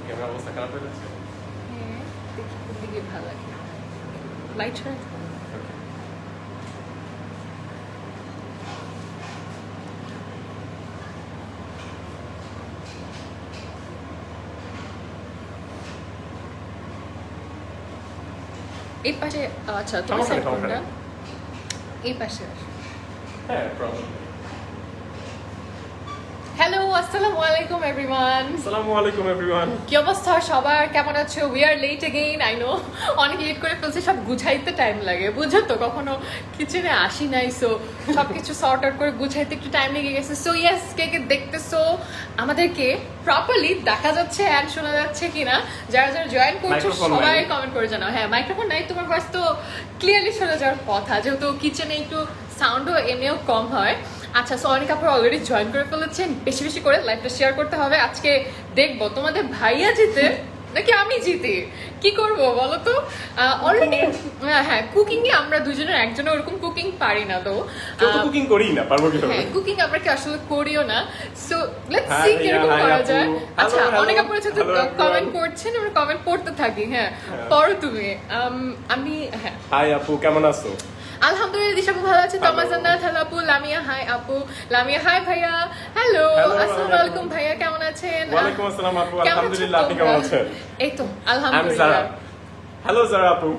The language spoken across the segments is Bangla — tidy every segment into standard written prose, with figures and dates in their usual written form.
ক্যামেরা অবস্থা খারাপ হয়ে যাচ্ছে। হ্যাঁ, দেখি কোন দিকে ভালো লাগে। লাইট ছাড়া এই পাশে, আচ্ছা তোমার সমস্যা নেই, সাইড সমস্যা কোনটা? নেই। এই পাশে আসো। হ্যাঁ, প্রবলেম। হ্যালো, আসসালামু আলাইকুম এভরিওয়ান। আসসালামু আলাইকুম এভরিওয়ান। কি অবস্থা সবার, কেমন আছো? We are late again, I know অনেক লেট করে ফেলছে, সব গুছাইতে টাইম লাগে, বুঝো তো, কখনো কিচেনে আসি নাই, সো সব কিছু সর্ট আউট করে গুছাইতে একটু টাইম লেগে গেছে। সো ইয়েস, কে কে দেখতেছো আমাদেরকে প্রপারলি দেখা যাচ্ছে অ্যান্ড শোনা যাচ্ছে কিনা, যারা যারা জয়েন করছো Microphone সবাই নাই। কমেন্ট করে জানাও। হ্যাঁ, মাইক্রোফোন নাই, তোমার ভয়েস তো ক্লিয়ারলি শোনা যাওয়ার কথা, যেহেতু কিচেনে একটু সাউন্ডও এমনিও কম হয়। আচ্ছা, সো অনেক আপনারা অলরেডি জয়েন করে ফেলেছেন, বেশি বেশি করে লাইভটা শেয়ার করতে হবে। আজকে দেখবো তোমাদের ভাইয়া জিতে নাকি আমি জিতে, কি করব বলো তো। অলরেডি হ্যাঁ, কুকিং এ আমরা দুজনের একজনের ওরকম কুকিং পারি না, তো কেউ তো কুকিং করি না, পারবো কিভাবে? হ্যাঁ, কুকিং আমরা কি আসলে করিও না। সো লেটস Hi সি ভাইয়া, কিরকম hi করা আপু। যায়। আচ্ছা, Hello, অনেক hello. আপনারা সাথে Hello, everyone. কমেন্ট করছেন, আমরা কমেন্ট পড়তে থাকি। হ্যাঁ, হ্যাঁ। পড়ো তুমি। আমি হ্যাঁ, হাই আপু, কেমন আছো? আলহামদুলিল্লাহ দিশাপু ভালো আছে। Hello. তমাজান্নাত হ্যালো আপু, লামিয়া হাই আপু, লামিয়া হাই ভাইয়া, হ্যালো Hello, আসসালামু আলাইকুম ভাইয়া, কেমন আছেন? ওয়ালাইকুম আসসালাম আপু, কেমন আছো আলহামদুলিল্লাহ, আপনি তোমরা? কেমন আছেন? এই তো আই এম আলহামদুলিল্লাহ। জারা। হ্যালো জারা আপু।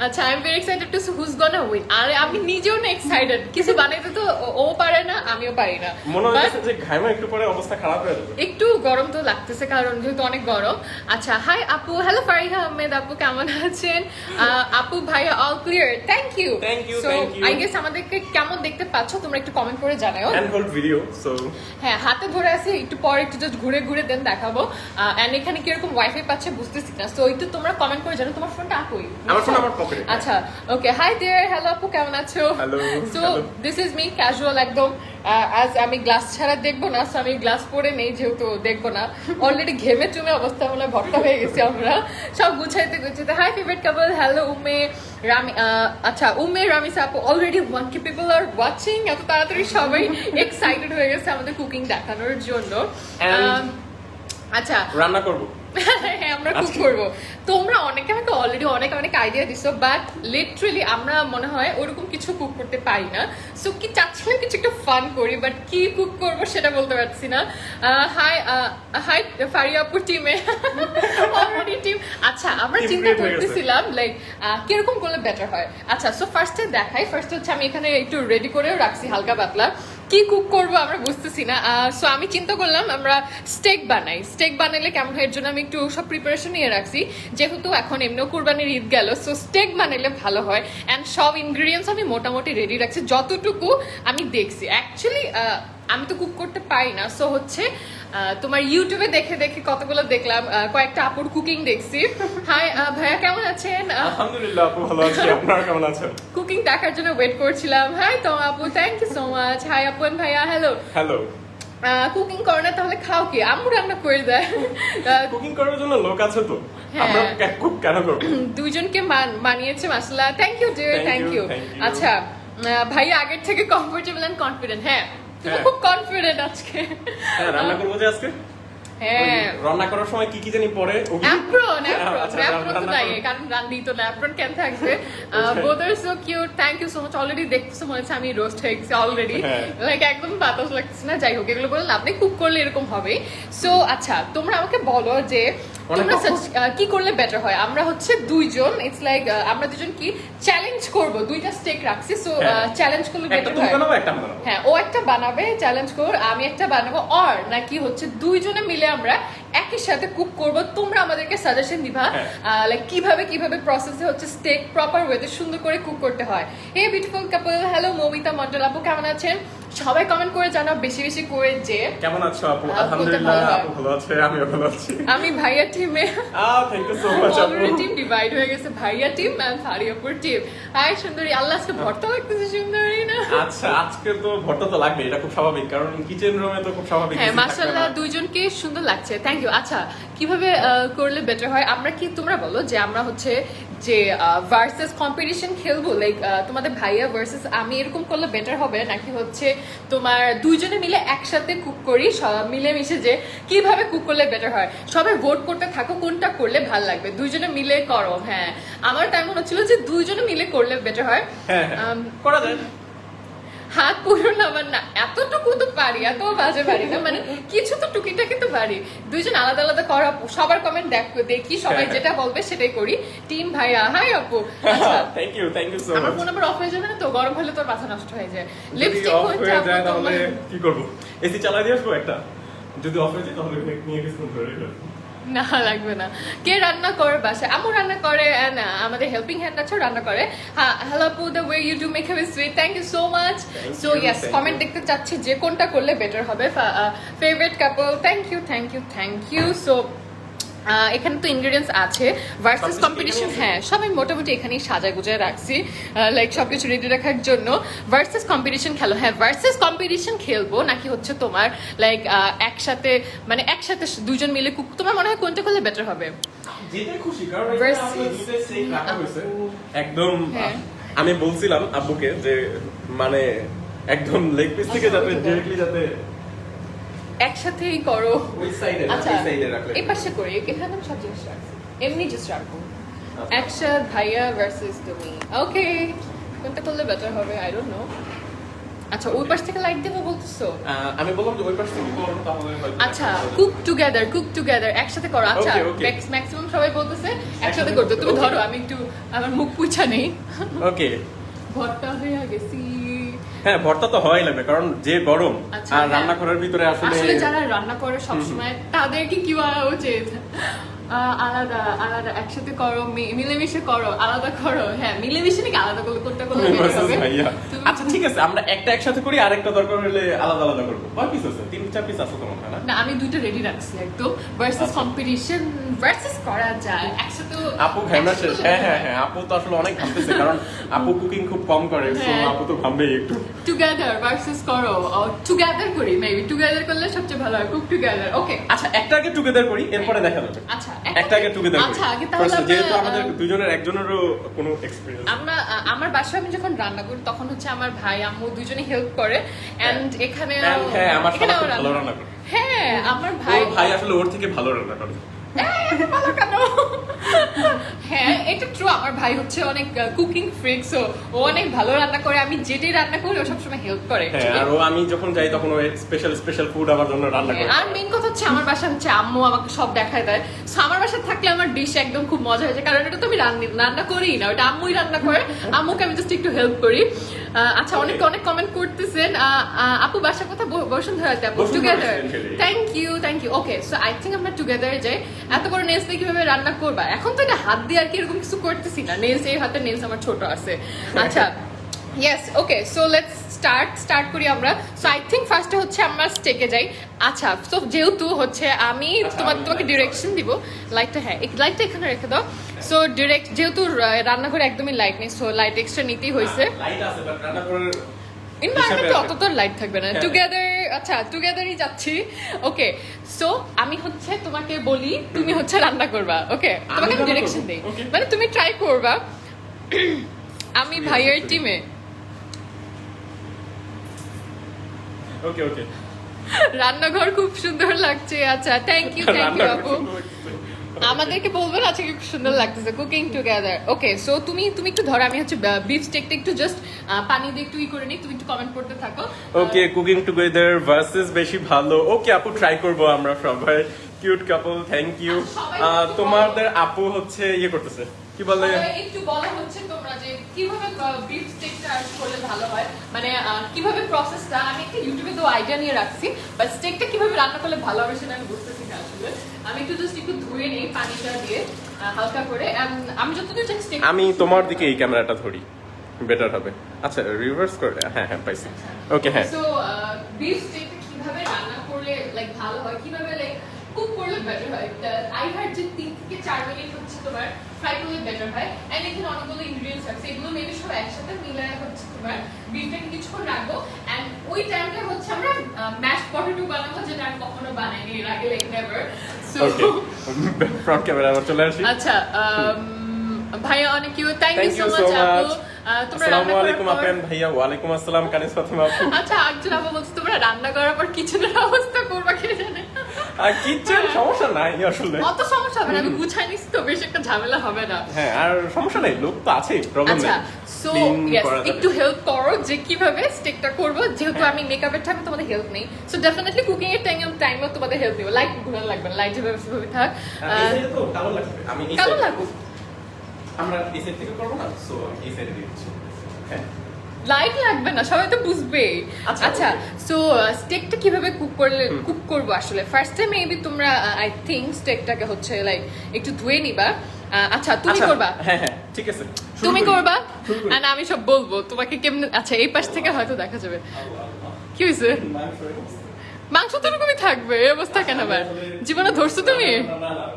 আচ্ছা, I am very excited to see who's gonna win. আর আমি নিজেও না এক্সাইটেড, কিছু বানাইতে তো ও পারে না, আমিও পারি না। মনে But হচ্ছে যে ঘামে একটু পরে অবস্থা খারাপ হয়ে যাবে। একটু গরম তো লাগতেছে, কারণ যেহেতু অনেক গরম। আচ্ছা, হাই আপু, হ্যালো ফারিহা আহমেদ আপু, কেমন আছেন? আপু ভাইয়া all clear, thank you. Thank you, so thank you. I guess আমাদেরকে কেমন দেখতে পাচ্ছ তোমরা একটু কমেন্ট করে জানাও। হ্যান্ড হোল্ড ভিডিও, সো হ্যাঁ, হাতে ধরে আছে, একটু পরে একটু জাস্ট ঘুরে ঘুরে দেন দেখাবো। এন্ড এখানে কিরকম ওয়াইফাই পাচ্ছে বুঝতেছি না, সো একটু তোমরা কমেন্ট করে জানো। তোমার ফোনটা কই? আমার ফোন আমার পকেটে। আচ্ছা, ওকে, হাই দেয়ার, হ্যালো আপু, কেমন আছো? Hello, so hello. This is me casual একদম। আজ আমি গ্লাস ছাড়া দেখবো না, সো আমি গ্লাস পরে নেই, যেহেতু দেখবো না। অলরেডি ঘেমে চুমে অবস্থা মনে হয় ভর্তা হয়ে গেছি আমরা, সব গুছাইতে গুছাইতে। হাই ফেভারিট কাপল, হ্যালো উমে রামি। আচ্ছা, উমে রামিস আপু, already 1K people are watching, এত তাড়াতাড়ি সবাই এক্সাইটেড হয়ে গেছে আমাদের কুকিং দেখানোর জন্য। And আচ্ছা, রান্না করব। হ্যাঁ, আমরা কুক করবো। তোমরা অনেকে আমাকে অলরেডি অনেক অনেক আইডিয়া দিছো, বাট লিটারালি আমরা মনে হয় ওরকম কিছু কুক করতে পারি না। সো কি চাচ্ছিলাম কিছু একটা ফান করি, বাট কি কুক করবো সেটা বলতে পারছি না। হাই হাই ফারিয়াপুর টিমে অলরেডি টিম। আচ্ছা, আমরা Team চিন্তা create হয়ে গেছে। করতেছিলাম লাইক কিরকম করলে বেটার হয়। আচ্ছা, সো ফার্স্টে দেখাই। ফার্স্ট হচ্ছে আমি এখানে একটু রেডি করেও রাখছি হালকা পাতলা, কি কুক করবো আমরা বুঝতেছি না। সো আমি চিন্তা করলাম আমরা স্টেক বানাই। স্টেক বানাইলে কেমন হয়, এর জন্য আমি একটু সব প্রিপারেশন নিয়ে রাখছি, যেহেতু এখন এমনিও কুরবানির ঈদ গেল। সো স্টেক বানাইলে ভালো হয়, অ্যান্ড সব ইনগ্রিডিয়েন্টস আমি মোটামুটি রেডি রাখছি যতটুকু আমি দেখছি। অ্যাকচুয়ালি আমি তো কুক করতে পারি না, সো হচ্ছে তোমার ইউটিউবে দেখে দেখে কতগুলো দেখলাম, কয়েকটা আপুর কুকিং দেখছি। হাই ভাইয়া, কেমন আছেন? আলহামদুলিল্লাহ আপু, ভালো আছি, আপনারা কেমন আছেন? কুকিং দেখার জন্য ওয়েট করছিলাম। হাই তো আপু, thank you so much. Hi আপু and ভাইয়া, হ্যালো। হ্যালো। কুকিং করো না তাহলে খাও কি? আম্মু রান্না করে দেয়। কুকিং করার জন্য লোক আছে তো, হ্যাঁ। আমরা কুক কেন করব? দুইজনকে মানিয়েছে মাসাল্লাহ, thank you dear, Thank thank you, you. thank you. আচ্ছা, ভাইয়া আগের থেকে কমফোর্টেবল এন্ড কনফিডেন্ট। হ্যাঁ, তুমি হ্যাঁ। খুব কনফিডেন্ট আজকে। হ্যাঁ, রান্না করবো যে আজকে। হ্যাঁ, ওই রান্না করার সময় কি কি জানি পরে অ্যাপ্রন আচ্ছা, অ্যাপ্রন তো রান্না নাই, করো। কারণ রান্দি তো না, অ্যাপ্রন কেন থাকবে? Both are so cute, thank you so much. Already দেখতেছো মনে হচ্ছে আমি রোস্ট হয়ে গেছি অলরেডি, হ্যাঁ। লাইক একদম বাতাস লাগতেছে না। যাই হোক, এগুলো বললেন আপনি কুক করলে এরকম হবে। সো আচ্ছা, তোমরা আমাকে বলো যে তোমরা কি করলে বেটার হয়। আমরা হচ্ছে দুইজন, ইটস লাইক আমরা দুজন কি চ্যালেঞ্জ করব, দুইটা স্টেক রাখছি। সো হ্যাঁ। চ্যালেঞ্জ করলে একটা বেটার তুমি হয়। বানাবো, একটা আমি বানাবো। হ্যাঁ, ও একটা বানাবে চ্যালেঞ্জ কর, আমি একটা বানাবো। আর নাকি হচ্ছে দুইজনে মিলে আমরা একই সাথে কুক করব, তোমরা আমাদেরকে সাজেশন দিবা হ্যাঁ। লাইক কিভাবে কিভাবে প্রসেসে হচ্ছে স্টেক প্রপার ওয়েতে সুন্দর করে কুক করতে হয়। হে বিউটিফুল কাপল, হ্যালো মৌমিতা মন্ডল আপু, কেমন আছেন? সবাই কমেন্ট করে জানাও বেশি বেশি করে যে কেমন আছো আপু? বলতে আলহামদুলিল্লাহ, ভালো হয়। আপু ভালো আছে, আমিও ভালো আছি। আমি ভাইয়া টিমে থ্যাংক ইউ সো মাচ আপু। অলরেডি টিম ডিভাইড হয়ে গেছে, ভাইয়া টিম এন্ড ফারিয়াপুর টিম। হাই সুন্দরী, আল্লাহ আজকে ভর্তা লাগতেছে সুন্দরী না? আচ্ছা, আজকে তো ভর্তা তো লাগবে, এটা খুব স্বাভাবিক, কারণ কিচেন রুমে তো খুব স্বাভাবিক। হ্যাঁ, কিছু থাকবে মাশাআল্লাহ না। দুইজনকে সুন্দর লাগছে, থ্যাংক ইউ। আচ্ছা, কিভাবে করলে বেটার হয়? আমরা কি, তোমরা বলো যে আমরা হচ্ছে যে ভার্সেস কম্পিটিশন খেলবো, লাইক তোমাদের ভাইয়া ভার্সেস আমি, এরকম করলে বেটার হবে, নাকি হচ্ছে তোমার দুইজনে মিলে একসাথে কুক করি, সব মিলেমিশে যে কিভাবে কুক করলে বেটার হয়। সবাই ভোট করতে থাকো কোনটা করলে ভালো লাগবে, দুইজনে মিলে করো। হ্যাঁ, আমার টাইম মনে হচ্ছিল যে দুইজনে মিলে করলে বেটার হয়। হ্যাঁ করা যায়। হাত পুরো না আমার না, এতটুকু তো পারি, এত বাজে পারি না, মানে কিছু তো টুকিটাকি তো পারি। দুইজন আলাদা আলাদা করা, সবার কমেন্ট দেখি, সবাই যেটা বলবে সেটাই করি। টিম ভাইয়া, হাই আপু। আচ্ছা থ্যাংক ইউ সো আমার মাচ। ফোন নাম্বার অফ হয়ে যাবে না তো, গরম হলে তোর মাথা নষ্ট হয়ে যায়। যদি লিপস্টিক অফ হচ্ছে হয়ে যায় আপু তাহলে তোমার, কি করব? এসি চালাই দিয়ে আসবো একটা, যদি অফ হয়ে যায় তাহলে নিয়ে গেছি ফোন করে। না লাগবে না। কে রান্না করে বাসায়? আমু রান্না করে, না আমাদের হেল্পিং হ্যান্ড আছে রান্না করে। হ্যাঁ, হ্যালো আপু, the way you do make it sweet, thank you so much. So yes, comment দেখতে চাচ্ছি যে কোনটা করলে বেটার হবে। Favourite couple, thank you. So এখানে তো ইনগ্রেডিয়েন্টস আছে, ভার্সেস কম্পিটিশন। হ্যাঁ, সবাই মোটামুটি এখানেই সাজায় গুজায় রাখছি, লাইক সবকিছু রেডি রাখার জন্য। ভার্সেস কম্পিটিশন খেলো। হ্যাঁ, ভার্সেস কম্পিটিশন খেলবো নাকি হচ্ছে তোমার লাইক একসাথে, মানে একসাথে দুজন মিলে কুক, তোমার মনে হয় কোনটা করলে বেটার হবে? যেটা খুশি, কারণ Versus- আমরা দুইটা স্টেক রাখা হয়েছে একদম। হ্যাঁ। আমি বলছিলাম আব্বুকে যে মানে একদম লেগ পিস থেকে যাতে ডিরেক্টলি যাতে একসাথেই করো। ওই সাইডে আচ্ছা, এই সাইডে রাখলে। এই পাশে করি, এখানে আমি সব জিনিস রাখছি, এমনি জাস্ট রাখবো। আচ্ছা। একসাথে ভাইয়া ভার্সেস তুমি। ওকে, কোনটা করলে বেটার হবে? I don't no. আচ্ছা, ওই পাশ থেকে লাইট দেবো বলতেছো? আমি বললাম যে ওই পাশ থেকে করো তাহলে হয়তো আচ্ছা, কুক টুগেদার একসাথে করো। আচ্ছা, Okay, okay. ম্যাক্সিমাম সবাই বলতেছে একসাথে একসাথে করতে। তুমি করতে, ধরো, okay. আমি একটু আমার মুখ পুছা নেই। ওকে। ভর্তা হয়ে গেছি। হ্যাঁ, ভর্তা তো হওয়াই লাগবে, কারণ যে গরম আচ্ছা, আর হ্যাঁ। রান্নাঘরের ভিতরে আসলে যারা রান্না করে সবসময় তাদেরকে কি বলা উচিত? আলাদা আলাদা একসাথে করো, মিলেমিশে করো, আলাদা করো। হ্যাঁ, মিলেমিশে নাকি আলাদা করলে কোনটা করলে তুমি better versus হবে? ভাইয়া। তুমি- আচ্ছা ঠিক আছে, আমরা একটা একসাথে করি, আরেকটা দরকার হলে আলাদা আলাদা করবো। কয় পিস আছে? 3-4 পিস আছে তোমার, না? না, আমি দুইটা রেডি রাখছি একদম। ভার্সেস আচ্ছা। কম্পিটিশন, ভার্সেস করা যায় একসাথে। আপু ঘামনা শেষ। হ্যাঁ, আপু তো আসলে অনেক ঘামতেছে, কারণ আপু কুকিং খুব কম করে, সো হ্যাঁ। আপু তো ঘামবেই একটু। টুগেদার ভার্সেস করো, টুগেদার করি, মেবি টুগেদার করলে সবচেয়ে ভালো হয়। কুক টুগেদার, ওকে। আচ্ছা, একটা আগে টুগেদার করি, এরপরে দেখা যাবে। আচ্ছা, একটা আগে টুগেদার করি। আচ্ছা, আগে তাহলে First, যেহেতু আমরা, আমাদের দুজনের একজনেরও কোনো এক্সপেরিয়েন্স। আমার বাসায় আমি যখন রান্না করি তখন হচ্ছে আমার ভাই আম্মু দুজনে হেল্প করে, এন্ড এখানে হ্যাঁ, আমার এখানেও সবাই ভালো রান্না করে। হ্যাঁ, আমার ভাই ভাই ভাই আসলে ওর থেকে ভালো রান্না করে। ভালো কেন? হ্যাঁ, এটা ট্রু। আমার ভাই হচ্ছে অনেক কুকিং ফ্রিক, সো ও অনেক ভালো রান্না করে। আমি যেটাই রান্না করি ও সবসময় হেল্প করে। হ্যাঁ, আর ও আমি যখন যাই তখন ও স্পেশাল ফুড আমার জন্য রান্না করে। আর মেইন কথা হচ্ছে আমার বাসা হচ্ছে আম্মু আমাকে সব দেখায় দেয়। So, আমার বাসায় থাকলে আমার ডিশ একদম খুব মজা হয়ে যায়, কারণ এটা তো আমি রান্না করি না, ওটা আম্মুই রান্না করে। আম্মুকে আমি জাস্ট একটু হেল্প করি। আচ্ছা, অনেক কমেন্ট করতেছেন। আপু বাসা কথা বসুন্ধরাতে, আপু Bashundhara together. essentially। Thank you. Okay, so I think আমরা টুগেদার যাই। এত বড় নেলস দিয়ে কিভাবে রান্না করবা? এখন তো এটা হাত দিয়ে আর কি এরকম কিছু করতেছি না, নেলস এই হাতে, নেলস আমার ছোট আছে। আচ্ছা, yes, okay, so let's start করি আমরা। সো আই থিঙ্ক ফার্স্টে হচ্ছে আমরা স্টেকে যাই। আচ্ছা, তো যেহেতু হচ্ছে আমি তোমাকে ডিরেকশন দিব। লাইটটা, হ্যাঁ, লাইটটা এখানে রেখে দাও। সো যেহেতু রান্নাঘরে একদমই লাইট নেই, সো লাইট এক্সট্রা নিতেই হয়েছে। লাইট আছে, বাট রান্না করার এনভায়রনমেন্টে অত তো লাইট থাকবে না। হ্যাঁ। টুগেদার, আচ্ছা টুগেদারই যাচ্ছি। ওকে, সো আমি হচ্ছে তোমাকে বলি, তুমি হচ্ছে রান্না করবা। ওকে, তোমাকে আমি রান্না ডিরেকশন করবো? দেই, Okay. মানে তুমি ট্রাই করবা। আমি ভাইয়ের টিমে। ওকে। রান্নাঘর খুব সুন্দর লাগছে। আচ্ছা, থ্যাংক ইউ আপু। আমাদেরকে বলবেন আজকে খুব সুন্দর লাগতেছে কুকিং টুগেদার। ওকে, সো তুমি একটু ধরো, আমি হচ্ছে বিফ স্টেকটা একটু জাস্ট পানি দিয়ে একটু করে নিই, তুমি একটু কমেন্ট করতে থাকো। ওকে, কুকিং টুগেদার ভার্সেস বেশি ভালো। ওকে আপু, ট্রাই করবো আমরা সবাই। Cute couple, thank you. সবাই একটু তোমাদের আপু হচ্ছে ইয়ে করতেছে, কি বলে? একটু বলা হচ্ছে তোমরা যে কিভাবে বিফ স্টেকটা করলে ভালো হয়, মানে কিভাবে প্রসেসটা। আমি একটা ইউটিউবে তো আইডিয়া নিয়ে রাখছি, বাট স্টেকটা কিভাবে রান্না করলে ভালো হবে সেটা আমি বুঝতেছি না আসলে। আমি একটু ধুয়ে নিই পানিটা দিয়ে হালকা করে। আমি যতদূর জানি স্টেক, আমি তোমার দিকে এই ক্যামেরাটা ধরি, বেটার হবে। আচ্ছা, রিভার্স করে। হ্যাঁ, পাইছি। ওকে, হ্যাঁ। সো বিফ স্টেকটা কিভাবে রান্না করলে লাইক ভালো হয়, কিভাবে লাইক কুক করলে বেটার হয়। আই হার্ড যে 3 থেকে 4 মিনিট হচ্ছে তোমার ফ্রাই করলে বেটার হয়। এন্ড এখানে অনেকগুলো ইনগ্রেডিয়েন্টস আছে, এগুলো মেবি সব একসাথে মিলে হচ্ছে তোমার বিফটাকে কিছুক্ষণ রাখবো। এন্ড ওই টাইমটা হচ্ছে আমরা ম্যাশ পটেটো বানাবো, যেটা আমি কখনো বানাইনি এর আগে, like never. So okay, front camera আবার চলে আসি। আচ্ছা, ভাইয়া অনেক you, thank you Thank so you much so আপু। much. তোমরা আসসালামু রান্না করার আলাইকুম পর- আপেন ভাইয়া, ওয়ালাইকুম আসসালাম কানিস ফাতেমা আপু। আচ্ছা একজন আপু বলছে তোমরা রান্না করার পর কিচেনের অবস্থা করবা কে জানে। আর কিচেন সমস্যা নাই আসলে। অত সমস্যা হবে না, আমি গুছাই নিছি তো বেশ একটা ঝামেলা হবে না। হ্যাঁ, আর সমস্যা নাই, লোক তো আছেই, প্রবলেম আচ্ছা নেই। সো Clean ইয়েস করা যাবে। একটু হেল্প করো যে কিভাবে স্টেকটা করব, যেহেতু আমি মেকআপের টাইমে তোমাদের হেল্প নেই, সো ডেফিনেটলি কুকিং এর টাইমে তোমাদের হেল্প নিব। লাইট ঘুরানো লাগবে না, লাইট যেভাবে সেভাবে থাক। এই সাইডে তো কালো লাগবে, আমি এই কালো side- লাগুক, আমরা এই সাইড থেকে করবো না, সো এই সাইডে দিচ্ছি। হ্যাঁ, লাইট লাগবে না, সবাই তো বুঝবে। আচ্ছা, আচ্ছা সো স্টেকটা কিভাবে কুক করব আসলে ফার্স্টে মেবি তোমরা আই থিংক স্টেকটাকে হচ্ছে লাইক একটু ধুয়ে নিবা। আচ্ছা তুমি আচ্ছা, করবা, হ্যাঁ হ্যাঁ ঠিক আছে, শুরু তুমি করি। করবা শুরু করি। আর আমি সব বলবো তোমাকে কেমনে। আচ্ছা এই পাশ থেকে হয়তো দেখা যাবে। কি হয়েছে? মাংস তো এরকমই থাকবে, এই অবস্থা কেন আবার? জীবনে ধরছো তুমি?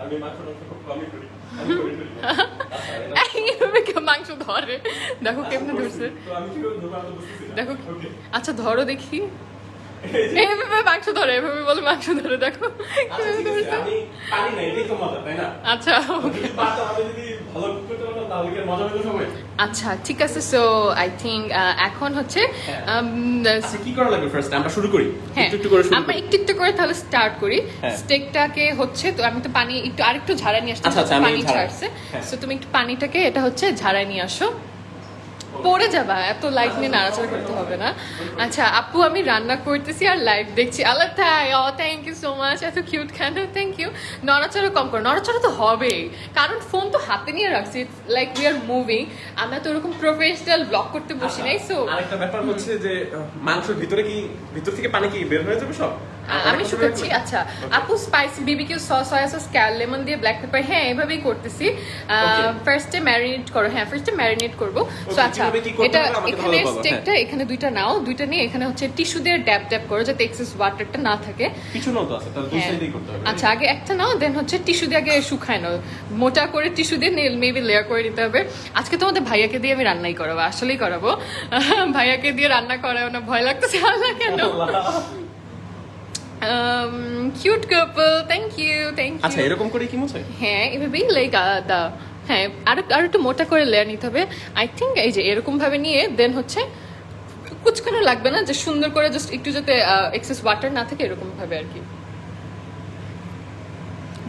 আমি মাংসটা খুব কমই করি, আমি করি করি। আচ্ছা, এইভাবে কেউ মাংস ধরে? দেখো কেমনে ধরছে, তো আমি কিভাবে ধরবো আমি তো বুঝতেছি না। দেখো। Okay. আচ্ছা ধরো দেখি, এই যে- এইভাবে মাংস ধরে, এভাবে বলে মাংস ধরে, দেখো আচ্ছা, কিভাবে ঠিক আছে, ধরছে। আমি পারি না, এটাই তো মজা, তাই না? আচ্ছা যদি পারতাম, আমি যদি ভালো cook করতে পারতাম, তাহলে কি আর মজা হতো সবাই? আচ্ছা ঠিক আছে, সো আই থিঙ্ক এখন হচ্ছে আচ্ছা, কি করা লাগবে first? আমরা শুরু করি। হ্যাঁ একটু একটু করে শুরু আমরা করি। একটু একটু করে তাহলে স্টার্ট করি। হ্যাঁ। স্টেকটাকে হচ্ছে তো আমি তো পানি একটু আরেকটু ঝাড়া নিয়ে আসছি, আচ্ছা, আচ্ছা, আমি পানি ঝাড়াই। ছাড়ছে, হ্যাঁ। সো তুমি একটু পানিটাকে এটা হচ্ছে ঝাড়াই নিয়ে আসো। পড়ে যাবা, এত লাইট নিয়ে নাড়াচাড়া করতে হবে না। আচ্ছা আপু আমি রান্না করতেছি আর লাইভ দেখছি। আল্লাহ তাই, ও থ্যাংক ইউ সো মাচ, এত কিউট কেন, থ্যাংক ইউ। নড়াচড়া কম করো, নড়াচড়া তো হবেই, কারণ ফোন তো হাতে নিয়ে রাখছি, লাইক উই আর মুভিং। আমরা তো ওরকম প্রফেশনাল ব্লগ করতে বসি নাই, সো আরেকটা ব্যাপার হচ্ছে যে মাংসের ভিতরে কি, ভিতর থেকে পানি কি বের হয়ে যাবে সব? আমি শুকাচ্ছি। আচ্ছা আপু spicy BBQ sauce, soya sauce, lemon দিয়ে ব্ল্যাক পেপার, হ্যাঁ এভাবেই করতেছি। ফার্স্টে ম্যারিনেট করো, হ্যাঁ ফার্স্টে ম্যারিনেট করবো। সো আচ্ছা কিভাবে কি করতে এটা হবে আমাকে এখানে ভালো বলো, স্টেকটা এখানে দুইটা নাও, দুইটা নিয়ে এখানে হচ্ছে টিস্যু দিয়ে ড্যাব ড্যাব করো যাতে এক্সেস ওয়াটারটা না থাকে। পিছনেও তো আছে, তাহলে দুই হ্যাঁ। সাইডেই করতে হবে। আচ্ছা আগে একটা নাও, দেন হচ্ছে টিস্যু দিয়ে আগে শুকায় নাও, মোটা করে টিস্যু দিয়ে মেবি লেয়ার করে নিতে হবে। আজকে তোমাদের ভাইয়াকে দিয়ে আমি রান্নাই করাবো, আসলেই করাবো। ভাইয়াকে দিয়ে রান্না করাও না, ভয় লাগতেছে, আল্লাহ কেন। Cute couple, thank you thank আচ্ছা, ইউ। এরকম করে কি মুছে? হ্যাঁ এভাবেই লাইক দা, হ্যাঁ আর একটু মোটা করে লেয়ার নিতে হবে আই থিঙ্ক। এই যে এরকম ভাবে নিয়ে দেন হচ্ছে কুচকানো লাগবে না, যে সুন্দর করে জাস্ট একটু যাতে এক্সেস ওয়াটার না থাকে, এরকম ভাবে আর কি।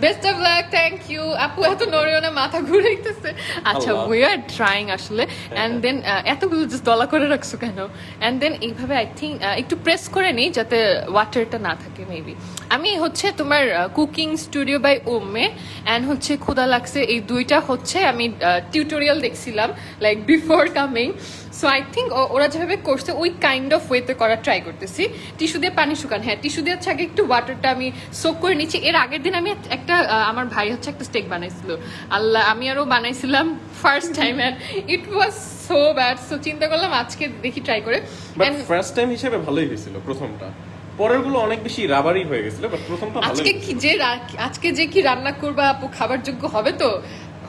Best of luck, thank you আপু। এত নড়েও না, মাথা ঘুরাইতেছে। আচ্ছা আল্লাহ। উই আর ট্রাইং আসলে। অ্যান্ড দেন এতগুলো জাস্ট দলা করে রাখছো কেন? অ্যান্ড দেন এইভাবে আই থিঙ্ক একটু প্রেস করে নিই যাতে ওয়াটারটা না থাকে মেবি। আমি হচ্ছে তোমার কুকিং স্টুডিও বাই ওমে অ্যান্ড হচ্ছে ক্ষুধা লাগছে, এই দুইটা হচ্ছে আমি টিউটোরিয়াল দেখছিলাম like before coming. So I think ওরা যেভাবে করছে ওই কাইন্ড অফ ওয়েতে করার ট্রাই করতেছি। টিস্যু দিয়ে পানি শুকান, হ্যাঁ টিস্যু দিয়ে হচ্ছে আগে একটু ওয়াটারটা আমি সোক করে নিচ্ছি। এর আগের দিন আমি একটা আমার ভাই হচ্ছে একটা স্টেক বানাইছিল, আল্লাহ আমি আরও বানাইছিলাম first time, and it was so bad. So চিন্তা করলাম আজকে দেখি ট্রাই করে। বাট And ফার্স্ট টাইম হিসেবে ভালোই হয়েছিল প্রথমটা, পরের গুলো অনেক বেশি রাবারি হয়ে গেছিল, বাট প্রথমটা ভালোই আজকে কি যে আজকে যে কি রান্না করবা আপু, খাবার যোগ্য হবে তো?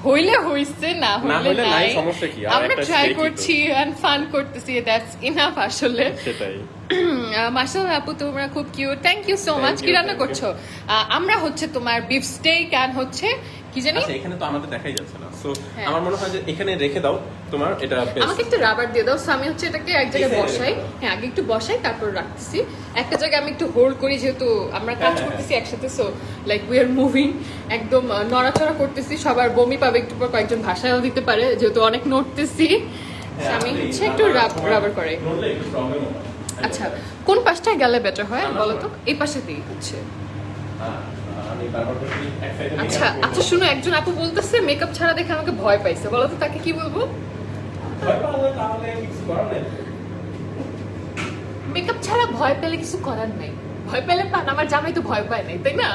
হইলে হইছে, না হইলে হইলে নাই, নাই। সমস্যা কি? আর আমরা একটা ট্রাই steak-ই তো। করছি এন্ড ফান করতেছি, দ্যাটস ইনাফ আসলে। সেটাই। মাশাআল্লাহ আপু তোমরা খুব cute, thank you so Thank much. কি you, রান্না thank you. করছো? আমরা হচ্ছে তোমার বিফ স্টেক এন্ড হচ্ছে কি জানি। আচ্ছা, এখানে তো আমাদের দেখাই যাচ্ছে না, সো হ্যাঁ। আমার মনে হয় যে এখানে রেখে দাও তোমার এটা আমাকে পেস্ট। একটু রাবার দিয়ে দাও। সো আমি হচ্ছে এটাকে এক জায়গায় এই side এ বসাই, রেখে হ্যাঁ আগে একটু বসাই তারপর রাখতেছি একটা জায়গায়। আমি একটু হোল্ড করি যেহেতু আমরা কাজ হ্যাঁ, করতেছি একসাথে, so like we are moving, একদম নড়াচড়া করতেছি। সবার বমি পাবে একটু পর, কয়েকজন ভাষাও দিতে পারে যেহেতু অনেক নড়তেছি। So আমি হচ্ছে একটু রাবার করাই। আচ্ছা কোন পাশটায় গেলে বেটার হয় বলো তো? এই পাশে দিয়ে হচ্ছে। আচ্ছা আচ্ছা শুনো, একজন আপু বলতেছে মেকআপ ছাড়া দেখে আমাকে ভয় পাইছে, বলো তো তাকে কি বলবো? মেকআপ ছাড়া ভয় পেলে কিছু করার নাই, ভয় পেলে পান, আমার জামাই তো ভয় পায় নাই, তাই না?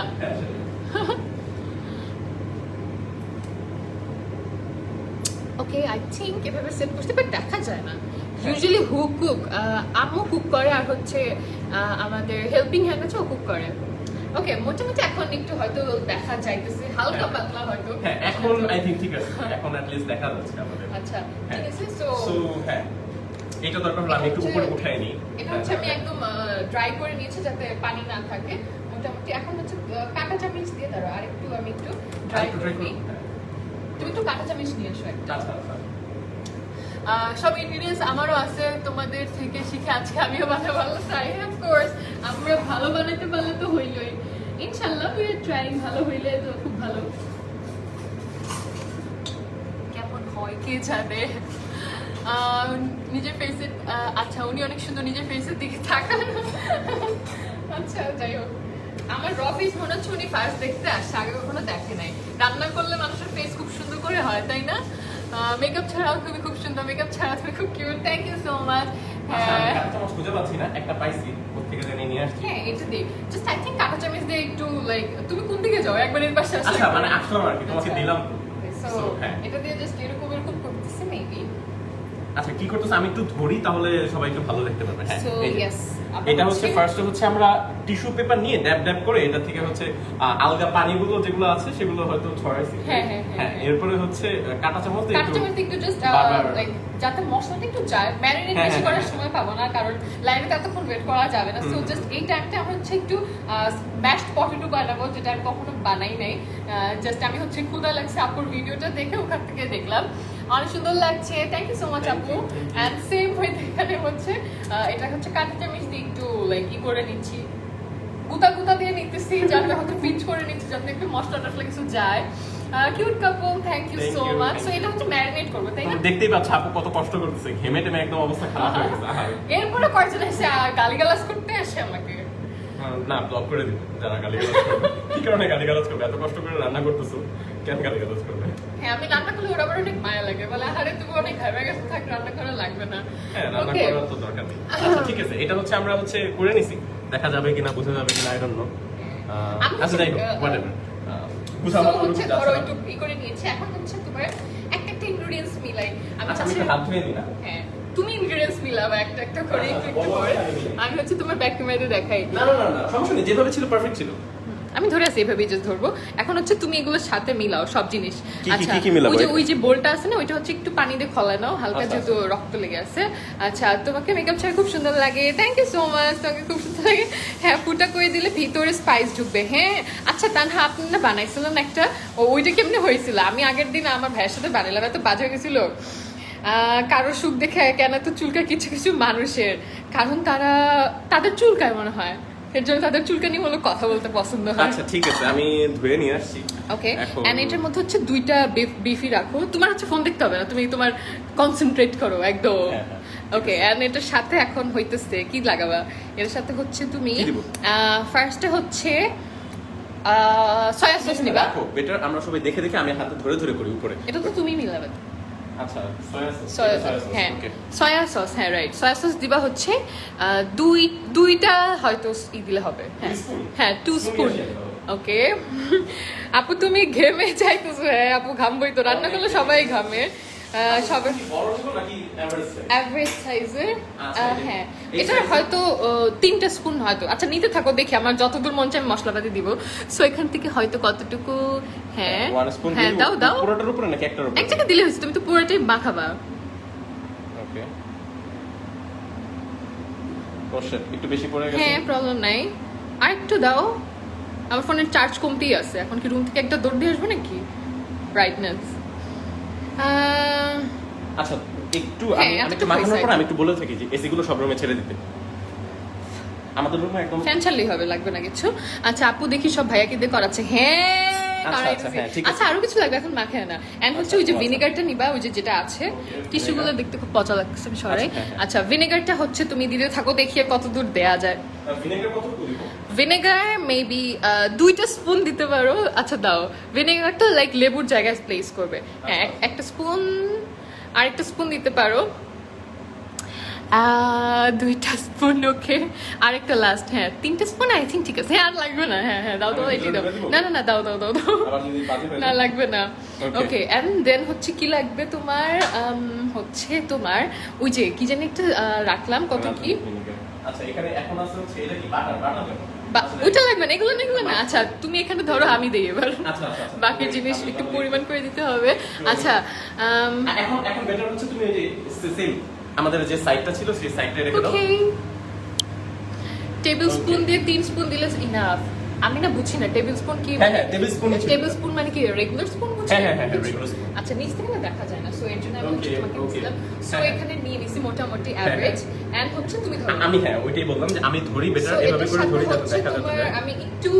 ওকে আই থিঙ্ক এভাবে সেট করতে বাট দেখা যায় না। ইউজুয়ালি হু কুক, আম্মু কুক করে আর হচ্ছে আমাদের হেল্পিং হ্যান্ড আছে ও কুক করে। ওকে মোটামুটি এখন একটু হয়তো দেখা যাইতেছে, হালকা পাতলা হয়তো। হ্যাঁ, এখন আই থিংক ঠিক আছে, এখন at least দেখা যাচ্ছে আমাদের। আচ্ছা হ্যাঁ। ঠিক আছে। সো সো হ্যাঁ, এটা দরকার হলে আমি একটু উপরে উঠাই নিই। এটা হচ্ছে আমি একদম ড্রাই করে নিয়েছি যাতে পানি না থাকে। মোটামুটি এখন হচ্ছে কাঁটা চামচ দিয়ে দাঁড়ো, আর একটু আমি একটু ড্রাই আরেকটু করে try নিই। করুন। হ্যাঁ। তুমি একটু কাঁটা চামচ নিয়ে এসো একটা। আচ্ছা, আচ্ছা। সব ইনগ্রিডিয়েন্টস আমারও আছে, তোমাদের থেকে শিখে আজকে আমিও বানাতে পারলাম। তাই অফকোর্স আমরা ভালো বানাতে পারলে তো হইলই, ইনশাল্লাহ উই আর ট্রাইং, ভালো হইলে তো খুব ভালো। কেমন হয় কে জানে। নিজের ফেসে, আচ্ছা উনি অনেক সুন্দর নিজের ফেসের দিকে তাকান। আচ্ছা যাই হোক, আমার র ফেস মনে হচ্ছে উনি ফার্স্ট দেখতে আসছে, আগে কখনো দেখে নাই। রান্না করলে মানুষের ফেস খুব সুন্দর করে হয়, তাই না? মেকআপ ছাড়াও তুমি খুব সুন্দর, মেকআপ ছাড়া তুমি খুব cute. Thank you so much. খুঁজে পাচ্ছি না, একটা পাইছি, কোত্থেকে জানি নিয়ে আসছি। হ্যাঁ এটা দিই, জাস্ট আই থিংক কাঁটা চামচ দিয়ে একটু লাইক, তুমি কোন দিকে যাও একবার এর পাশে আসলে। আচ্ছা মানে আসলাম আর কি, তোমাকে দিলাম তো। সো হ্যাঁ এটা দিয়ে জাস্ট এরকম এরকম করতেছি মেবি। আচ্ছা কি করতেছ, আমি একটু ধরি তাহলে সবাই একটু ভালো দেখতে পারবে। হ্যাঁ সো এই যে। ইয়েস, এটা হচ্ছে ফার্স্ট হচ্ছে আমরা টিস্যু পেপার নিয়ে ড্যাব ড্যাব করে এটা থেকে হচ্ছে আলগা পানিগুলো যেগুলো আছে সেগুলো হয়তো ছড়াইছি। হ্যাঁ, হ্যাঁ, হ্যাঁ, হ্যাঁ এরপরে হচ্ছে কাঁটা চামচ দিয়ে কাঁটা একটু চামচ একটু জাস্ট বারবার- লাইক যাতে মশলাটা একটু যায়, ম্যারিনেট হ্যাঁ, বেশি হ্যাঁ, করার হ্যাঁ। সময় পাবো না, কারণ লাইনে তো এতক্ষণ ওয়েট করা যাবে না। সো জাস্ট এই টাইমটা আমরা হচ্ছে একটু ম্যাশড পটেটো বানাবো, যেটা আমি কখনো বানাই নাই। জাস্ট আমি হচ্ছে ক্ষুধা লাগছে আপুর ভিডিওটা দেখে ওখান থেকে দেখলাম, অনেক সুন্দর লাগছে। থ্যাংক ইউ সো মাচ আপু। অ্যান্ড সেম ওয়ে এখানে হচ্ছে এটা হচ্ছে কাঁটা চামচ দিয়ে একটু লাইক ই করে নিচ্ছি, গুতা গুতা দিয়ে নিতেছি, যাতে হয়তো পিচ করে নিচ্ছি, যাতে একটু মশলা টসলা কিছু যায়। Cute couple, thank you Thank so you, much. thank so এটা হচ্ছে ম্যারিনেট করবো, তাই না? তুমি দেখতেই পাচ্ছ আপু কত কষ্ট করতেছে, ঘেমে টেমে একদম অবস্থা খারাপ হয়ে গেছে। আহারে। এরপরে কয়েকজন এসে গালিগালাজ করতে আসে আমাকে। না ব্লক করে দিবে যারা গালিগালাজ করবে। কি কারণে গালিগালাজ করবে? এত কষ্ট করে রান্না করতেছো, কেন গালিগালাজ করবে? হ্যাঁ আমি রান্না করলে ওরা আবার অনেক মায়া লাগে, বলে আরে তুমি অনেক ঘামে গেছো, থাক রান্না করা লাগবে না। হ্যাঁ রান্না Okay. করার তো দরকার নেই। আচ্ছা ঠিক আছে, এটা হচ্ছে আমরা হচ্ছে করে নিছি, দেখা যাবে কিনা বোঝা যাবে কিনা আই ডোন্ট নো। আমি আচ্ছা যাই হোক হচ্ছে, হোয়াটএভার। So হচ্ছে ধরো একটু ই করে নিয়েছি, এখন হচ্ছে তোমার একটা একটা ইনগ্রেডিয়েন্টস মিলাই। আমি আচ্ছা আমি চাচ্ছি একটু হাত ধুয়ে দিই না। হ্যাঁ তুমি ইনগ্রেডিয়েন্টস মিলাবে একটা একটা করে, আচ্ছা, একটু একটু বলো, করে। আমি মিলাই। আমি হচ্ছে তোমার ব্যাক ক্যামেরাতে দেখাই। না না না না সমস্যা নেই, যেভাবে ছিল পারফেক্ট ছিল। আমি ধরে আছি এভাবেই জাস্ট ধরবো। এখন হচ্ছে তুমি এগুলোর সাথে মিলাও সব জিনিস। কি মিলাবো? ওই যে বোলটা আছে না, ওইটা হচ্ছে একটু পানি দিয়ে খোলা নাও হালকা, আচ্ছা, যেহেতু রক্ত লেগে আছে। আচ্ছা তোমাকে মেকআপ ছাড়া খুব সুন্দর লাগে, থ্যাংক ইউ সো মাচ, তোমাকে খুব সুন্দর লাগে। হ্যাঁ ফুটা করে দিলে ভিতরে স্পাইস ঢুকবে। হ্যাঁ আচ্ছা তানহা আপনি না বানাইছিলেন একটা, ওইটা কেমনে হয়েছিল? আমি আগের দিন আমার ভাইয়ের সাথে বানাইলাম, এত বাজে হয়ে গেছিল। কারোর সুখ দেখে কেন তো চুলকায় কিছু কিছু মানুষের, কারণ তাদের চুলকায় মনে হয়, এর জন্য তাদের চুলকানি হলো কথা বলতে পছন্দ হয়। আচ্ছা ঠিক আছে, আমি ধুয়ে নিয়ে আসছি। ওকে, এখন- এন্ড এটার মধ্যে হচ্ছে দুইটা বিফি রাখো। তোমার হচ্ছে ফোন দেখতে হবে না, তুমি তোমার কনসেন্ট্রেট করো একদম। হ্যাঁ, হ্যাঁ। ওকে, এন্ড এটার সাথে এখন হইতেছে কি লাগাবা? এর সাথে হচ্ছে তুমি কি দিব? ফার্স্টে হচ্ছে সয়া সস নিবা। রাখো বেটার, আমরা সবাই দেখে দেখে আমি হাতে ধরে ধরে করি উপরে। এটা তো তুমি মিলাবে। আচ্ছা সয়া সস। সয়া সস, হ্যাঁ সয়া সস, হ্যাঁ রাইট। সয়া সস দিবা হচ্ছে দুইটা হয়তো ই দিলে হবে। হ্যাঁ 2 স্পুন? হ্যাঁ 2 স্পুন। ওকে আপু তুমি ঘেমে যাইতেছো। হ্যাঁ আপু ঘামবই তো, রান্না করলে সবাই ঘামে। সবার বড় ছিল নাকি এভারেজ সাইজ? অ্যাভারেজ সাইজের। আচ্ছা, হ্যাঁ এই এটা size-এর? হয়তো 3টা স্পুন হয়তো। আচ্ছা নিতে থাকো, দেখি আমার যতদূর মন চায় আমি মশলাপাতি দিব। সো এখান থেকে হয়তো কতটুকু, হ্যাঁ 1 স্পুন হ্যাঁ দাও দাও। পুরোটার উপরে নাকি একটার উপরে? এক জায়গায় দিলে হয়েছে, তুমি তো পুরোটাই মাখাবা। ওকে ওশিট একটু বেশি পড়ে গেছে। হ্যাঁ প্রবলেম নাই, আর একটু দাও। আমার ফোনের চার্জ কমতেই আছে, এখন কি রুম থেকে একটা দৌড় দিয়ে আসবে নাকি? ব্রাইটনেস আচ্ছা একটু হ্যাঁ, আমি এতটুকু একটু মাখানোর হয়েছে পর আর আমি একটু বলে থাকি যে এসি গুলো সব রুমে ছেড়ে দিতে। আমাদের রুমে একদম ফ্যান চাললেই হবে, লাগবে না কিছু। আচ্ছা আপু দেখি সব ভাইয়াকে দিয়ে করাচ্ছে। হ্যাঁ আচ্ছা, করাইতেছি। হ্যাঁ, ঠিক আছে। আচ্ছা আরো কিছু লাগবে, এখন মাখায় না। এন্ড হচ্ছে ওই যে ভিনেগারটা নিবা, ওই যে যেটা আছে। টিস্যুগুলো দেখতে খুব পচা লাগছে, আমি সরাই। আচ্ছা, হ্যাঁ। আচ্ছা ভিনেগারটা হচ্ছে তুমি দিতে থাকো, দেখিয়ে কত দূর দেয়া যায়। ভিনেগার কত দিব? ভিনেগার মেবি 2টা স্পুন দিতে পারো। আচ্ছা দাও, ভিনেগারটা লাইক লেবুর জায়গায় প্লেস করবে। হ্যাঁ আচ্ছা। একটা স্পুন, আর একটা স্পুন দিতে পারো। 2টা স্পুন, ওকে। আর একটা লাস্ট, হ্যাঁ 3টা স্পুন আই থিঙ্ক ঠিক আছে। হ্যাঁ আর লাগবে না, হ্যাঁ হ্যাঁ দাও দাও, আমি এটি দাও। ভিনেগার দিব? না না না দাও দাও দাও দাও। আবার যদি বাজে হয়ে না যায়? লাগবে না। Okay. ওকে এন্ড দেন হচ্ছে কি লাগবে তোমার, হচ্ছে তোমার ওই যে কি জানি একটা রাখলাম, কত কি। ভিনেগার। আচ্ছা এখানে এখন আছে হচ্ছে এটা কি বাটার দেবো? ওইটা লাগবে না, এগুলো না এগুলো না। আচ্ছা তুমি এখানে ধরো, আমি দিই এবার। আচ্ছা আচ্ছা আচ্ছা। বাকি জিনিস একটু পরিমাণ করে দিতে হবে। আচ্ছা এখন বেটার হচ্ছে তুমি ওই যে সেম আমাদের যে সাইডটা ছিল সেই সাইডটা রেখে দাও। ওকে টেবিল স্পুন দিয়ে 3 স্পুন দিলে ইনাফ। আমি না বুঝি না টেবিল স্পুন কি হ্যাঁ, হ্যাঁ, table spoon ই ছিল। টেবিল স্পুন মানে কি রেগুলার স্পুন বুঝি হ্যাঁ, regular spoon। আচ্ছা নিচ থেকে না দেখা যায় না সো এর জন্য আমি হচ্ছে Okay, তোমাকে okay। দিলাম সো হ্যাঁ, এখানে নিয়ে নিছি মোটামুটি হ্যাঁ, এভারেজ এন্ড হচ্ছে তুমি ধরো আমি হ্যাঁ ওইটাই বললাম যে আমি ধরি বেটার So, এভাবে এটার করে সাথে ধরি যাতে হচ্ছে দেখা তোমার যাচ্ছে আমি একটু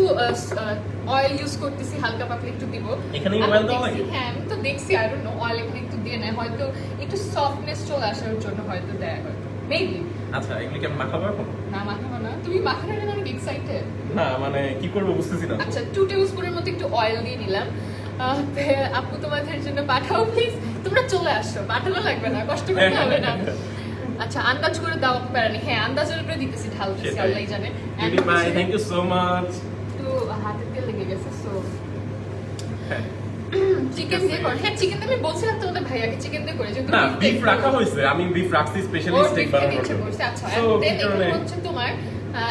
অয়েল ইউজ করতেছি হালকা পাতলা একটু দিব এখানে আমি oil দেওয়া দেখছি, লাগে? হ্যাঁ আমি তো দেখছি আই ডোন্ট নো অয়েল এখানে একটু দিয়ে নেয় হয়তো একটু সফটনেস চলে আসার জন্য হয়তো দেয় হয়তো মেবি আচ্ছা এগুলো কি আমি মাখাবো এখন না মাখাবো না তুমি মাখানোর জন্য অনেক এক্সাইটেড না মানে কি করবো বুঝতেছি না তো। আচ্ছা 2 টেবিল স্পুনের মতো একটু অয়েল দিয়ে নিলাম আপু তোমাদের জন্য পাঠাও প্লিজ তোমরা চলে আসো পাঠানো লাগবে না কষ্ট করতে হবে না আচ্ছা আন্দাজ করে দাও প্যারানি হ্যাঁ আন্দাজের উপরে দিতেছি ঢালতেছি সেটাই। আল্লাহই জানে And দিদি ভাই হচ্ছে থ্যাংক ইউ সো মাচ একটু হাতে তেল লেগে গেছে সো হ্যাঁ চিকেন দিয়ে করে হ্যাঁ চিকেন আমি বলছিলাম তোমাদের ভাইয়াকে চিকেন দিয়ে করে যেহেতু না beef বিফ দিয়ে রাখা করবো। হয়েছে আমি বিফ রাখছি স্পেশালি ওর স্টেক beef খেতে বানানোর ইচ্ছে জন্য করছে, আচ্ছা সো and then কি কারণে এখানে হচ্ছে তোমার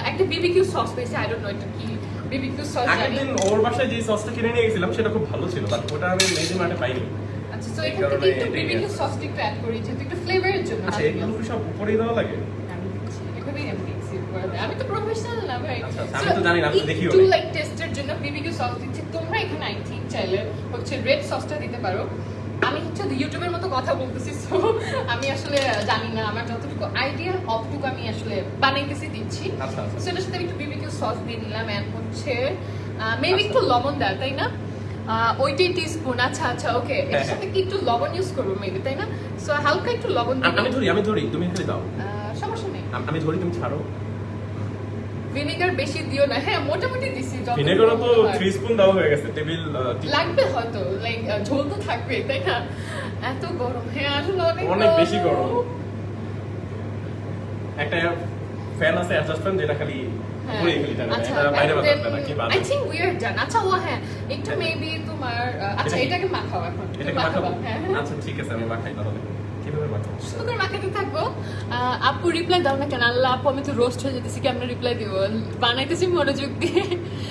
একটা বিবিকিউ সস পেয়েছি আই ডোন্ট নো এটা কি বিবিকিউ সস আগের জানি দিন ওর বাসায় যে সসটা কিনে নিয়ে গেছিলাম সেটা খুব ভালো ছিল বাট ওটা আমি মেজি মার্টে পাইনি আচ্ছা তো এই এখান থেকে কারণে একটু এটাই বিবিকিউ আছে। সসটা একটু অ্যাড করি যেহেতু একটু ফ্লেভারের জন্য আচ্ছা এগুলো কি সব উপরেই দেওয়া লাগে আমি দিচ্ছি, এভাবেই আমি দিচ্ছি উপরে। আমি তো প্রফেশনাল না ভাই আচ্ছা, আচ্ছা, আমি তো জানি না, আমি তো দেখিও একটু নাই। লাইক টেস্টের জন্য বিবিকিউ সস দিচ্ছি তোমরা এখানে আই থিংক চাইলে হচ্ছে রেড সসটা দিতে পারো আমি হচ্ছে ইউটিউবের মতো কথা বলতেছি সো আমি আসলে জানি না আমার যতটুকু আইডিয়া অতটুকু আমি আসলে বানাইতেছি দিচ্ছি আচ্ছা আচ্ছা সো এটার সাথে আমি একটু বিবিকিউ সস দিয়ে নিলাম এন্ড হচ্ছে মেবি আচ্ছা। একটু লবণ দেয় তাই না ওইটাই টিস্পুন আচ্ছা আচ্ছা ওকে এর হ্যাঁ, সাথে কি একটু লবণ ইউজ করবো মেবি তাই না সো হালকা একটু লবণ আমি ধরি তুমি খালি দাও সমস্যা নেই আমি ধরি তুমি ছাড়ো ভিনেগার বেশি দিও না হ্যাঁ মোটামুটি দিছি যতটুকু ভিনেগারও তো হয়। 3 স্পুন দেওয়া হয়ে গেছে টেবিল লাগবে হয়তো লাইক ঝোল তো থাকবে তাই না এত গরম হ্যাঁ আসলে অনেক বেশি গরম। একটা ফ্যান আছে অ্যাডজাস্ট ফ্যান যেটা খালি ঘুরে খালি টানে আচ্ছা এটা বাইরে বাতাস না কি বাতাস আই থিংক উই আর ডান আচ্ছা ও হ্যাঁ একটু হ্যাঁ। মেবি তোমার আচ্ছা এটা কি? এটাকে মাখাও এখন এটাকে একটু মাখাবো হ্যাঁ আচ্ছা ঠিক আছে আমি মাখাই তাহলে কিভাবে মাখাবো সুন্দর করে মাখাতে থাকবো আপু রিপ্লাই দাও না কেন আল্লাহ আপু আমি তো রোস্ট হয়ে যেতেছি কি আমরা রিপ্লাই দিব বানাইতেছি মনোযোগ দিয়ে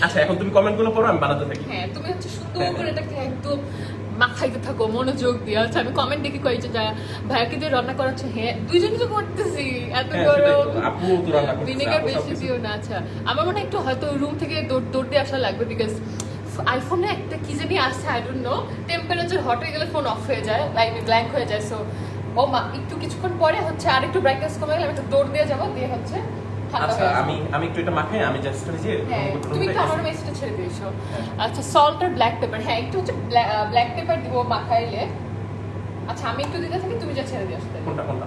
আচ্ছা এখন তুমি কমেন্টগুলো পড়ো আমি বানাতে থাকি হ্যাঁ তুমি হচ্ছে সুন্দর হ্যাঁ, করে হ্যাঁ। এটাকে একদম মাখাইতে থাকো মনোযোগ দিয়ে আচ্ছা আমি কমেন্ট দেখি কই যে ভাইয়াকে দিয়ে রান্না করাচ্ছে হ্যাঁ দুইজনই তো করতেছি এত হ্যাঁ, গরম সেটাই তো। আপু তো রান্না করতেছে, ভিনেগার আপু বেশি সবকিছু। দিও না আচ্ছা আমার মনে হয় একটু হয়তো রুম থেকে দৌড় দিয়ে আসা লাগবে বিকজ আইফোনে একটা কি জানি আসছে I don't no temperature hot হয়ে গেলে ফোন অফ হয়ে যায় লাইক ব্ল্যাঙ্ক হয়ে যায় সো ও মা একটু কিছুক্ষণ পরে হচ্ছে আর একটু ব্রাইটনেস কমে গেলে আমি একটু দৌড় দিয়ে যাবো দিয়ে হচ্ছে ঠান্ডা আচ্ছা হয়ে যাবে। আমি একটু এটা মাখাই আমি জাস্ট করে যে হ্যাঁ তুমি একটু আমার মেসেজটা ছেড়ে দিয়েছো আচ্ছা সল্ট আর ব্ল্যাক পেপার হ্যাঁ একটু হচ্ছে ব্ল্যাক পেপার দিব মাখাইলে আচ্ছা আমি একটু দিতে থাকি তুমি যা ছেড়ে দিয়ে আসতে কোনটা কোনটা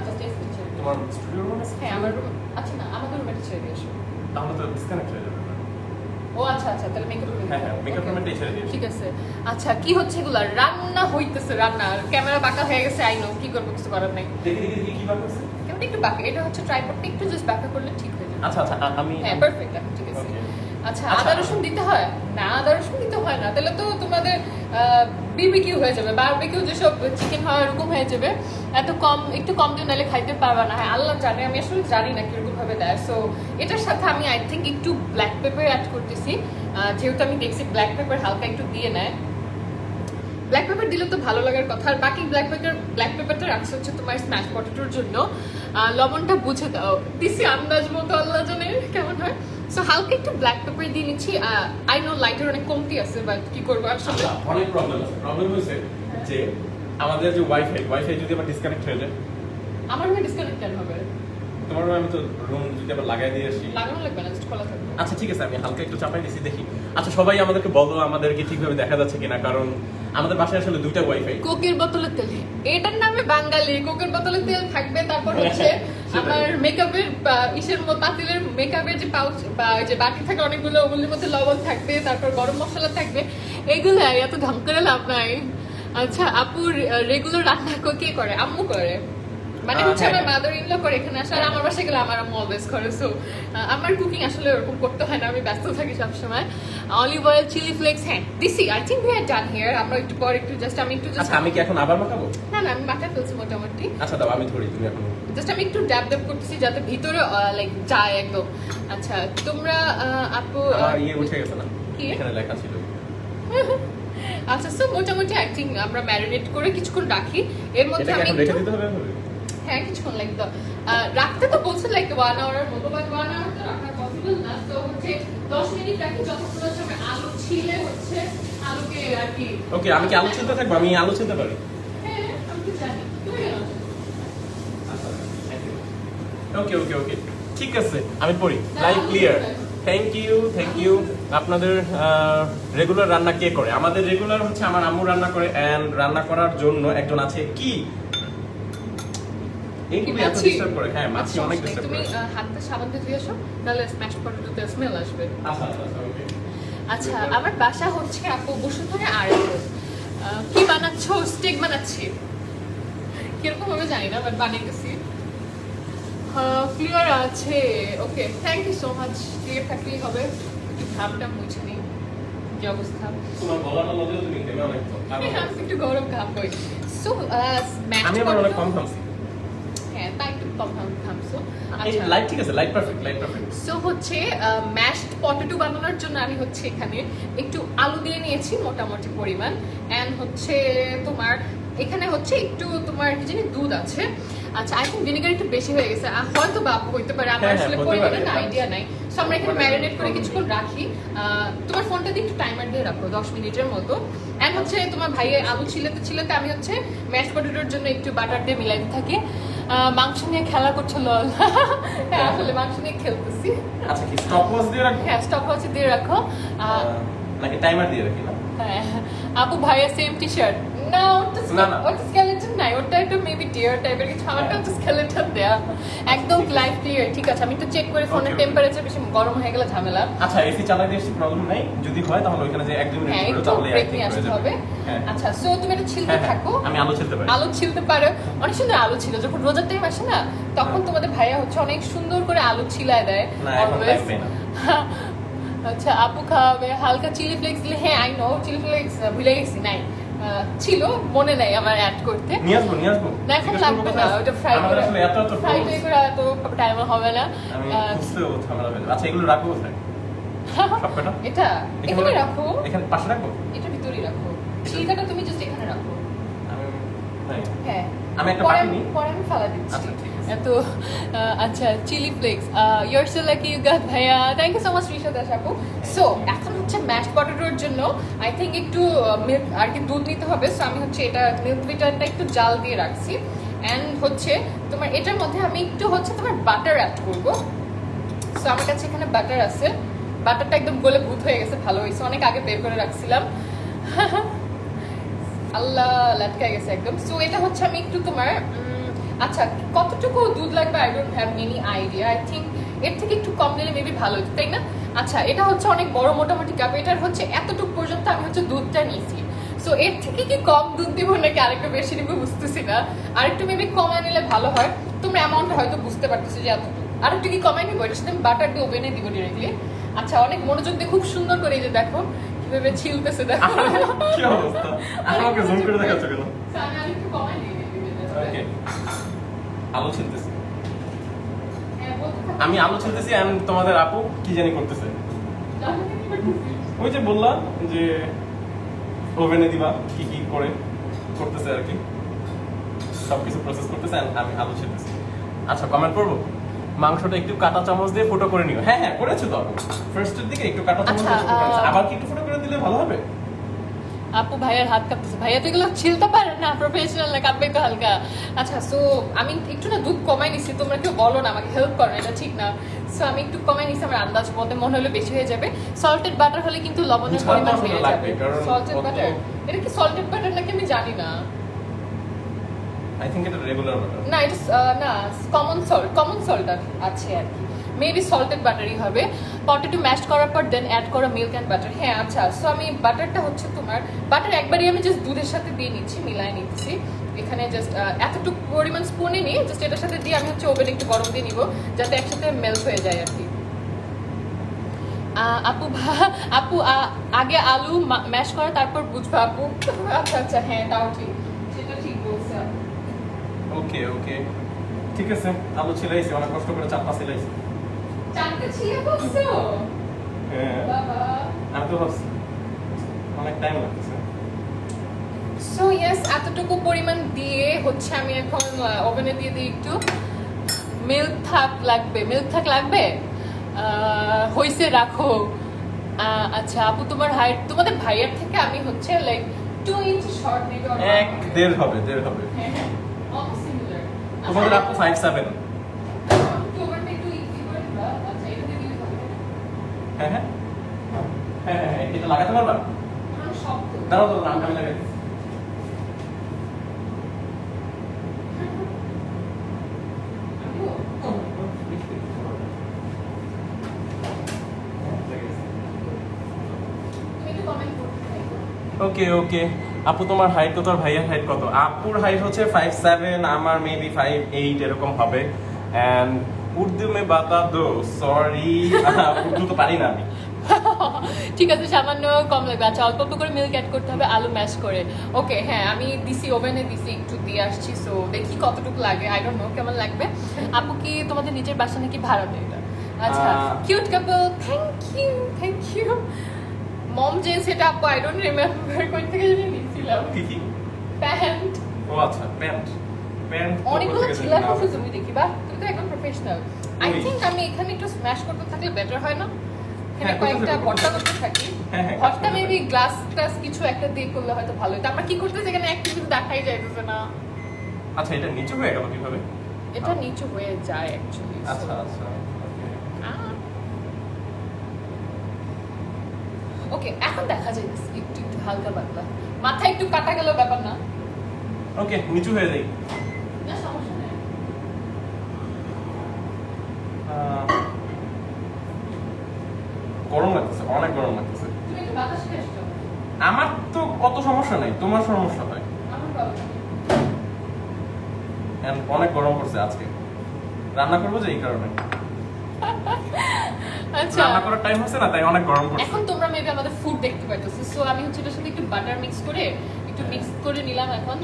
জাস্ট এই ছেড়ে দিও। তোমার স্টুডিওর রুম আছে হ্যাঁ আমার রুম আচ্ছা না আমাদের রুমে ছেড়ে দিয়ে এসো তাহলে তো ডিসকানেক্ট হয়ে যাবে ও আচ্ছা আচ্ছা তাহলে মেকআপ রুমে হ্যাঁ হ্যাঁ মেকআপ রুমে ছেড়ে দিয়েছি ঠিক আছে আচ্ছা কি হচ্ছে এগুলা রান্না হইতেছে রান্না ক্যামেরা বাঁকা হয়ে গেছে আই নো কি করবো কিছু করার নাই দেখি দেখি দেখি কি বানাচ্ছে ক্যামেরা একটু বাঁকা এটা হচ্ছে ট্রাইপডটা একটু জাস্ট বাঁকা করলে ঠিক হয়ে যাবে আচ্ছা আচ্ছা আমি হ্যাঁ পারফেক্ট ঠিক আছে Okay. আচ্ছা আচ্ছা। আদা রসুন দিতে হয় না আদা রসুন দিতে হয় না তাহলে তো তোমাদের বিবিকিউ হয়ে যাবে বারবিকিউ যেসব চিকেন হয় এরকম হয়ে যাবে এত কম একটু কম দিয়ে নাহলে খাইতে পারবা না হ্যাঁ আল্লাহ জানে আমি আসলে জানি না কিরকম ভাবে দেয় সো এটার সাথে আমি আই থিঙ্ক একটু ব্ল্যাক পেপার অ্যাড করতেছি যেহেতু আমি দেখছি ব্ল্যাক পেপার হালকা একটু দিয়ে নেয় ব্ল্যাক পেপার দিলে তো ভালো লাগার কথা আর বাকি ব্ল্যাক পেপারটা রাখছে হচ্ছে তোমার স্ম্যাশ পটেটোর জন্য লবণটা বুঝে দাও দিছি আন্দাজ মতো আল্লাহ জানে কেমন হয় সো হালকা একটু ব্ল্যাক পেপার দিয়ে নিচ্ছি আই নো লাইটের অনেক কমতি আছে বাট কি করবো আসলে আচ্ছা অনেক প্রবলেম আছে প্রবলেম হয়েছে যে আমাদের যে ওয়াইফাই যদি আবার ডিসকানেক্ট হয়ে যায় আমার রুমে ডিসকানেক্ট কেন হবে তোমার room এ আমি তো রুম যদি আবার লাগাই দিয়ে আসি লাগানো লাগবে না জাস্ট খোলা থাকবে আচ্ছা ঠিক আছে আমি হালকা একটু চাপাই দিছি দেখি আচ্ছা সবাই আমাদেরকে বলো আমাদেরকে ঠিকভাবে দেখা যাচ্ছে কিনা কারণ আমাদের বাসায় আসলে দুইটা ওয়াইফাই কোকের বোতলের তেল এটার নামে বাঙালি কোকের বোতলের তেল থাকবে তারপর হচ্ছে সেটাই। আমার মেকআপের ইসের পাতিলের মেকআপের যে পাউচ বা ওই যে বাটি থাকে অনেকগুলো ওগুলোর মধ্যে লবণ থাকবে তারপর গরম মশলা থাকবে এগুলো আর এত ধাম করে লাভ নাই আচ্ছা আপু রেগুলার রান্না কে করে আম্মু করে মানে হচ্ছে হ্যাঁ, আমার হ্যাঁ। মাদার ইন ল করে এখানে আসলে আমার বাসায় গেলে আমার আম্মু অলওয়েজ করে সো আমার কুকিং আসলে ওরকম করতে হয় না আমি ব্যস্ত থাকি সবসময় অলিভ অয়েল চিলি ফ্লেক্স হ্যাঁ দিছি I think we are done here আমরা একটু পর একটু জাস্ট আমি একটু জাস্ট আচ্ছা আমি কি এখন আবার মাখাবো না না আমি মাথা ফেলছি মোটামুটি আচ্ছা দাও আমি ধরি তুমি এখন জাস্ট আমি একটু ড্যাব ড্যাব করতেছি যাতে ভিতরে লাইক যায় একদম আচ্ছা তোমরা আপু আমার ইয়ে উঠে গেছে না কি? এখানে লেখা ছিল আচ্ছা সো মোটামুটি আই থিঙ্ক আমরা ম্যারিনেট করে কিছুক্ষণ রাখি এর মধ্যে এটাকে আমি এখন রেখে একটু দিতে হবে এভাবে? হ্যাঁ কিছুক্ষণ লাইক রাখতে তো বলছে লাইক 1 আওয়ারের মতো বাট 1 আওয়ার তো রাখা পসিবল না তো হচ্ছে হচ্ছে 10 মিনিট রাখি যতক্ষণ হচ্ছে আমি আলু ছিলে হচ্ছে আলুকে আর কি ওকে, আমি কি আলু ছিলতে থাকবো? আমি আলু ছিলতে পারি? হ্যাঁ আমি তো জানি তুমি জানো। ওকে ওকে ওকে, ঠিক আছে, আমি পড়ি। Live clear. Thank you. আপনাদের রেগুলার রান্না কে করে? আমাদের রেগুলার হচ্ছে আমার আম্মু রান্না করে, এন্ড রান্না করার জন্য একজন আছে কি এইগুলো এত ডিস্টার্ব করে। হ্যাঁ, মাছি অনেক ডিস্টার্ব তুমি করে। হাতটা সাবান দিয়ে ধুয়ে আসো, তাহলে স্ম্যাশ পটেটোতে স্মেল আসবে। আচ্ছা ওকে। আচ্ছা আমার বাসা হচ্ছে আপু বসুন্ধরা আর কি বানাচ্ছো? স্টেক বানাচ্ছি, কিরকম ভাবে জানি না, বাট বানিয়েছি। ক্লিয়ার আছে, okay thank you so much. Clear থাকলেই হবে। একটু ঘামটা মুছে নিই, যে অবস্থা। তোমার গলাটা মধ্যেও তুমি কেমন অনেক তো। আমি একটু গরম ঘাম বই। সো স্ম্যাশ আমি আবার অনেক কম খামছি। হ্যাঁ তাই একটু কম ঘামছো। এই আচ্ছা লাইট ঠিক আছে, লাইট পারফেক্ট। সো হচ্ছে ম্যাশড পটেটো বানানোর জন্য আমি হচ্ছে এখানে একটু আলু দিয়ে নিয়েছি মোটামুটি পরিমাণ, এন্ড হচ্ছে তোমার এখানে হচ্ছে একটু তোমার কি জানি দুধ আছে। আচ্ছা আই থিঙ্ক ভিনেগার একটু বেশি হয়ে গেছে, হয়তো বা হইতে পারে, আমার হ্যাঁ, আসলে হতে পরিমাণের পারে। আইডিয়া নাই। সো আমরা এখানে ম্যারিনেট করে কিছুক্ষণ রাখি। তোমার ফোনটা দিয়ে একটু টাইমার দিয়ে রাখো 10 মিনিটের মতো। এন্ড হচ্ছে তোমার ভাইয়ে আলু ছিলেতে আমি হচ্ছে ম্যাশ পটেটোর জন্য একটু বাটার দিয়ে মিলাইতে থাকি। মাংস নিয়ে খেলা করছো লল। হ্যাঁ আসলে মাংস নিয়ে খেলতেছি। আচ্ছা, কি স্টপ ওয়াচ দিয়ে রাখবো হ্যাঁ স্টপ ওয়াচ দিয়ে রাখো। নাকি টাইমার দিয়ে রাখি? না হ্যাঁ আপু ভাইয়া সেম টি শার্ট না, না, না। ওটা স্কেলেটন নাই, ওটা একটু মেবি ডিয়ার টাইপের কিছু, আমারটা হচ্ছে স্কেলেটন দেয়া একদম লাইভ ক্লিয়ার। ঠিক আছে আমি একটু চেক করে ফোনের Okay. টেম্পারেচার বেশি গরম হয়ে গেলে ঝামেলা। আচ্ছা, এসি চালাই দিয়ে প্রবলেম নাই, যদি হয় তাহলে ওইখানে যে 1-2 মিনিট হ্যাঁ করে একটু তাহলে ব্রেক I think নিয়ে হয়ে আসতে যাবে। হবে। হ্যাঁ। আচ্ছা সো তুমি এটা ছিলতে হ্যাঁ, হ্যাঁ, থাকো। আমি আলু ছিলতে পারি। আলু ছিলতে পারো, অনেক সুন্দর আলু ছিল। যখন রোজার টাইম আসে না তখন তোমাদের ভাইয়া হচ্ছে অনেক সুন্দর করে আলু ছিলায় দেয় না, এখন always। টাইম পাই না। আচ্ছা আপু খাওয়াবে হালকা চিলি ফ্লেক্স দিলে, হ্যাঁ আই নো চিলি ফ্লেক্স ভুলে গেছি, নাই ছিল মনে নাই আমার অ্যাড করতে। নিয়ে আসবো না এখন লাগবে না, ওটা ফ্রাই আমাদের করে আসলে এত ফ্রাই froze। করে এত টাইম হবে না। আমি বুঝতেও ঝামেলা হয়ে যাবে। আচ্ছা, এগুলো রাখবো কোথায়? সবকটা এটা এখানে রাখো, এখানে পাশে রাখবো? এটার ভিতরেই রাখো। ছিলকাটা তুমি জাস্ট এখানে রাখো। আমি তাই? হ্যাঁ আমি একটা পরে বাটি নিই। পরে আমি ফালা দিচ্ছি। আচ্ছা, ঠিক আছে। এত আচ্ছা chilli flakes you are so lucky you got ভাইয়া, thank you so much Risha Das আপু। সো এখন হচ্ছে ম্যাশড পটেটোর জন্য আই থিঙ্ক একটু মিল্ক আর কি দুধ নিতে হবে। সো আমি হচ্ছে এটা মিল্ক বিটারটা একটু জাল দিয়ে রাখছি, অ্যান্ড হচ্ছে তোমার এটার মধ্যে আমি একটু হচ্ছে তোমার বাটার অ্যাড করবো। সো আমার কাছে এখানে বাটার আছে, বাটারটা একদম গলে ভূত হয়ে গেছে, ভালো হয়েছে, অনেক আগে বের করে রাখছিলাম। আল্লাহ লাটকায় গেছে একদম। সো এটা হচ্ছে আমি একটু তোমার আচ্ছা কতটুকু দুধ লাগবে I don't have any idea. I think এর থেকে একটু কম দিলে মেবি ভালো হতো, তাই না? আচ্ছা এটা হচ্ছে অনেক বড় মোটামুটি কাপ, এটার হচ্ছে এতটুকু পর্যন্ত আমি হচ্ছে দুধটা নিয়েছি। সো এর থেকে কি কম দুধ দিব নাকি আরেকটু বেশি দিব বুঝতেছি না, আরেকটু মেবি কমায় নিলে ভালো হয়। তোমরা অ্যামাউন্ট হয়তো বুঝতে পারতেছো যে এতটুকু, আরেকটু কি কমায় নিবো, এটার সাথে আমি বাটার দিয়ে ওভেনে দিব ডিরেক্টলি। আচ্ছা অনেক মনোযোগ দিয়ে খুব সুন্দর করে এই যে দেখো কিভাবে ছিলতেছে, দেখো কি অবস্থা? আমাকে জুম করে দেখাচ্ছ কেন? So, আমি আরেকটু কমায় দিই ওকে, আলু ছিলতেছি। হ্যাঁ, বলতে থাকো। আমি আলু ছিলতেছি, এন্ড তোমাদের আপু কি জানি করতেছে। জানো কি করতেছি? ওই যে বললাম যে ওভেনে দিবা, কি কি করে করতেছে আর কি, সবকিছু প্রসেস করতেছে, and আমি আলু ছিলতেছি। আচ্ছা কমেন্ট করবো, মাংসটা একটু কাঁটা চামচ দিয়ে ফুটো করে নিও। হ্যাঁ হ্যাঁ করেছো তো, ফার্স্টের দিকে একটু কাঁটা চামচ দিয়ে আচ্ছা, ফুটো করেছো। আবার কি একটু ফুটো করে দিলে ভালো হবে? আপু ভাইয়ের হাত কাঁপতেছে, ভাইয়া তো এগুলো ছিলতে পারে না, প্রফেশনাল না, কাঁপবে তো হালকা। আচ্ছা সো আমি একটু না দুধ কমাই নিছি, তোমরা কেউ বলো না আমাকে হেল্প করো, এটা ঠিক না। সো আমি একটু কমাই নিছি, আমার আন্দাজ মতে মনে হলো বেশি হয়ে যাবে। সল্টেড বাটার হলে কিন্তু লবণের বুঝলাম, পরিমাণ আসলে বেড়ে লাগবে, যাবে। কারণ সল্টেড ও তো- বাটার, এটা কি সল্টেড বাটার নাকি আমি জানি না। আই থিঙ্ক এটা রেগুলার বাটার। না এটা না কমন সল্ট আছে আর কি, মেবি সল্টেড বাটারই হবে। পটেটো ম্যাশ করার পর দেন অ্যাড করা মিল্ক অ্যান্ড বাটার। হ্যাঁ আচ্ছা সো আমি বাটারটা হচ্ছে তোমার বাটার একবারই আমি জাস্ট দুধের সাথে দিয়ে নিচ্ছি, মিলাই নিচ্ছি এখানে জাস্ট এতটুকু পরিমাণ স্পুনে নিয়ে জাস্ট এটার সাথে দিয়ে আমি হচ্ছে ওভেনে একটু গরম দিয়ে নিব যাতে একসাথে মেল্ট হয়ে যায় আর কি। আপু আগে আলু ম্যাশ করা তারপর বুঝবা আপু। আচ্ছা আচ্ছা হ্যাঁ তাও ঠিক, সেটা ঠিক বলছে আপু। ওকে ওকে, ঠিক আছে। আলু ছিলাইছি, অনেক কষ্ট করে চাপা ছিলাইছি। চারটে ছিলে বসছো হ্যাঁ, বাবা। আমি তো ভাবছি অনেক টাইম লাগতেছে। সো ইয়েস এতটুকু পরিমাণ দিয়ে হচ্ছে আমি এখন ওভেনে দিয়ে দিই একটু। মিল্ক থাক লাগবে হইছে রাখো। আচ্ছা আপু তোমার হাইট তোমাদের ভাইয়ার থেকে আমি হচ্ছে লাইক 2 ইঞ্চি শর্ট নেবে আর 1.5 হবে 1.5 হবে। হ্যাঁ হ্যাঁ অলমোস্ট সিমিলার। তোমাদের আপু 5'7". তোমারটা একটু ইজি করে দিবা। আচ্ছা এটা দিয়ে দিলে হবে। হ্যাঁ হ্যাঁ হ্যাঁ হ্যাঁ, এটা লাগাতে পারবা? কারণ শক্ত। দাঁড়াও দাঁড়াও, আমি লাগাই দিচ্ছি। তুমি একটু কমেন্ট করতে থাকো। ওকে ওকে, আপু তোমার হাইট কত আর ভাইয়ার হাইট কত? আপুর হাইট হচ্ছে 5'7", আমার মেবি 5'8" এরকম হবে। এন্ড উর্দু মে বাতা দো, সরি উর্দু তো পারি না আমি। ঠিক আছে সামান্য কম লাগবে। আচ্ছা অল্প অল্প করে মিল্ক অ্যাড করতে হবে আলু ম্যাশ করে। ওকে হ্যাঁ আমি দিছি ওভেনে দিছি একটু দিয়ে আসছি, সো দেখি কতটুকু লাগে। আই ডোন্ট নো কেমন লাগবে। আপু কি তোমাদের নিজের বাসা নাকি ভাড়া দেয় এটা? আচ্ছা cute couple, thank you. Mom jeans এটা আপু আই ডোন্ট রিমেম্বার কোথা থেকে জানি নিছিলাম। কি কি? প্যান্ট ও আচ্ছা, প্যান্ট প্যান্ট অনেকগুলো ছিল কিছু তুমি দেখি বা তুমি তো একদম প্রফেশনাল। আই ওই। থিংক আমি এখানে একটু স্ম্যাশ করতে থাকলে বেটার হয় না? এখানে হ্যাঁ, কয়েকটা করতে ভর্তা করতে থাকি। হ্যাঁ, হ্যাঁ, ভর্তা করতে মেবি গ্লাস টাস কিছু একটা দিয়ে করলে হয়তো ভালো হতো। আমরা কি করতেছি এখানে অ্যাক্টিভিটি দেখাই যাইতেছে না। আচ্ছা, এটা নিচু হয়ে গেল কিভাবে? এটা নিচু হয়ে যায় অ্যাকচুয়ালি। আচ্ছা আচ্ছা ওকে এখন দেখা যাইতেছে একটু একটু হালকা পাতলা। মাথা একটু কাটা গেল ব্যাপার না। ওকে, নিচু হয়ে যাই। না সমস্যা নেই। গরম লাগতেছে, অনেক গরম লাগতেছে। তুমি একটু বাতাস খেয়ে আসছো। আমার তো অত সমস্যা নাই, তোমার সমস্যা হয়। আমার ভালো। And অনেক গরম পড়ছে আজকে, রান্না করবো যে এই কারণে। আচ্ছা রান্না করার টাইম হচ্ছে না, তাই অনেক গরম পড়ছে। এখন তোমরা মেবি আমাদের ফুড দেখতে পাইতেছো, সো আমি হচ্ছে এটার সাথে একটু বাটার মিক্স করে একটু মিক্স করে নিলাম এখন।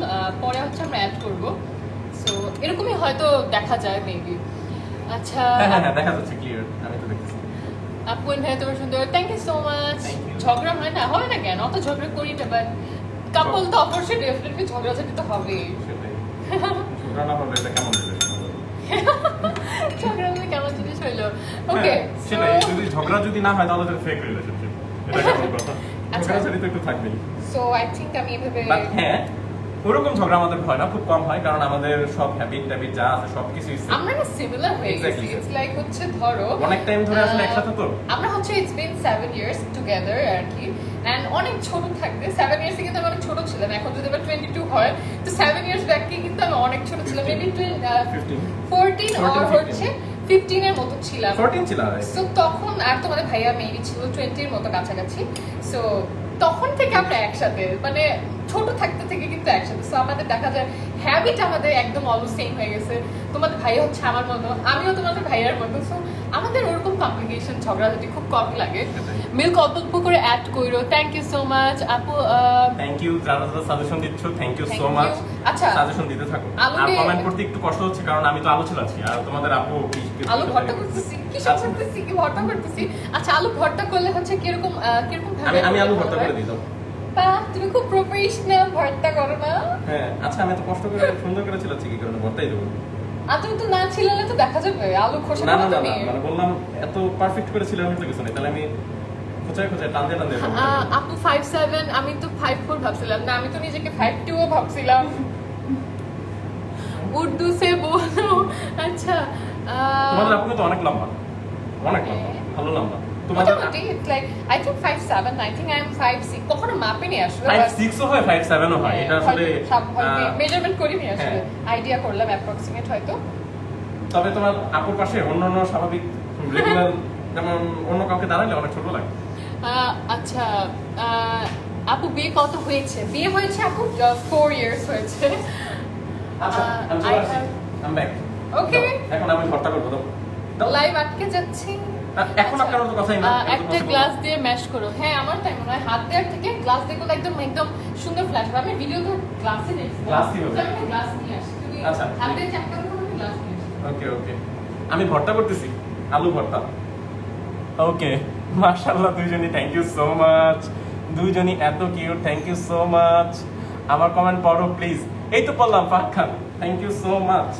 পরে হচ্ছে আমরা অ্যাড করব, সো এরকমই হয়তো দেখা যায় মেবি। আচ্ছা হ্যাঁ হ্যাঁ হ্যাঁ, দেখা যাচ্ছে ক্লিয়ার, আমি তো দেখতেছি। আপু ভাই তোমার সুন্দর, thank you so much. Thank you. ঝগড়া হয় না কেন? অত ঝগড়া করি না, বাট কাপল তো অবশ্যই ডেফিনেটলি ঝগড়াঝাটি তো হবেই। সেটাই, রান্না করলে এটা কেমন হবে? ঝগড়া হলে কেমন জিনিস হইলো? ওকে হ্যাঁ, সেটাই, যদি ঝগড়া যদি না হয় তাহলে ফেক রিলেশনশিপ, এটা কেমন কথা? আচ্ছা। ঝগড়াঝাটি তো একটু থাকবেই। সো আই থিংক আমি এভাবে বাট হ্যাঁ, ওরকম ঝগড়া আমাদের হয় না, খুব কম হয়, কারণ আমাদের সব হ্যাবিট ট্যাবিট যা আছে সবকিছুই same। আমরা না সিমিলার হয়ে গেছি। Exactly. ইটস লাইক হচ্ছে ধরো অনেক টাইম ধরে আসলে একসাথে তো। আমরা হচ্ছে ইটস বিন 7 ইয়ার্স টুগেদার আর কি। এন্ড অনেক ছোট থাকতে 7 ইয়ার্স কিন্তু আমি অনেক ছোট ছিলাম। এখন যদি আমার 22 হয় তো 7 ইয়ার্স ব্যাক কিন্তু আমি অনেক ছোট ছিলাম, মেবি 15 14 আর 15 হচ্ছে 15 এর মতো ছিলাম। 14 ছিল আর সো তখন আর তোমাদের ভাইয়া মেবি ছিল 20 এর মতো কাছাকাছি। সো তখন থেকে আমরা একসাথে, মানে ছোট থাকতে থেকে কিন্তু একসাথে। সো আমাদের দেখা যায় হ্যাবিট আমাদের একদম অলমোস্ট সেম হয়ে গেছে। তোমাদের ভাইয়া হচ্ছে আমার মতো, আমিও তোমাদের ভাইয়ার মতো। সো আমাদের ওরকম কমপ্লিকেশন ঝগড়াঝাটি খুব কমই লাগে। মিল্ক অল্প অল্প করে অ্যাড কইরো। থ্যাংক ইউ সো মাচ আপু। থ্যাংক ইউ, যারা যারা সাজেশন দিচ্ছ thank you Thank so you. Much. আচ্ছা। সাজেশন দিতে থাকো। আলু আর দিয়ে- কমেন্ট করতে একটু কষ্ট হচ্ছে, কারণ আমি তো আলু ছিলাছি আর তোমাদের আপু আলু ভর্তা করতেছি, কি সব আচ্ছা। করতেছি, কি ভর্তা করতেছি। আচ্ছা আলু ভর্তা করলে হচ্ছে কিরকম কিরকম আমি আলু ভর্তা করে দিই দাও। বাহ, তুমি খুব প্রফেশনাল ভর্তা করো না। হ্যাঁ আচ্ছা, আমি তো কষ্ট করে সুন্দর করে ছিলাচ্ছি, কি কারণে ভর্তাই দেবো? আর তুমি তো না ছিলালে তো দেখা যাবে আলু খোসা না না খাও না তুমি। না, মানে বললাম এত পারফেক্ট করে ছিলাম তো কিছু নেই, তাহলে আমি খোঁচায় খোঁচায় টানতে টানতে সব করে দেবো। আপু 5'7", আমি তো 5'4" ভাবছিলাম। না আমি তো নিজেকে 5'2" ভাবছিলাম। উর্দু সে বলো। আচ্ছা তোমাদের আপু তো অনেক লম্বা, অনেক লম্বা, হ্যাঁ। ভালো লম্বা। তোমাদের মোটামুটি it's like I think 5'7", I think I am 5'6", কখনো মাপিনি আসলে। 5'6" ও হয় 5'7" ও হয়, এটা আসলে মেজারমেন্ট করিনি আসলে, হ্যাঁ। আইডিয়া করলাম অ্যাপ্রক্সিমেট হয়তো। তবে তোমার আপুর পাশে অন্যান্য স্বাভাবিক রেগুলার যেমন অন্য কাউকে দাঁড়ালে অনেক ছোট লাগে। আচ্ছা আপু বিয়ে কত হয়েছে? বিয়ে হয়েছে আপু 4 ইয়ার্স হয়েছে। আচ্ছা, আমি চলে আসছি, I'm back. Okay. দাও, এখন আমি ভর্তা করবো, দাও। দাও। লাইভ আটকে যাচ্ছি। এখন আপনার তো কথাই না, একটা possible গ্লাস না। দিয়ে ম্যাশ করো। হ্যাঁ আমার তাই মনে হয়, হাত দেওয়ার থেকে গ্লাস দিয়ে করলে একদম একদম সুন্দর ফ্ল্যাশ হবে। আমি ভিডিও তো গ্লাসে দেখছি। Glass কি হবে? আমি গ্লাস নিয়ে আসি। তুমি আচ্ছা, হাত ঠিক। দিয়ে চাপটা করো, আমি গ্লাস নিয়ে আসি। ওকে ওকে, আমি ভর্তা করতেছি, আলু ভর্তা। ওকে, মাশাআল্লাহ, দুইজনই থ্যাংক ইউ সো মাচ। দুইজনই এত cute, thank you so much. আমার কমেন্ট পড়ো প্লিজ। এই তো পড়লাম, Fahad Khan, thank you so much.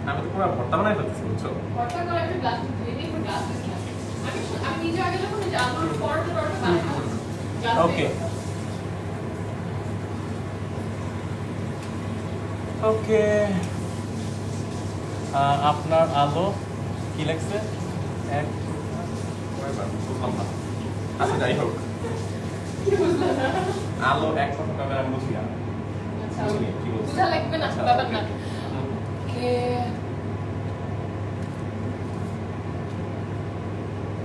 আমি তো পুরো ভর্তা বানাই ফেলতেছি বুঝছো। ভর্তা করে একটা গ্লাস দিয়ে দিই, একটা গ্লাস দিই না। আমি নিজে আগে যখন এই যে আলুর পরোটা বানাতাম, গ্লাস ওকে ওকে আপনার আলো কি লাগছে এক বুঝলাম না। আচ্ছা যাই হোক, কি বুঝলে না? আলো এক ফোঁটা খাবে আমি বুঝি না। আচ্ছা, বুঝিনি, কি বলছো? বুঝা লাগবে না, আচ্ছা, ব্যাপার না। হুম। ওকে,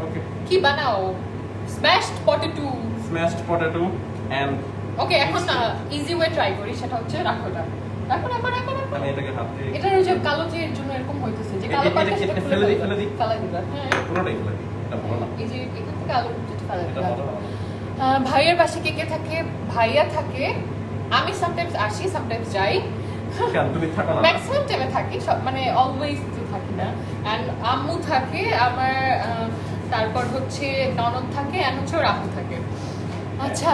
ওকে কি বানাও? Smashed potato. Smashed potato and okay, এখন না ইজি ওয়ে ট্রাই করি, সেটা হচ্ছে রাখোটা। রাখো। আমি এটাকে হাত দিয়ে এটার ওই যে কালো যে এর জন্য এরকম হইতেছে যে কালো এটা- পাতা এটা- সেটা এটা খুলে ফেলে দিই, ফেলবা। ফেলে দিই। ফেলা দিবা, হ্যাঁ। পুরোটাই ফেলে দিই, এটা ভালো না, এই যে এখান থেকে আলু যেটা ফেলা এটা দিবা। ভালো না। ভাইয়ের বাসে কে কে থাকে? ভাইয়া থাকে, আমি সামটাইমস আসি, সামটাইমস যাই। কেন তুমি থাকো না? ম্যাক্সিমাম টাইমে থাকি, সব মানে অলওয়েজ তো থাকি না। অ্যান্ড আম্মু থাকে আমার, তারপর হচ্ছে ননদ থাকে, অ্যান্ড হচ্ছে ওর আপু থাকে। আচ্ছা,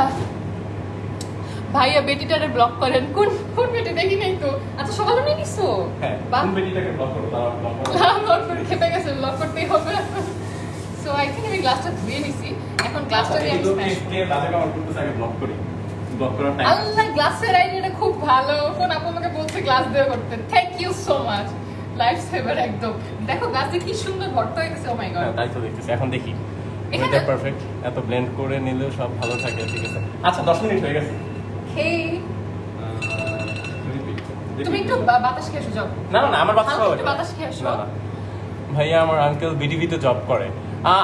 ভাইয়া বেটিটারে ব্লক করেন, কোন কোন বেটি দেখি নাই তো। আচ্ছা, সকালে নিয়ে নিছো? হ্যাঁ, বাহ, কোন বেটিটাকে ব্লক করো তারা ব্লক করো। ব্লক করে খেপে গেছে, ব্লক করতেই হবে। সো আই থিঙ্ক আমি গ্লাসটা ধুয়ে নিছি, এখন গ্লাসটা দিয়ে আমি স্ম্যাশ করব। কে বাজে কমেন্ট করতেছে আগে ব্লক করি। ব্লক করার টাইম আল্লাহ, গ্লাসের আইডিয়াটা খুব ভালো। কোন আপু আমাকে বলছে গ্লাস দিয়ে করতে, thank you so much, life saver একদম। দেখো গ্লাসে কি সুন্দর ভর্তা হয়ে গেছে, ও মাই গড। হ্যাঁ, তাই তো দেখতেছি। এখন দেখি এখানে- এটা পারফেক্ট, এত ব্লেন্ড করে নিলেও সব ভালো থাকে। ঠিক আছে, আচ্ছা 10 মিনিট হয়ে গেছে। হেই, Repeat. তুমি একটু বাতাস খেয়ে এসো, যাও। না না না, আমার বাচ্চা হালকা একটু বাতাস খেয়ে আসো। না না, ভাইয়া আমার আঙ্কেল বিটিভিতে জব করে।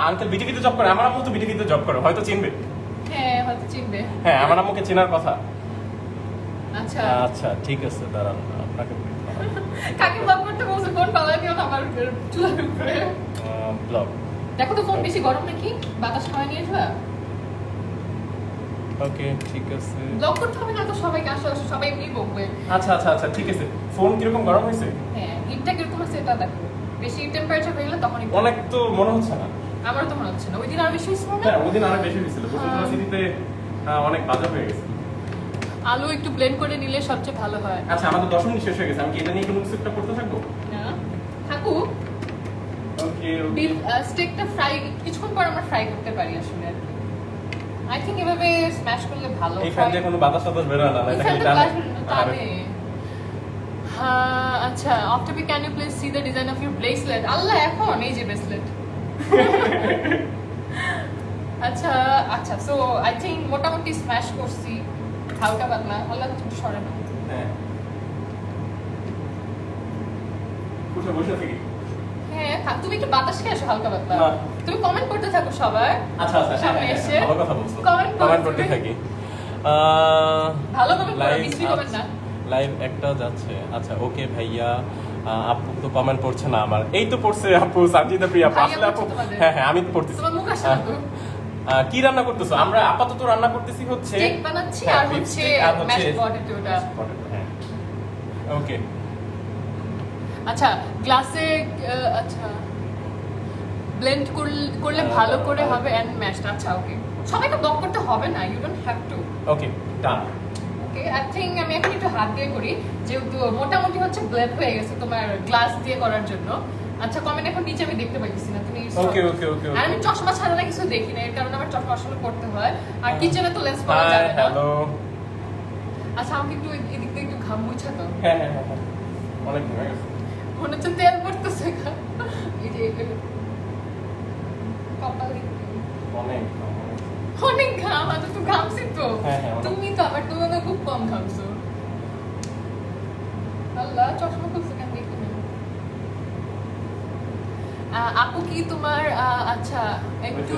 আঙ্কেল বিটিভিতে জব করে, আমার আম্মু তো বিটিভিতে জব করে, হয়তো চিনবে। হ্যাঁ, হয়তো চিনবে। হ্যাঁ, আমার আম্মুকে চেনার কথা। আচ্ছা, আচ্ছা ঠিক আছে, দাঁড়ান আপনাকে কাকে ব্লক করতে বলছে? ফোন পাওয়া দিও না আমার চুলার উপরে। ব্লগ। দেখো তো ফোন বেশি গরম নাকি, বাতাস খাওয়া নিয়ে আসবা। ওকে ঠিক আছে। ব্লক করতে হবে না তো, সবাইকে আসো আসো, সবাই এমনি বকবে। আচ্ছা আচ্ছা আচ্ছা ঠিক আছে। ফোন কিরকম গরম হয়েছে? হ্যাঁ, হিটটা কিরকম আছে এটা দেখো। বেশি টেম্পারেচার হয়ে গেলে তখন একটু- অনেক তো মনে হচ্ছে না। আমারও তো মনে হচ্ছে না, ওই দিন আর বেশি হয়েছিল না। হ্যাঁ, ওদিন আরো বেশি হয়েছিল। বসুন্ধরা সিটিতে অনেক বাজে হয়ে গেছে। আলু একটু ব্লেন্ড করে নিলে সবচেয়ে ভালো হয়। আচ্ছা, আমাদের 10 মিনিট শেষ হয়ে গেছে। আমি কি এটা নিয়ে কোনো কিছু একটা করতে থাকবো? না থাকুক, ওকে বিফ স্টেকটা ফ্রাই কিছুক্ষণ পর আমরা ফ্রাই করতে পারি আসলে। আই থিঙ্ক এভাবে স্ম্যাশ করলে ভালো এই ফ্যান দিয়ে কোনো বাতাস টাতাস বেরোয় না, এটা কি টানে? টানে। হ্যাঁ, আচ্ছা, off topic, can you please see the design of your bracelet? Allah, এখন এই যে ব্রেসলেট। আচ্ছা আচ্ছা, সো আই থিঙ্ক মোটামুটি স্ম্যাশ করছি হালকা পাতলা। আল্লাহ, একটু সরে না। হ্যাঁ, বসে বসে থাকি। হ্যাঁ, তুমি একটু বাতাস খেয়ে আসো হালকা পাতলা। না। তুমি কমেন্ট করতে থাকো সবাই। আচ্ছা আচ্ছা, হ্যাঁ, সামনে হ্যাঁ, এসে ভালো কথা বলছো। comment কমেন্ট করতে করতে থাকি। ভালো comment করো, বিশ্রী comment না। লাইভ একটা যাচ্ছে। আচ্ছা ওকে ভাইয়া, আপু তো কমেন্ট পড়ছে না আমার। এই তো পড়ছে আপু, সাজিদা প্রিয়া আপু। ভাইয়া আসলে আপু, পড়ছে তোমাদের? হ্যাঁ হ্যাঁ, আমি তো পড়তেছি। তোমার মুখ আসে না তো। কি রান্না করতেছো? আমরা আপাতত রান্না করতেছি হচ্ছে স্টেক বানাচ্ছি হ্যাঁ, আর beef হচ্ছে steak আর হচ্ছে ম্যাশড পটেটোটা। potato, হ্যাঁ। ওকে আচ্ছা, গ্লাসে আচ্ছা ব্লেন্ড করলে ভালো করে হবে এন্ড ম্যাশড। আচ্ছা ওকে, সবাইকে ব্লক করতে হবে না, you don't have to. Okay done. Okay, I think আমি এখন একটু হাত দিয়ে করি, যেহেতু মোটামুটি হচ্ছে ব্লেন্ড হয়ে গেছে তোমার গ্লাস দিয়ে করার জন্য। আচ্ছা, কমেন্ট এখন নিচে আমি দেখতে পাইছি না, তুমি ওকে ওকে ওকে আর আমি চশমা ছাড়া না কিছু দেখি না, এর কারণে আমার চশমা আসলে পড়তে হয়, আর কিচেনে তো লেন্স পরা হাই যাবে না। হ্যালো। আচ্ছা, আমাকে একটু এদিক দিয়ে একটু ঘাম মুছা তো, হ্যাঁ হ্যাঁ হ্যাঁ, অনেক হয়ে গেছে। মনে হচ্ছে তেল পড়তেছে এই যে কপালে অনেক অনেক ঘাম আছে, তো ঘামছি তো। হ্যাঁ, হ্যাঁ, অনেক। তুমি তো আমার তুলনায় খুব কম ঘামছো। আল্লাহ, চশমা খুলছে কেন দেখি না। আপু কি তোমার আচ্ছা একটু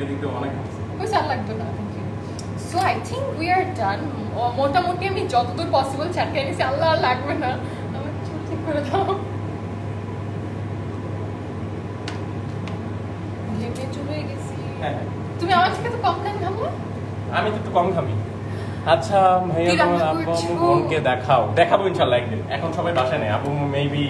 এদিক দিয়ে অনেক আছে। পয়সা লাগতো না। Thank you. So I think we are done. মোটামুটি আমি যতদূর পসিবল চাটকে নিছি। আল্লাহ, আর লাগবে না, আমার চুল ঠিক করে দাও। ঘেমে চলে গেছি। হ্যাঁ হ্যাঁ। তুমি আমার থেকে তো কম টাইম ঘামো। আমি তো একটু কম ঘামি। আচ্ছা ভাইয়া, কি রান্না তোমার আব্বু করছো? আম্মু বোনকে দেখাবো ইনশাল্লাহ একদিন। এখন সবাই বাসায় নেই, আব্বু মেবি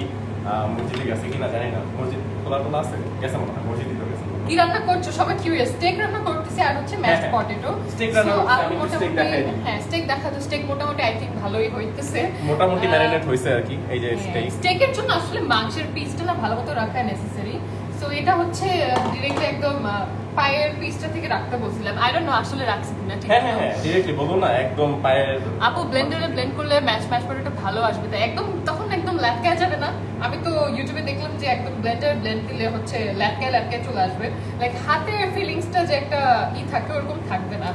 মসজিদে গেছে কিনা জানি না। মসজিদ খোলা আছে, গেছে মনে হয়, মসজিদই তো গেছে। কি রান্না করছো সবাই কিউরিয়াস। স্টেক রান্না করতেছি আর হচ্ছে ম্যাশড হ্যাঁ, পটেটো। steak রান্না করতেছি, আমি একটু steak দেখাই দিই। হ্যাঁ স্টেক দেখাতো, স্টেক মোটামুটি আই থিংক ভালোই হইতেছে। মোটামুটি ম্যারিনেট হয়েছে আর কি। এই যে স্টেক, স্টেকের জন্য আসলে মাংসের পিসটা না ভালো মতো রাখা নেসেসারি। সো এটা হচ্ছে ডিরেক্টলি একদম পায়ের পিসটা থেকে রাখতে বলছিলাম। আই ডোন্ট নো আসলে রাখছি কিনা ঠিক হ্যাঁ হ্যাঁ হ্যাঁ ডিরেক্টলি বলুন না, একদম পায়ের। আপু ব্লেন্ডারে ব্লেন্ড করলে ম্যাশ পটেটো ভালো আসবে, তাই একদম তখন একদম ল্যাটকায় যাবে না। আমি তো ইউটিউবে দেখলাম যে একদম ব্লেন্ডারে ব্লেন্ড দিলে হচ্ছে ল্যাটকায় চলে আসবে, লাইক হাতের ফিলিংসটা যে একটা থাকে ওরকম থাকবে না।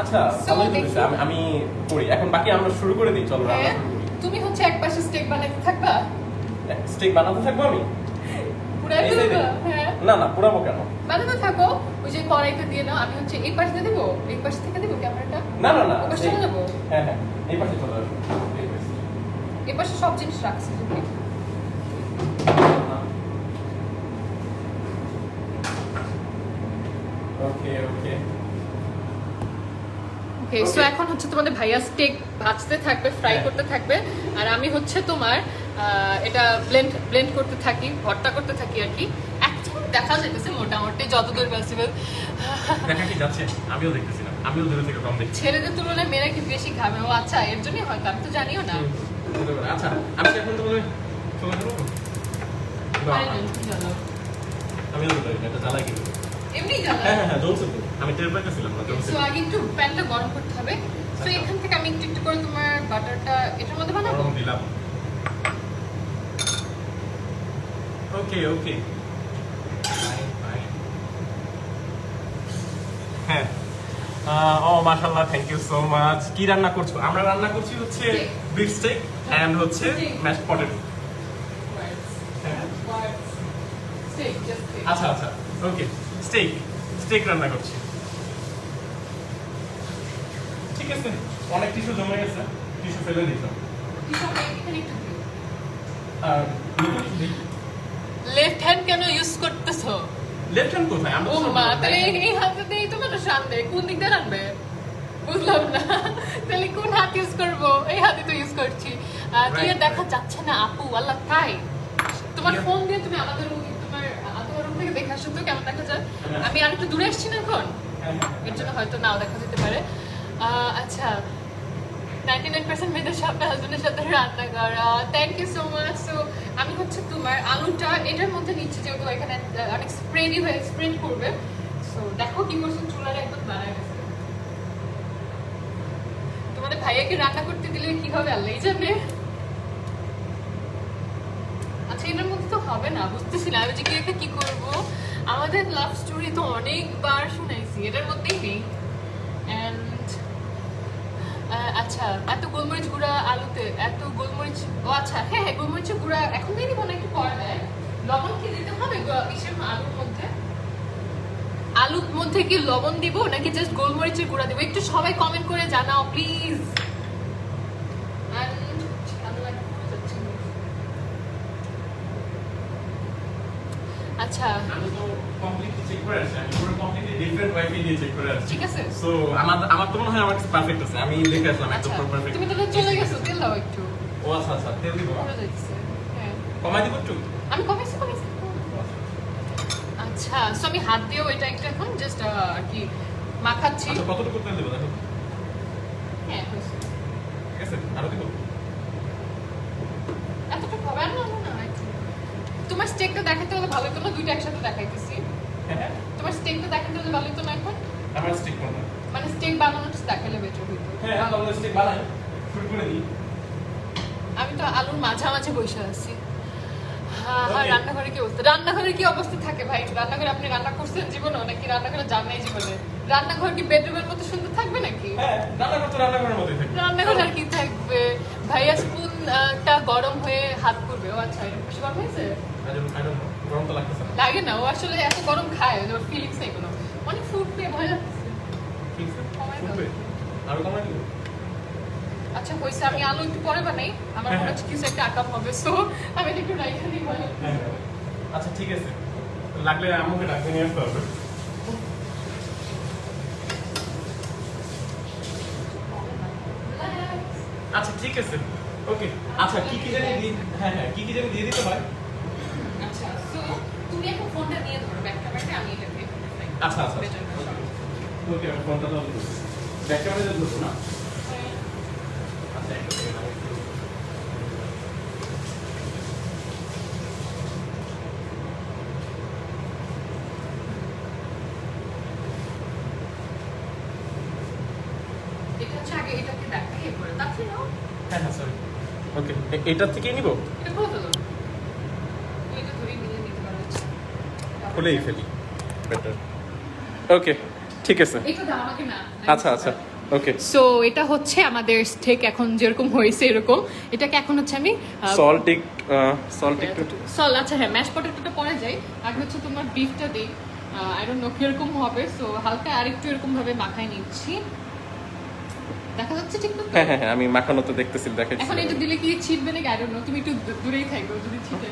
আচ্ছা So, ভালোই তো দেখি। হয়েছে। আমি করি এখন, বাকি আমরা শুরু করে দিই, চলো রান্না হ্যাঁ শুরু করি। তুমি হচ্ছে এক পাশে স্টেক বানাইতে থাকবা, স্টেক বানাতে থাকবো আমি? পুরাই এই যে দেবো। দেখো। হ্যাঁ না না পুরাবো কেন? বানাতে থাকো, ওই যে কড়াইতে দিয়ে নাও। আমি হচ্ছে এই পাশে দিয়ে দেবো, এই পাশে থেকে দেবো ক্যামেরাটা। না না না ওই পাশে চলে যাবো, হ্যাঁ হ্যাঁ এই পাশে চলে আসবো, এই পাশে। এই পাশে সব জিনিস রাখছি তুমি। ওকে ওকে ওকে সো এখন হচ্ছে তোমাদের ভাইয়া স্টেক ভাজতে থাকবে, ফ্রাই হ্যাঁ। করতে থাকবে, আর আমি হচ্ছে তোমার এটা ব্লেন্ড করতে থাকি, ভর্তা করতে থাকি আর কি। একদম দেখা যাইতেছে মোটামুটি যতদূর পসিবল। দেখা কি যাচ্ছে? আমিও দেখতেছিলাম, আমিও দূরে থেকে কম দেখছি। ছেলেদের তুলনায় মেয়েরা কি বেশি খাবে? ও আচ্ছা, এর জন্যই হয়তো, আমি তো জানিও না। আচ্ছা আমি কি এখন তোমাদের চলে যাবো? আরে জানি, জানো। আমিও তো জানি, এটা জ্বালাই কিন্তু। এমনি জানো। হ্যাঁ হ্যাঁ হ্যাঁ জ্বলছে তো, আমি টের পাইতেছিলাম না জ্বলছে। সো আগে একটু প্যানটা গরম করতে হবে। সো আচ্ছা। এখান থেকে আমি একটু করে তোমার বাটারটা এটার মধ্যে বানাবো। গরম দিলাম। ওকে ওকে হ্যাঁ ও মাশাআল্লাহ, থ্যাংক ইউ সো মাচ। কি রান্না করছো? আমরা রান্না করছি হচ্ছে Steak. বিফ স্টেক এন্ড হচ্ছে Steak. Mashed potato. Steak, just steak. আচ্ছা আচ্ছা ওকে স্টেক রান্না করছি। ঠিক আছে, অনেক টিস্যু জমে গেছে, টিস্যু ফেলে দিতাম। কিছু আমি এখানে একটু দিই। আর নতুন কিছু দিই। লেফট হ্যান্ড কেন ইউজ করতেছো? লেফট হ্যান্ড কোথায়? আমরা ও তো সব মা, right তাহলে hand। এই হাতে দিয়েই তো মানুষ রানবে, কোন দিক দিয়ে রানবে? বুঝলাম না। তাহলে কোন হাত ইউজ করবো? এই হাতে তো ইউজ করছি। ক্লিয়ার Right, দেখা right. যাচ্ছে না আপু, আল্লাহ তাই। তোমার Clear? ফোন দিয়ে তুমি আমাদের তোমার রুম থেকে দেখে আসো তো কেমন দেখা যায়। হ্যাঁ। আমি আর একটু দূরে আসছি না এখন, হ্যাঁ, হ্যাঁ, এর জন্য হয়তো নাও দেখা যেতে পারে। আচ্ছা, 99% মেয়েদের সাথে হাজবেন্ডের সাথে রান্না করা। Thank you so much. So আমি হচ্ছে তোমার আলুটা এটার মধ্যে নিচ্ছি, যেহেতু এখানে অনেক স্প্রেডি হয়ে স্প্রেড করবে। সো দেখো কি করছে, চুলাটা একদম বাড়ায় গেছে। তোমাদের ভাইয়াকে রান্না করতে দিলে কি হবে আল্লাহই জানে। আচ্ছা এটার মধ্যে তো হবে না, বুঝতেছি না আমি যে কি করবো। আমাদের লাভ স্টোরি তো অনেকবার শুনাইছি, এটার মধ্যেই নেই। অ্যান্ড আচ্ছা, এত গোলমরিচ গুঁড়া আলুতে, এত গোলমরিচ, ও আচ্ছা হ্যাঁ হ্যাঁ গোলমরিচের গুঁড়া এখন দিয়ে দিব না, একটু পরে দেয়। লবণ কি দিতে হবে ইসের আলুর মধ্যে? আলুর মধ্যে কি লবণ দিব নাকি জাস্ট গোলমরিচের গুঁড়া দিব? একটু সবাই কমেন্ট করে জানাও প্লিজ। আচ্ছা আমি তো কমপ্লিটলি চেক করে আসছি, আমি পুরো কমপ্লিটলি ডিফারেন্ট ওয়াইফাই দিয়ে চেক করে আসছি। ঠিক আছে। সো আমার তো মনে হয় আমার কাছে পারফেক্ট আছে, আমি দেখে আসলাম একদম আচ্ছা পারফেক্ট। তুমি তাহলে চলে গেছো, তেল দাও একটু। ও আচ্ছা আচ্ছা তেল দিব, পড়ে যাচ্ছে। হ্যাঁ কমাই দিব একটু। আমি কমেছি। আচ্ছা সো আমি হাত দিয়েও এটা একটু এখন জাস্ট আর কি মাখাচ্ছি। আচ্ছা কতটুকু তেল দেবো দেখো? হ্যাঁ হয়েছে। ঠিক আছে আরো দিব? এতটুকু হবে আর না না না একটু। তোমার স্টেকটা দেখাতে হলে ভালো হতো না, দুইটা একসাথে দেখাইতেছি। হ্যাঁ হ্যাঁ তোমার স্টেকটা দেখাতে হলে ভালো হতো না এখন, আমার স্টিক করব। মানে স্টেক বানানোটা দেখালে বেটার হইতো। হ্যাঁ আমরা স্টিক বানাই, শুরু করে দিই। আমি তো আলুর মাঝামাঝি বসে আছি। হ্যাঁ হ্যাঁ Okay. রান্নাঘরে কি অবস্থা? রান্নাঘরে কি অবস্থা থাকে ভাই? রান্নাঘরে আপনি রান্না করছেন জীবনে নাকি রান্নাঘরে যান নাই জীবনে? রান্নাঘর কি বেডরুমের মতো সুন্দর থাকবে নাকি? হ্যাঁ রান্না করতে রান্নাঘরের মধ্যেই থাকি। রান্নাঘরে আর কি থাকবে? ভাইয়া স্পুনটা গরম হয়ে হাত করবে। ও আচ্ছা, এটা বেশি গরম হয়েছে? I don't know, গরম তো লাগতেছে না। লাগে না, ও আসলে এত গরম খায়, ওর ফিলিংস নেই কোনো। অনেক ফুড পেয়ে ভয় লাগছে। ঠিক আছে কমাই দাও। ফুটবে, আরো কমাই দিব। আচ্ছা হয়েছে, আমি আলু একটু পরে বানাই, আমার মনে হচ্ছে কিছু একটা আকাম হবে। সো আমি এটা একটু রাইখা নিই ভালো। হ্যাঁ, হ্যাঁ। আচ্ছা ঠিক আছে, লাগলে আম্মুকে ডাকতে নিয়ে আসতে হবে। আচ্ছা ঠিক আছে ওকে। আচ্ছা কি কি জানি দিয়ে, হ্যাঁ হ্যাঁ কি কি জানি দিয়ে দিতে হয়। আচ্ছা সো তুমি এখন ফোনটা নিয়ে ধরো, ব্যাক ক্যামেরাটা আমি এটাকে আচ্ছা আচ্ছা better হয়। ওকে আমি ফোনটা তাহলে ধরছি ব্যাক ক্যামেরা ধরবো না আচ্ছা একটা সেকেন্ড আমি একটু এটা হচ্ছে আগে এটাকে দেখাই এরপরে তাতে নাও হ্যাঁ হ্যাঁ সরি ওকে এটার থেকেই নিব এটা খুলে ফেলো এটা ধরে নিয়ে নিতে পারো খুলেই ফেলি বেটার ওকে ঠিক আছে এটা দাও আমাকে না আচ্ছা আচ্ছা ওকে সো এটা হচ্ছে আমাদের স্টেক এখন যেরকম হয়েছে এরকম এটাকে এখন হচ্ছে আমি সল্টিক সল আচ্ছা হ্যাঁ ম্যাশ পটেটোটা পরে যাই আগে হচ্ছে তোমার বিফটা দিই আই ডোন্ট নো কিরকম হবে সো হালকা আরেকটু এরকম ভাবে মাখায় নিচ্ছি দেখা যাচ্ছে ঠিক তো হ্যাঁ হ্যাঁ হ্যাঁ, আমি মাখানো তো দেখতেছি দেখাচ্ছি এখন এটা দিলে কি ছিটবে নাকি আই ডোন্ট নো তুমি একটু দূরেই থাকবে যদি ছিটে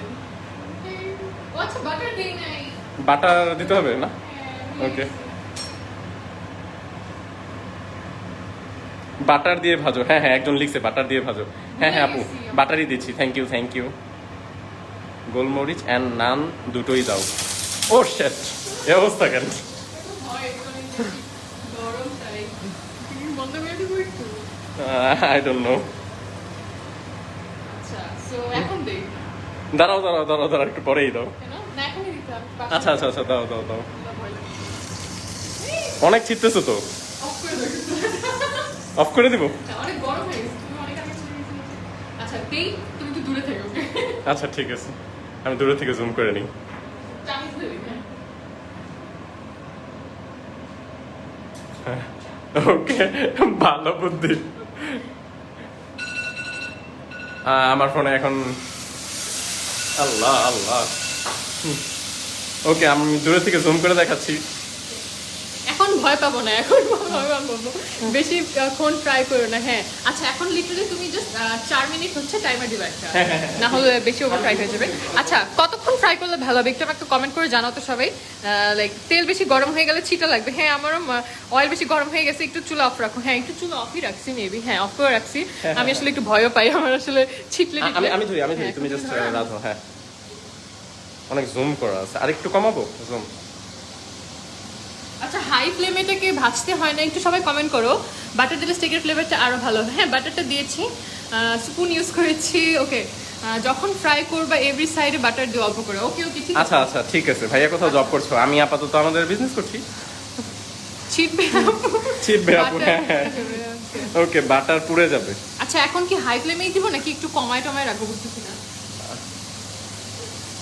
ও আচ্ছা বাটার দেই নাই বাটার দিতে হবে না হ্যাঁ, ওকে বাটার দিয়ে ভাজো হ্যাঁ হ্যাঁ একজন লিখছে বাটার দিয়ে ভাজো হ্যাঁ হ্যাঁ আপু বাটারই দিচ্ছি থ্যাংক ইউ গোলমরিচ অ্যান্ড নান দুটোই দাও ও শেট এই অবস্থা কেন হয় এখানে গরম চাই তুমি বন্ধ করে দিবো একটু আই ডোন্ট নো আচ্ছা সো এখন দেই দাঁড়াও একটু পরেই দাও কেন না এখনই দিতে হবে আচ্ছা দাও অনেক ছিটতেছো তো অফ করে দাও অফ করে দিব অনেক গরম হয়ে গেছে তুমি অনেক আগে চলে গেছিলে আচ্ছা দেই তুমি একটু দূরে থেকো ওকে আচ্ছা ঠিক আছে আমি দূরে থেকে জুম করে নিই চামিচ দেবে হ্যাঁ ওকে ভালো বুদ্ধি আমার ফোনে এখন আল্লাহ ওকে আমি দূরে থেকে জুম করে দেখাচ্ছি এখন ভয় পাবো না এখন ভগবান বলবো বেশি ক্ষণ ফ্রাই করো না হ্যাঁ আচ্ছা এখন লিটারালি তুমি জাস্ট 4 মিনিট হচ্ছে টাইমার দিবা একটা না হলে বেশি ওভার ফ্রাই হয়ে যাবে আচ্ছা কতক্ষণ ফ্রাই করলে ভালো হবে একটু আমাকে কমেন্ট করে জানাও তো সবাই লাইক তেল বেশি গরম হয়ে গেলে ছিটা লাগবে হ্যাঁ আমারও অয়েল বেশি গরম হয়ে গেছে একটু চুলা অফ রাখো হ্যাঁ একটু চুলা অফই রাখছি মেবি হ্যাঁ অফ করে রাখছি আমি আসলে একটু ভয়ও পাই আমার আসলে ছিটলে আমি ধরি তুমি জাস্ট রাখো হ্যাঁ অনেক জুম করা আছে আর একটু কমাবো জুম আচ্ছা হাই ফ্লেমে এটাকে ভাজতে হয় না একটু সবাই কমেন্ট করো বাটার দিলে স্টেকের ফ্লেভারটা আরো ভালো হবে হ্যাঁ বাটারটা দিয়েছি স্পুন ইউজ করেছি ওকে যখন ফ্রাই করবা এভরি সাইডে বাটার দিও অল্প করে ওকে ঠিক আছে আচ্ছা ঠিক আছে ভাইয়া কোথাও জব করছো আমি আপাতত আমাদের বিজনেস করছি ছিটবে আপু হ্যাঁ ওকে বাটার পুড়ে যাবে আচ্ছা এখন কি হাই ফ্লেমেই দিব নাকি একটু কমায় টমায় রাখবো বুঝতেছি না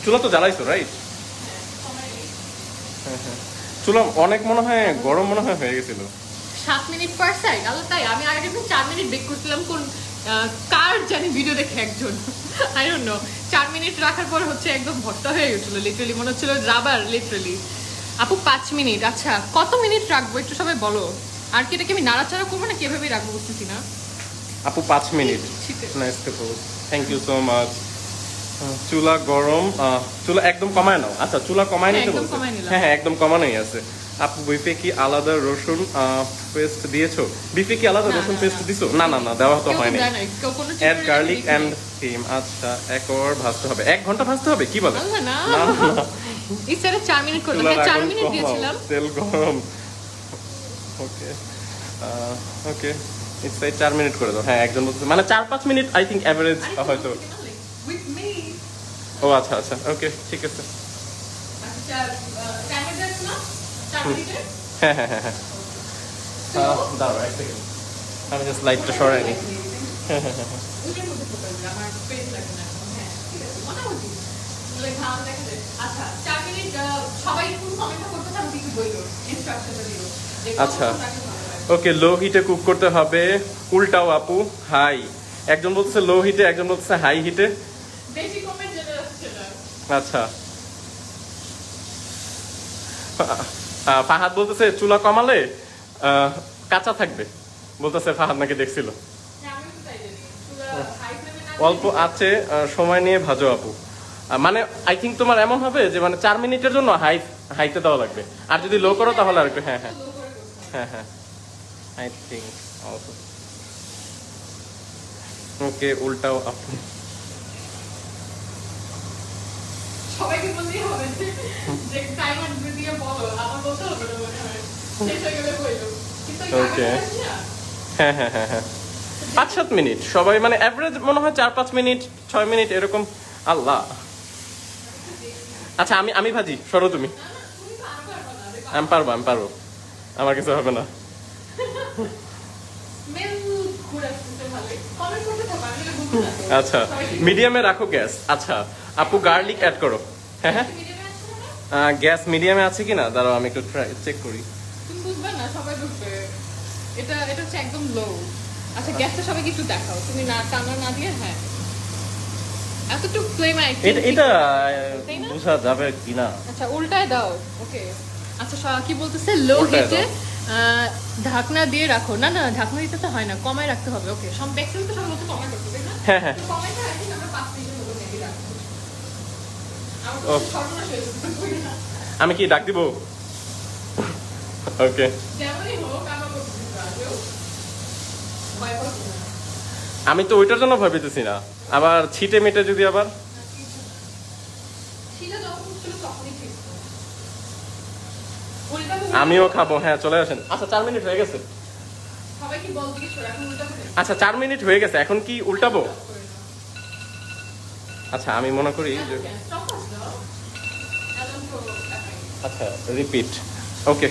চুলা তো জ্বালাইছো রাইট হ্যাঁ চুলা অনেক মনে হয় গরম হয়ে গেছিল 7 মিনিট পার সাইড আল্লাহ তাই আমি আগে 4 মিনিট বেক করছিলাম কোন কার জানি ভিডিও দেখে একজন আই ডোন্ট নো 4 মিনিট রাখার পর হচ্ছে একদম ভর্তা হয়ে গেছিল লিটারালি মনে হচ্ছিল রাবার লিটারালি আপু 5 মিনিট আচ্ছা কত মিনিট রাখবো একটু সবাই বলো আর কি এটাকে আমি নাড়াচাড়া করবো না কিভাবে রাখবো বুঝতেছি না আপু 5 minute nice to thank you so much চুলা গরম চুলা একদম কমায় নাও আচ্ছা চুলা কমায় নিতে বলছো হ্যাঁ একদম কমানোই আছে আপু বিফে কি আলাদা রসুন পেস্ট দিয়েছো বিফে কি আলাদা রসুন পেস্ট দিছো না দেওয়া তো হয়নি অ্যাড গার্লিক এন্ড ক্রিম আচ্ছা একবার ভাজতে হবে 1 ঘন্টা ভাজতে হবে কি বলে না ইসেরে 4 মিনিট করলাম 4 মিনিট দিয়েছিলাম তেল গরম ওকে ইটস 4 মিনিট করে দাও হ্যাঁ একজন বলছে মানে 4-5 মিনিট আই থিংক এভারেজ হয়তো with me ও আচ্ছা ওকে ঠিক আছে আচ্ছা টাইমার দেন না 4 মিনিটে হ্যাঁ দাঁড়াও এক সেকেন্ড আমি জাস্ট লাইটটা সরাই নি ওইটার মধ্যে ফোকাস আমার পেজ লাগে না হ্যাঁ ঠিক আছে মোটামুটি লাইক ভালো দেখা যায় আচ্ছা 4 মিনিট সবাই কোন কমেন্টটা করতে চান কিছু বইলো ইনস্ট্রাকশনটা দিও আচ্ছা ওকে লো হিটে কুক করতে হবে উল্টাও আপু হাই একজন বলতেছে লো হিটে একজন বলতেছে হাই হিটে বেশি কমেন্ট যেটা আসছে না আচ্ছা ফাহাদ বলতেছে চুলা কমালে কাঁচা থাকবে বলতেছে ফাহাদ নাকি দেখছিল আমি তো তাই জানি পুরো হাই ফ্লেমে না অল্প আছে সময় নিয়ে ভাজো আপু মানে আই থিঙ্ক তোমার এমন হবে যে মানে 4 মিনিটের জন্য হাইতে দেওয়া লাগবে আর যদি লো করো তাহলে আর একটু হ্যাঁ আই থিঙ্ক অলসো ওকে উল্টাও আপু সবাইকে বলতেই হবে যে টাইমার দিয়ে বলো, আমার বলতে হবে না মনে হয়। শেষ হয়ে গেলে বললো। কিন্তু Okay. না। হ্যাঁ হ্যাঁ হ্যাঁ হ্যাঁ 5-7 মিনিট সবাই মানে অ্যাভারেজ মনে হয় 4-5 মিনিট 6 মিনিট এরকম। আল্লাহ আচ্ছা আমি ভাজি সরো তুমি। না, না, তুমি তো আরো পারবা না, দেখো। আমি পারবো আমার কিছু হবে না। স্মেল ঘুরে আসতেছে ভালোই। কমেন্ট করতে থাকো, আমি এটা বলবো না তো। আচ্ছা সবাই- মিডিয়ামে রাখো গ্যাস। আচ্ছা আপু গার্লিক অ্যাড করো। হ্যাঁ হ্যাঁ মিডিয়ামে আছে না? গ্যাস মিডিয়ামে আছে কিনা দাঁড়াও আমি একটু চেক করি। তুমি বুঝবে না, সবাই বুঝবে। এটা হচ্ছে একদম লো। আচ্ছা গ্যাসটা সবাইকে একটু দেখাও, তুমি না টানা না দিয়ে। হ্যাঁ এতটুকু ফ্লেম এটা তাই না? বোঝা যাবে কিনা। আচ্ছা উল্টায় দাও। ওকে আচ্ছা কি বলতেছে, লো উল্টায় হিটে ঢাকনা দিয়ে রাখো। না না ঢাকনা দিতে তো হয় না, কমায় রাখতে হবে। ওকে সব ম্যাক্সিমাম তো সব মতো কমায় করতে তাই না? হ্যাঁ, হ্যাঁ। তো কমায় তো রাখি, আমরা 5 মিনিটের মতো মেবি রাখবো। আমার তো ও। সর্বনাশ হয়ে যাচ্ছে, না? আমি কি ডাক দিব? ওকে যেমনই হোক আমার করতে দিতে হবে। ভয় করতে না। আমি তো ওইটার জন্য ভয় পেতেছি না, আবার ছিটে মিটে যদি আবার। সেটা যখন ছিল তখনই ঠিক ছিল। উল্টাবো, আমিও খাবো। হ্যাঁ চলে আসেন। আচ্ছা 4 মিনিট হয়ে গেছে। সবাই কি বল দিকে সরে, এখন উল্টাবো না? আচ্ছা 4 মিনিট হয়ে গেছে, এখন কি উল্টাবো? Stop করে নাও। আচ্ছা আমি মনে করি যে Stop করে দাও। এখন তো একাই। আচ্ছা রিপিট। ওকে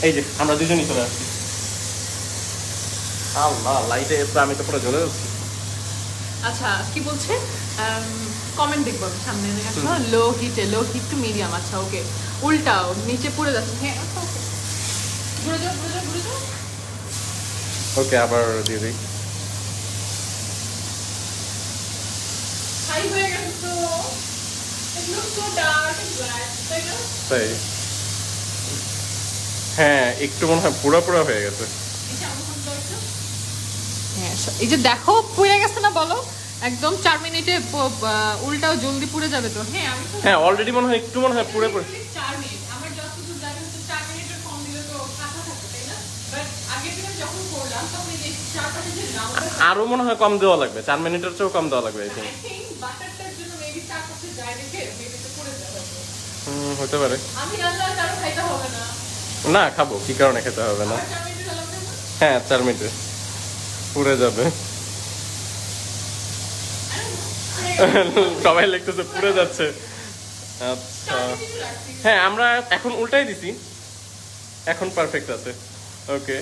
এই যে আমরা দুজনই চলে আসছি। আল্লাহ লাইটে এসে আমি তো পুরো জ্বলে যাচ্ছি। আচ্ছা কি বলছে, কমেন্ট দেখবো আমি সামনে। লো হিট টু মিডিয়াম। আচ্ছা ওকে উল্টাও, নিচে পড়ে যাচ্ছে। হ্যাঁ আচ্ছা ওকে ঘুরে যাও ঘুরে যাও ঘুরে যাও। ওকে আবার দিয়ে দিই। হাই হয়ে গেছে তো। It looks so dark and black, তাই না? তাই হ্যাঁ একটু মনে হয় পুরো পুরো হয়ে গেছে। এই যে আমার হাত দাও একটু। হ্যাঁ এই যে দেখো পুড়ে গেছে না বলো, একদম 4 মিনিটে উল্টাও জলদি পুড়ে যাবে তো। হ্যাঁ আমি তো হ্যাঁ অলরেডি মনে হয় একটু মনে হয় পুরো পুরো। 4 মিনিট আমার যতদূর জানি হচ্ছে 4 মিনিটের কম দিলে তো কাঁচা থাকে তাই না? বাট আগের দিন যখন করলাম তখন এই যে চারপাশে যে রাউন্ড আরো মনে হয় কম দেওয়া লাগবে, 4 মিনিটের চেয়েও কম দেওয়া লাগবে আই I থিঙ্ক। think বাটারটার জন্য মেবি চারপাশে যায় রেখে মেবি তো পড়ে যাবে। হতে পারে। আমি রান্না কারো খাইতে হবে না। না খাবো, কি কারণে খেতে হবে না। আর 4 মিনিট হলাম না। হ্যাঁ 4 মিনিটে পুড়ে যাবে। সবাই লিখতেছে পুড়ে যাচ্ছে। আচ্ছা 4 মিনিট রাখছি। হ্যাঁ আমরা এখন উল্টাই দিছি, এখন পারফেক্ট আছে। ওকে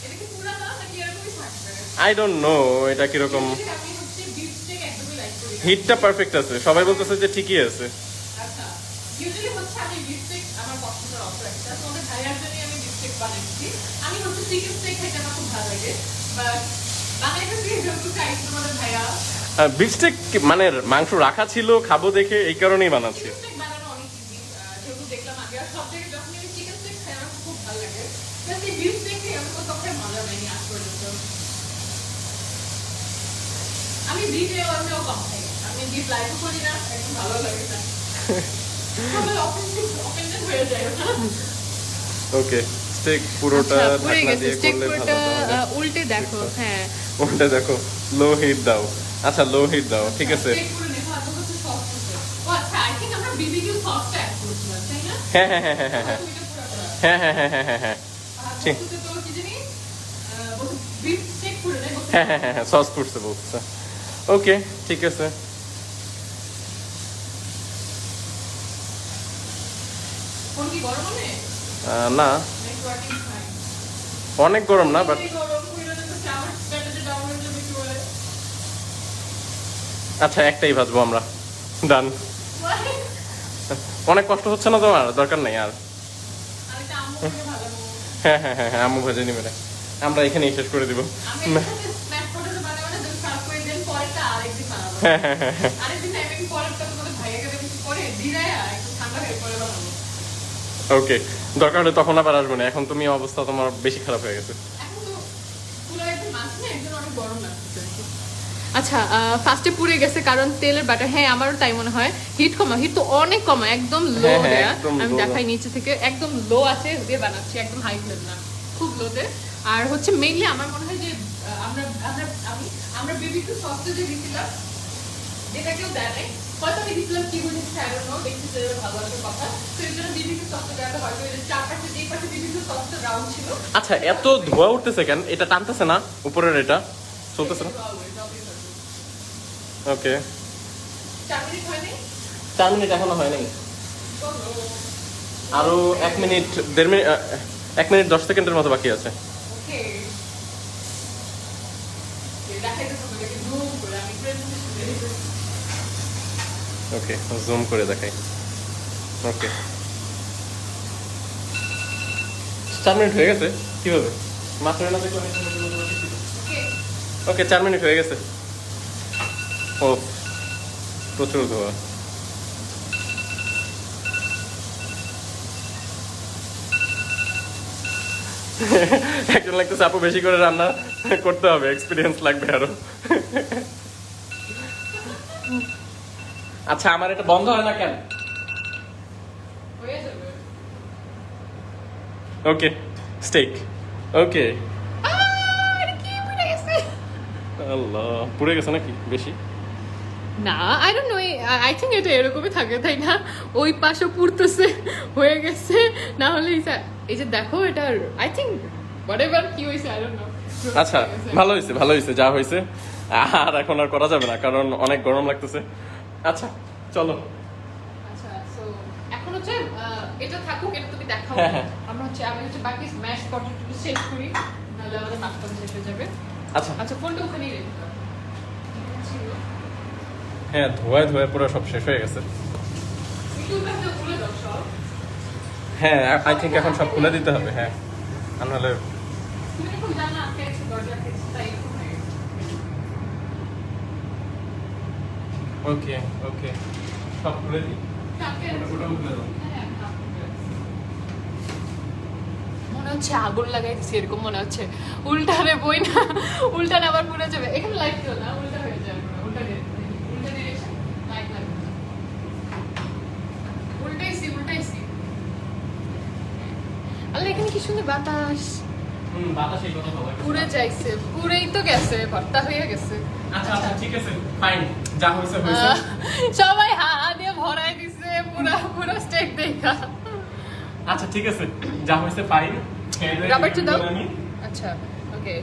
এটা কি পুরা না নাকি এরকমই থাকবে? আই ডোন্ট নো এটা কিরকম। Usually আমি হচ্ছে বিফ স্টেক একদমই লাইক করি না। হিটটা পারফেক্ট আছে, সবাই বলতেছে যে ঠিকই আছে। আচ্ছা ইউজুয়ালি হচ্ছে আমি বিফ স্টেক আমার পছন্দের অপশন একটা। তো আমাদের ভাইয়ার জন্য আমি বিফ স্টেক বানাইছি। আমি হচ্ছে চিকেন স্টেক খেতে আমার খুব ভালো লাগে। বাট বানাইতেছি যেহেতু চাইছি আমাদের ভাইয়া। বিফস্টেক মানে মাংস রাখা ছিল খাবো দেখে এই কারণেই বানাচ্ছি। চিকেন স্টেক বানানো অনেক ইজি, যেহেতু দেখলাম আগে। আর সব জায়গায় যখন আমি চিকেন স্টেক খাই আমার খুব ভালো লাগে। বাট এই বিফ স্টেক খেয়ে আমি কোথাও মজা পাইনি আজ পর্যন্ত। আমি বিফে অনেক কম খাই, আমি বিফ লাইকও করি না, একদম ভালো লাগে না। সবাই অফেন্ডেড হয়ে যায় না? ওকে স্টেক পুরোটা আচ্ছা, পুড়ে ঢাকনা গেছে দিয়ে স্টেক করলে পুরোটা। ভালো হবে। উল্টে দেখো। হ্যাঁ ওটা দেখো লো হিট দাও। আচ্ছা লো হিট দাও ঠিক আছে। স্টেক পুরো দেখো এত কিছু সস আছে। ও আচ্ছা আই থিংক আমরা বিবিকিউ সসটা অ্যাড করছিলাম তাই না? হ্যাঁ হ্যাঁ হ্যাঁ হ্যাঁ হ্যাঁ তুমি এটা পুরো করা। হ্যাঁ হ্যাঁ হ্যাঁ হ্যাঁ হ্যাঁ হ্যাঁ আর ঠিক। বলতে তো কি জানি বিফ স্টেক পুরো না বলতে। হ্যাঁ হ্যাঁ হ্যাঁ হ্যাঁ সস ফুটছে বলছে। ওকে ঠিক আছে। কোন কি গরম মানে? না নেটওয়ার্কিং ফাইন। অনেক গরম না বাট গরম হইলো না তো আমার স্ট্যাটাসে ডাউন হয়ে যাবে কি বলে। আচ্ছা একটাই ভাজবো আমরা। ডান। অনেক কষ্ট হচ্ছে না তোমার? দরকার নেই আর। আমি তো আম্মু থেকে ভালো। হ্যাঁ হ্যাঁ হ্যাঁ হ্যাঁ আম্মু ভেজে নিবে না, আমরা এখানেই শেষ করে দিব। আমি স্ন্যাপ পটেটো বানাবো না, দেন সার্ভ করে দেন, পরেরটা আরেকদিন বানাবো। হ্যাঁ হ্যাঁ হ্যাঁ হ্যাঁ আরেকদিন আমি পরেরটা তোমাদের ভাইয়াকে দেবো পরে দিরায়া একটু ঠান্ডা হয়ে পরে বানাবো। ওকে দরকার হলে তখন আবার আসবো না, এখন তুমি অবস্থা তোমার বেশি খারাপ হয়ে গেছে। এখন তো পুরো একদম মাছ না, একজন অনেক গরম লাগছে। আচ্ছা ফার্স্টে পুড়ে গেছে কারণ তেলের বাটার। হ্যাঁ আমারও তাই মনে হয়। হিট কমা, হিট তো অনেক কমা, একদম লো হ্যাঁ, হ্যাঁ, দেয়া। একদম আমি low দেখাই নিচে থেকে একদম লো আছে দিয়ে বানাচ্ছি, একদম হাই ফ্লেম না, খুব লোতে। আর হচ্ছে মেইনলি আমার মনে হয় যে আমরা আমরা আমি আমরা বিবিকিউ সসটা যে দিছিলাম যেটা কেউ দেয় নাই। হয়তো আমি দিছিলাম কি বুঝেছি, I don't know, দেখছি যে ভালো আসার কথা। তো এর জন্য বিভিন্ন সসটা দেওয়া হয়তো এর চারপাশে যেই পাশে বিভিন্ন সসটা রাউন্ড ছিল। আচ্ছা এত ধোয়া উঠতেছে কেন? এটা টানতেছে না উপরের, এটা চলতেছে না? ওকে 4 মিনিট হয়নি? 4 মিনিট এখনো হয় নাই, আরো 1 মিনিট 1.5 মিনিট 1 মিনিট 10 সেকেন্ডের মতো বাকি আছে। ওকে দেখাইতে হবে কি জুম করে আমি প্রেজেন্টেশন ওকে জুম করে দেখাই। ওকে 4 মিনিট হয়ে গেছে কিভাবে? মাত্র না দেখো। ওকে ওকে 4 মিনিট হয়ে গেছে। ও প্রচুর ধোয়া। একজন লাগতেছে আপু বেশি করে রান্না করতে হবে, এক্সপিরিয়েন্স লাগবে আরো। আচ্ছা আমার এটা বন্ধ হয় না কেন? হয়ে যাবে। ওকে স্টেক। ওকে আর কি পুড়ে গেছে? আল্লাহ পুড়ে গেছে নাকি বেশি? না I don't no, I think এটা এরকমই থাকে তাই না? ওই পাশে পুড়তেছে হয়ে গেছে, না হলে এই যে দেখো এটা আই থিংক হোয়াটএভার কি হইছে আই ডোন্ট নো। আচ্ছা ভালো হয়েছে, ভালো হয়েছে যা হয়েছে। আর এখন আর করা যাবে না কারণ অনেক গরম লাগতেছে। আচ্ছা চলো। আচ্ছা সো এখন হচ্ছে এটা থাকুক, এটা তুমি দেখাও। হ্যাঁ, হ্যাঁ। আমি হচ্ছে বাকি স্ম্যাশ পটেটো শেষ করি, নাহলে আমাদের নাস্তা শেষ হয়ে যাবে। আচ্ছা আচ্ছা ফোনটা ওখানেই রেখে দাও। ছিল হ্যাঁ ধোয়ায় ধোয়ায় পুরো সব শেষ হয়ে গেছে। ইউটিউবটা খুলে দাও সব। হ্যাঁ আই থিঙ্ক এখন সব খুলে দিতে হবে। হ্যাঁ আর নাহলে তুমি এখন জানো আজকে একটা দরজা খেয়েছি তাই এরকম হয়ে গেছে। ওকে ওকে সব খুলে দিই। কালকে ওটা খুলে দাও। হ্যাঁ, মনে হচ্ছে আগুন লাগাই দিছি এরকম মনে হচ্ছে। উল্টারে বই না, উল্টারে আবার পুড়ে যাবে। এখানে লাইট দিও না, উল্টা হয়ে যাবে পুরো। উল্টা ডিরেকশন লাইট লাগবে। উল্টাইছি। আল্লাহ এখানে কি সুন্দর বাতাস। বাতাসে কথা বলা। পুড়ে যাইছে, পুড়েই তো গেছে, ভর্তা হয়ে গেছে। আচ্ছা আচ্ছা ঠিক আছে ফাইন, যা হয়েছে হয়েছে। সবাই হা হা দিয়ে ভরাই দিছে পুরা স্টেক দেখা। আচ্ছা ঠিক আছে যা হয়েছে ফাইন। রাবার টু দাও। আচ্ছা ওকে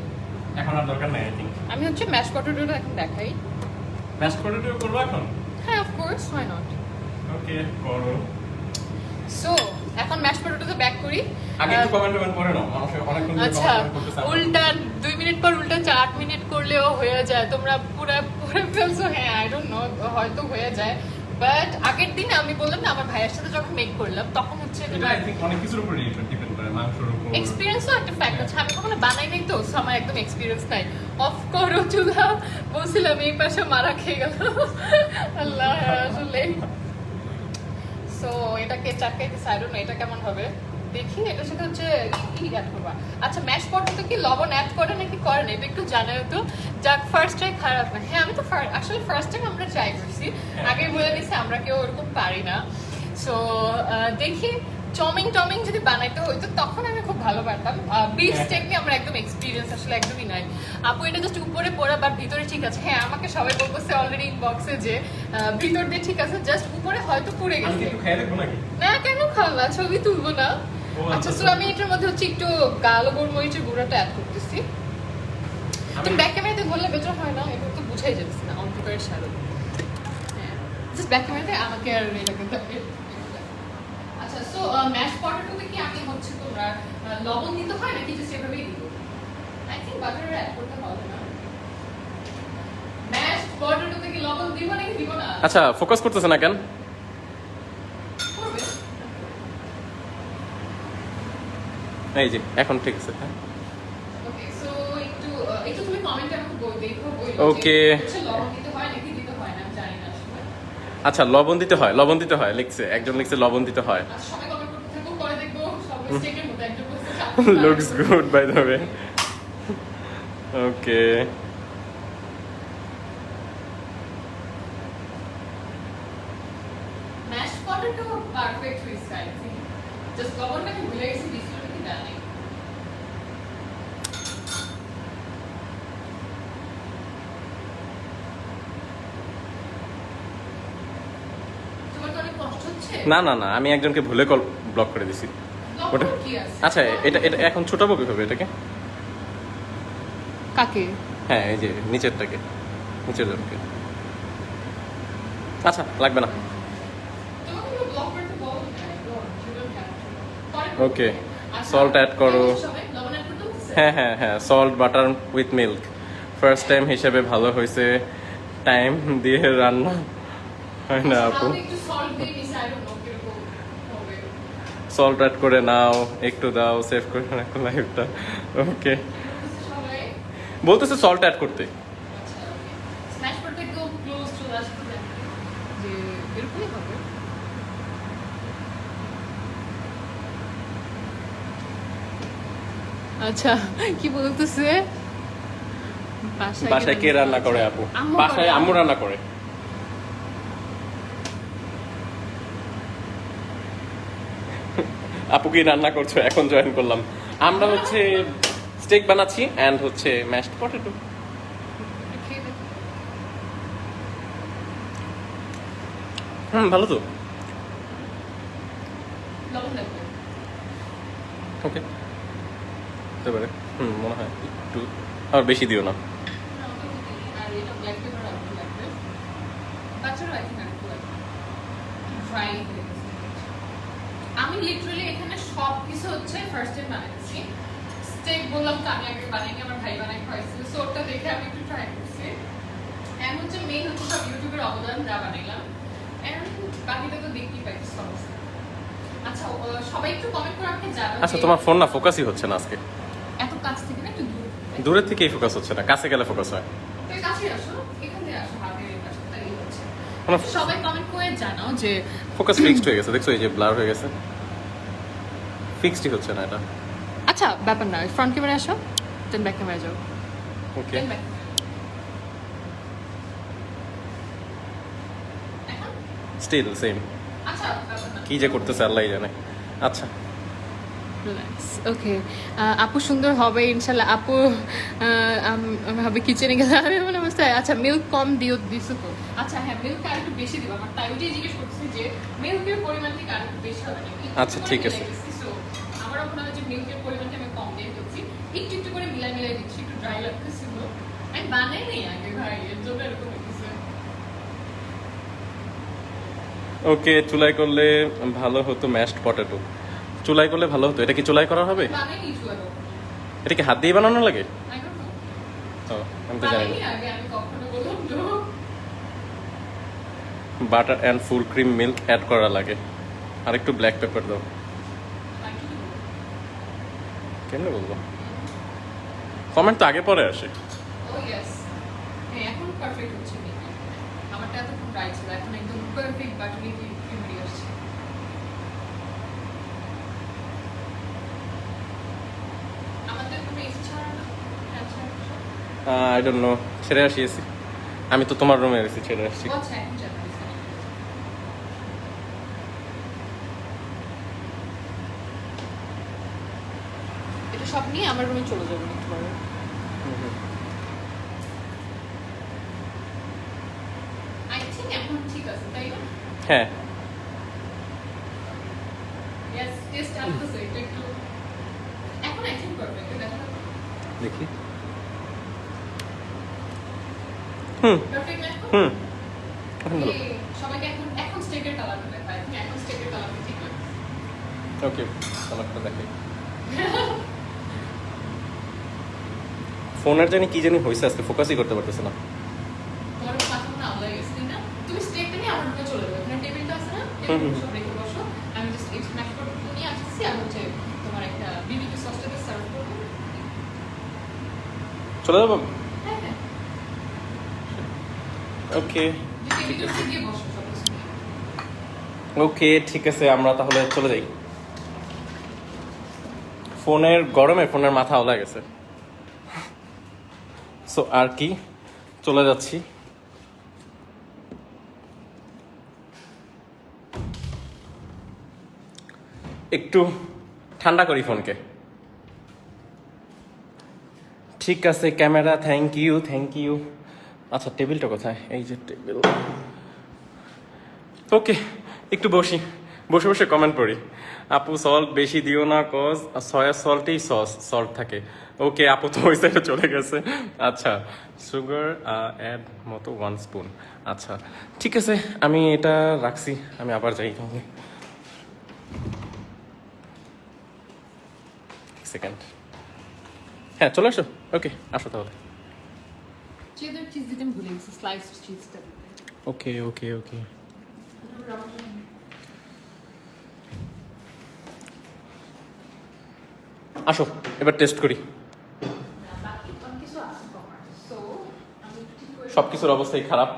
এখন আর দরকার নাই আই থিঙ্ক। আমি হচ্ছে ম্যাশ পটেটোটা এখন দেখাই। ম্যাশ পটেটো করব এখন? হ্যাঁ অফ কোর্স হোয়াই নট। ওকে করো। সো এখন ম্যাশ পটেটোতে ব্যাক করি। আগে একটু কমেন্ট করে নাও, মানুষ অনেকক্ষণ ধরে আচ্ছা কমেন্ট করতেছে। উল্টান 2 মিনিট পর উল্টান 8 মিনিট করলেও হয়ে যায়। তোমরা পুরো ফেলছো। হ্যাঁ আই ডোন্ট নো, হয়তো হয়ে যায়, বাট আগের দিন আমি বললাম না আমার ভাইয়ের সাথে যখন মেক করলাম তখন হচ্ছে এটা আই থিঙ্ক অনেক কিছুর উপর ডিপেন্ড করে, মাংসের উপর। এক্সপিরিয়েন্সও একটা ফ্যাক্ট আছে। আমি কখনো বানাই নাই তো, so আমার একদম এক্সপিরিয়েন্স নাই। অফ করো চুলা, বলছিলাম এই পাশে মারা খেয়ে গেল। আল্লাহ আসলে সো এটাকে চাকাইতে সাইড না, এটা কেমন হবে দেখি। এটার সাথে হচ্ছে কি অ্যাড করবা? আচ্ছা ম্যাশ পটেটো কি লবণ অ্যাড করে নাকি করে না এটা একটু জানাও তো। যাক ফার্স্ট ট্রাই খারাপ না। হ্যাঁ আমি তো আসলে ফার্স্ট টাইম আমরা ট্রাই করছি, আগে বলে দিছি আমরা কেউ ওরকম পারি না। সো দেখি টমিং যদি বানাইতে হইতো তখন আমি খুব ভালো পারতাম। বিফ স্টেক নিয়ে আমার একদম এক্সপিরিয়েন্স আসলে একদমই নাই। আপু এটা জাস্ট উপরে পড়া বা ভিতরে ঠিক আছে? হ্যাঁ আমাকে সবাই বলতেছে অলরেডি ইনবক্সে যে ভিতর দিয়ে ঠিক আছে, জাস্ট উপরে হয়তো পুড়ে আমি গেছে। একটু খেয়ে দেখবো নাকি? না কেন খাওয়া, ছবি তুলবো না? ও, আচ্ছা আচ্ছা। সো আমি এটার মধ্যে হচ্ছে একটু কালো গোলমরিচের গুঁড়োটা অ্যাড করতেছি। তুমি ব্যাক ক্যামেরাতে বললে বেটার হয় না? এটা তো বুঝাই যাচ্ছে না অন্ধকারের শাড়ি। হ্যাঁ জাস্ট ব্যাক ক্যামেরাতে আমাকে আর এটাকে আচ্ছা সো ম্যাশ পটেটোতে কি আমি হচ্ছে তোমরা লবণ দিতে হয় নাকি জাস্ট এভাবেই দিব? আই থিংক বাটার অ্যাড করতে হবে না। ম্যাশ পটেটোতে কি লবণ দিব নাকি দিব না? আচ্ছা ফোকাস করতেছে না কেন? করবে। এই যে এখন ঠিক আছে। ওকে সো একটু তুমি কমেন্টে আমাকে দেখো বলো। Okay. হচ্ছে লবণ দিতে হয় নাকি দিতে হয় না আমি জানি না আসলে। আচ্ছা লবণ দিতে হয় লিখছে, একজন লিখছে লবণ দিতে হয়। আচ্ছা সবাই কমেন্ট করতে থাকো, পরে দেখবো সব স্টেকের মতো একটা বলছে looks good bye the way. Okay mash potato perfect হইছে আই থিংক। জাস্ট লবণটাকে ভুলে গেছি দিছিল নাকি জানি। হচ্ছে না না না, আমি একজনকে ভুলে কল ব্লক করে দিছি। ওটা তখন কি আছে? আচ্ছা, এটা এখন ছোটাবো কিভাবে এটাকে? কাকে? হ্যাঁ, এই যে নিচেরটাকে, নিচের জনকে। আচ্ছা, লাগবে না। তোমাকে তো ব্লক করতে বলো না, সেটা ক্যারেক্টার। ওকে, salt add করো। সবাই লবণ অ্যাড করতে বলছে? হ্যাঁ হ্যাঁ হ্যাঁ, salt butter with milk. First time হিসেবে ভালো হয়েছে, টাইম দিয়ে রান্না হয় না আপু। আমি একটু সল্ট দিয়ে নিছি, I don't know কিরকম হবে। সল্ট অ্যাড করে নাও, একটু দাও, সেভ করে রাখো লাইফটা। ওকে, সবাই বলতেছে সল্ট অ্যাড করতে। স্ম্যাশ করতে একদম ক্লোজ চলে আসতে দেন যে এরকমই হবে। আচ্ছা, কি বলতেছে? বাসায় কে রান্না করে আপু? আম্মু বাসায় করে। আম্মু রান্না করে। আপু কি রান্না করছো? এখন জয়েন করলাম। আমরা হচ্ছে স্টেক বানাচ্ছি এন্ড হচ্ছে ম্যাশড পটেটো। খেয়ে দেখো। ভালো তো। লবণ দেখো। ওকে, হতে পারে। মনে হয় একটু, আর বেশি দিও না। আর এটা ব্ল্যাক পেপার আর লাগবে। বাচ্চারা এখন আর একটু ফ্রাই হয়ে গেছে। আমি লিটারালি এখানে সব কিছু হচ্ছে ফার্স্ট টাইম বানাচ্ছি। স্টেক বললাম তো আমি আগে বানাইনি, আমার ভাই বানাই খাইছে, সো ওটা দেখে আমি একটু ট্রাই করছি। এন্ড হচ্ছে মেইন হচ্ছে সব ইউটিউবের অবদান যা বানাইলাম, এন্ড বাকিটা তো দেখতেই পাইছি সমস্যা। আচ্ছা, সবাই একটু কমেন্ট করে আমাকে জানাও। আচ্ছা, তোমার ফোন না ফোকাসই হচ্ছে না আজকে। এত কাছ থেকে না, একটু দূর থেকে। দূরের থেকেই ফোকাস হচ্ছে না, কাছে গেলে ফোকাস হয়। তো কাছে আসো, এখান থেকে আসো, হাতের কাছে, তাই হচ্ছে। আমার সবাই কমেন্ট করে জানাও যে ফোকাস ফিক্সড হয়ে গেছে, দেখছো এই যে ব্লার হয়ে গেছে, ফিক্সডই হচ্ছে না এটা। আচ্ছা ব্যাপার না, ফ্রন্ট ক্যামেরা আসো, দেন ব্যাক ক্যামেরা যাও। ওকে, দেন ব্যাক। এখন স্টিল সেম। আচ্ছা ব্যাপার না, কি যে করতেছে আল্লাহই জানে। আচ্ছা, রিল্যাক্স। ওকে, আপু সুন্দর হবে ইনশাল্লাহ। আপু আমি হবে কিচেনে গেলে আমি মনে অবস্থায়। আচ্ছা, মিল্ক কম দিছো তো? আচ্ছা হ্যাঁ, মিল্ক আর একটু বেশি দিবা। আমার তাই ওইটাই জিজ্ঞেস করতেছি যে মিল্কের পরিমাণ থেকে আর একটু বেশি হবে নাকি। আচ্ছা, ঠিক আছে। আমারও মনে হয় যে মিল্কের পরিমাণটা আমি কম দিয়ে দিচ্ছি, একটু একটু করে মিলাই দিচ্ছি, একটু ড্রাই লাগতেছিল। আমি বানাই নেই আগে ভাই, এর জন্য এরকম হচ্ছে। ওকে, চুলাই করলে ভালো হতো ম্যাশড পটেটো। চুলাই করলে ভালো হতো, এটা কি চুলাই করা হবে? বানাই নি চুয়ারও, এটা কি হাত দিয়ে বানানো লাগে? I don't know। ও, আমি তো জানি বানাইনি না। আগে, আমি কখনো বললাম তো। Butter and full cream milk add করা লাগে, আর একটু ব্ল্যাক পেপার দাও। আর কি বলবো? কেমনে বলবো? কমেন্ট তো আগে পরে আসে। ও ইয়েস, হ্যাঁ এখন পারফেক্ট হচ্ছে মেকআপ। আমারটা এতক্ষণ ড্রাই ছিল, এখন একদম পারফেক্ট বাটারি ক্রিমি আসছে। আমাদের কোনো ইচ্ছা না, আচ্ছা আই ডোন্ট নো, ছেড়ে আসিয়েছি। আমি তো তোমার রুমে এসেছি, ছেড়ে আসছি। আচ্ছা এখন জানা গেছে। এটা সব নিয়ে আমার রুমে চলে যাবো একটু পরে। আই থিঙ্ক এখন ঠিক আছে, তাই না? হ্যাঁ, ইয়েস, টেস্ট আসতেছে, এটা একটু এখন আই থিঙ্ক পারফেক্ট। দেখো দেখি। পারফেক্ট না এখন? হুম, এখন ভালো। এই, সবাইকে এখন এখন স্টেকের কালার দেখায়, এখন স্টেকের কালার ঠিক আছে। ওকে, কালারটা দেখাই। ফোনের জানি কি জানি হয়েছে, আজকে ফোকাসই করতে পারতেছে না। তোমার মাথা মনে আলাদা গেছে, তাই না? তুমি স্টেকটা নিয়ে আমার রুমে চলে যাবে, ওখানে টেবিলটা আছে না, টেবিল সব রেখে বসো। আমি জাস্ট এই স্ন্যাক করে নিয়ে আসছি, আর হচ্ছে তোমার একটা বিবিকিউ সসটাকে সার্ভ করবো। চলে যাবো? হ্যাঁ হ্যাঁ, ওকে, যে টেবিলটা গিয়ে বসো সব কিছু নিয়ে। ওকে, ঠিক আছে, আমরা তাহলে চলে যাই। ফোনের গরমে ফোনের মাথা ওলা গেছে। সো আর কি, চলে যাচ্ছি। একটু ঠান্ডা করি ফোনকে। ঠিক আছে camera, thank you, thank you. আচ্ছা, টেবিলটা কোথায়? এই যে টেবিল। ওকে, একটু বসি, বসে বসে কমেন্ট পড়ি। আপু সল্ট বেশি দিও না, কজ সয়া সল্টেই সল্ট থাকে। ওকে আপু তো ওই সাইডে চলে গেছে। আচ্ছা, সুগার অ্যাড মতো 1 স্পুন। আচ্ছা ঠিক আছে, আমি এটা রাখছি, আমি আবার যাই তাহলে। সেকেন্ড, হ্যাঁ চলে আসো। ওকে আসো তাহলে। চেদার চিজ দিতে আমি ভুলে গেছি, স্লাইসড চিজটা দিতে। ওকে ওকে ওকে, আসো এবার টেস্ট করি। সব কিছুর অবস্থাই খারাপ।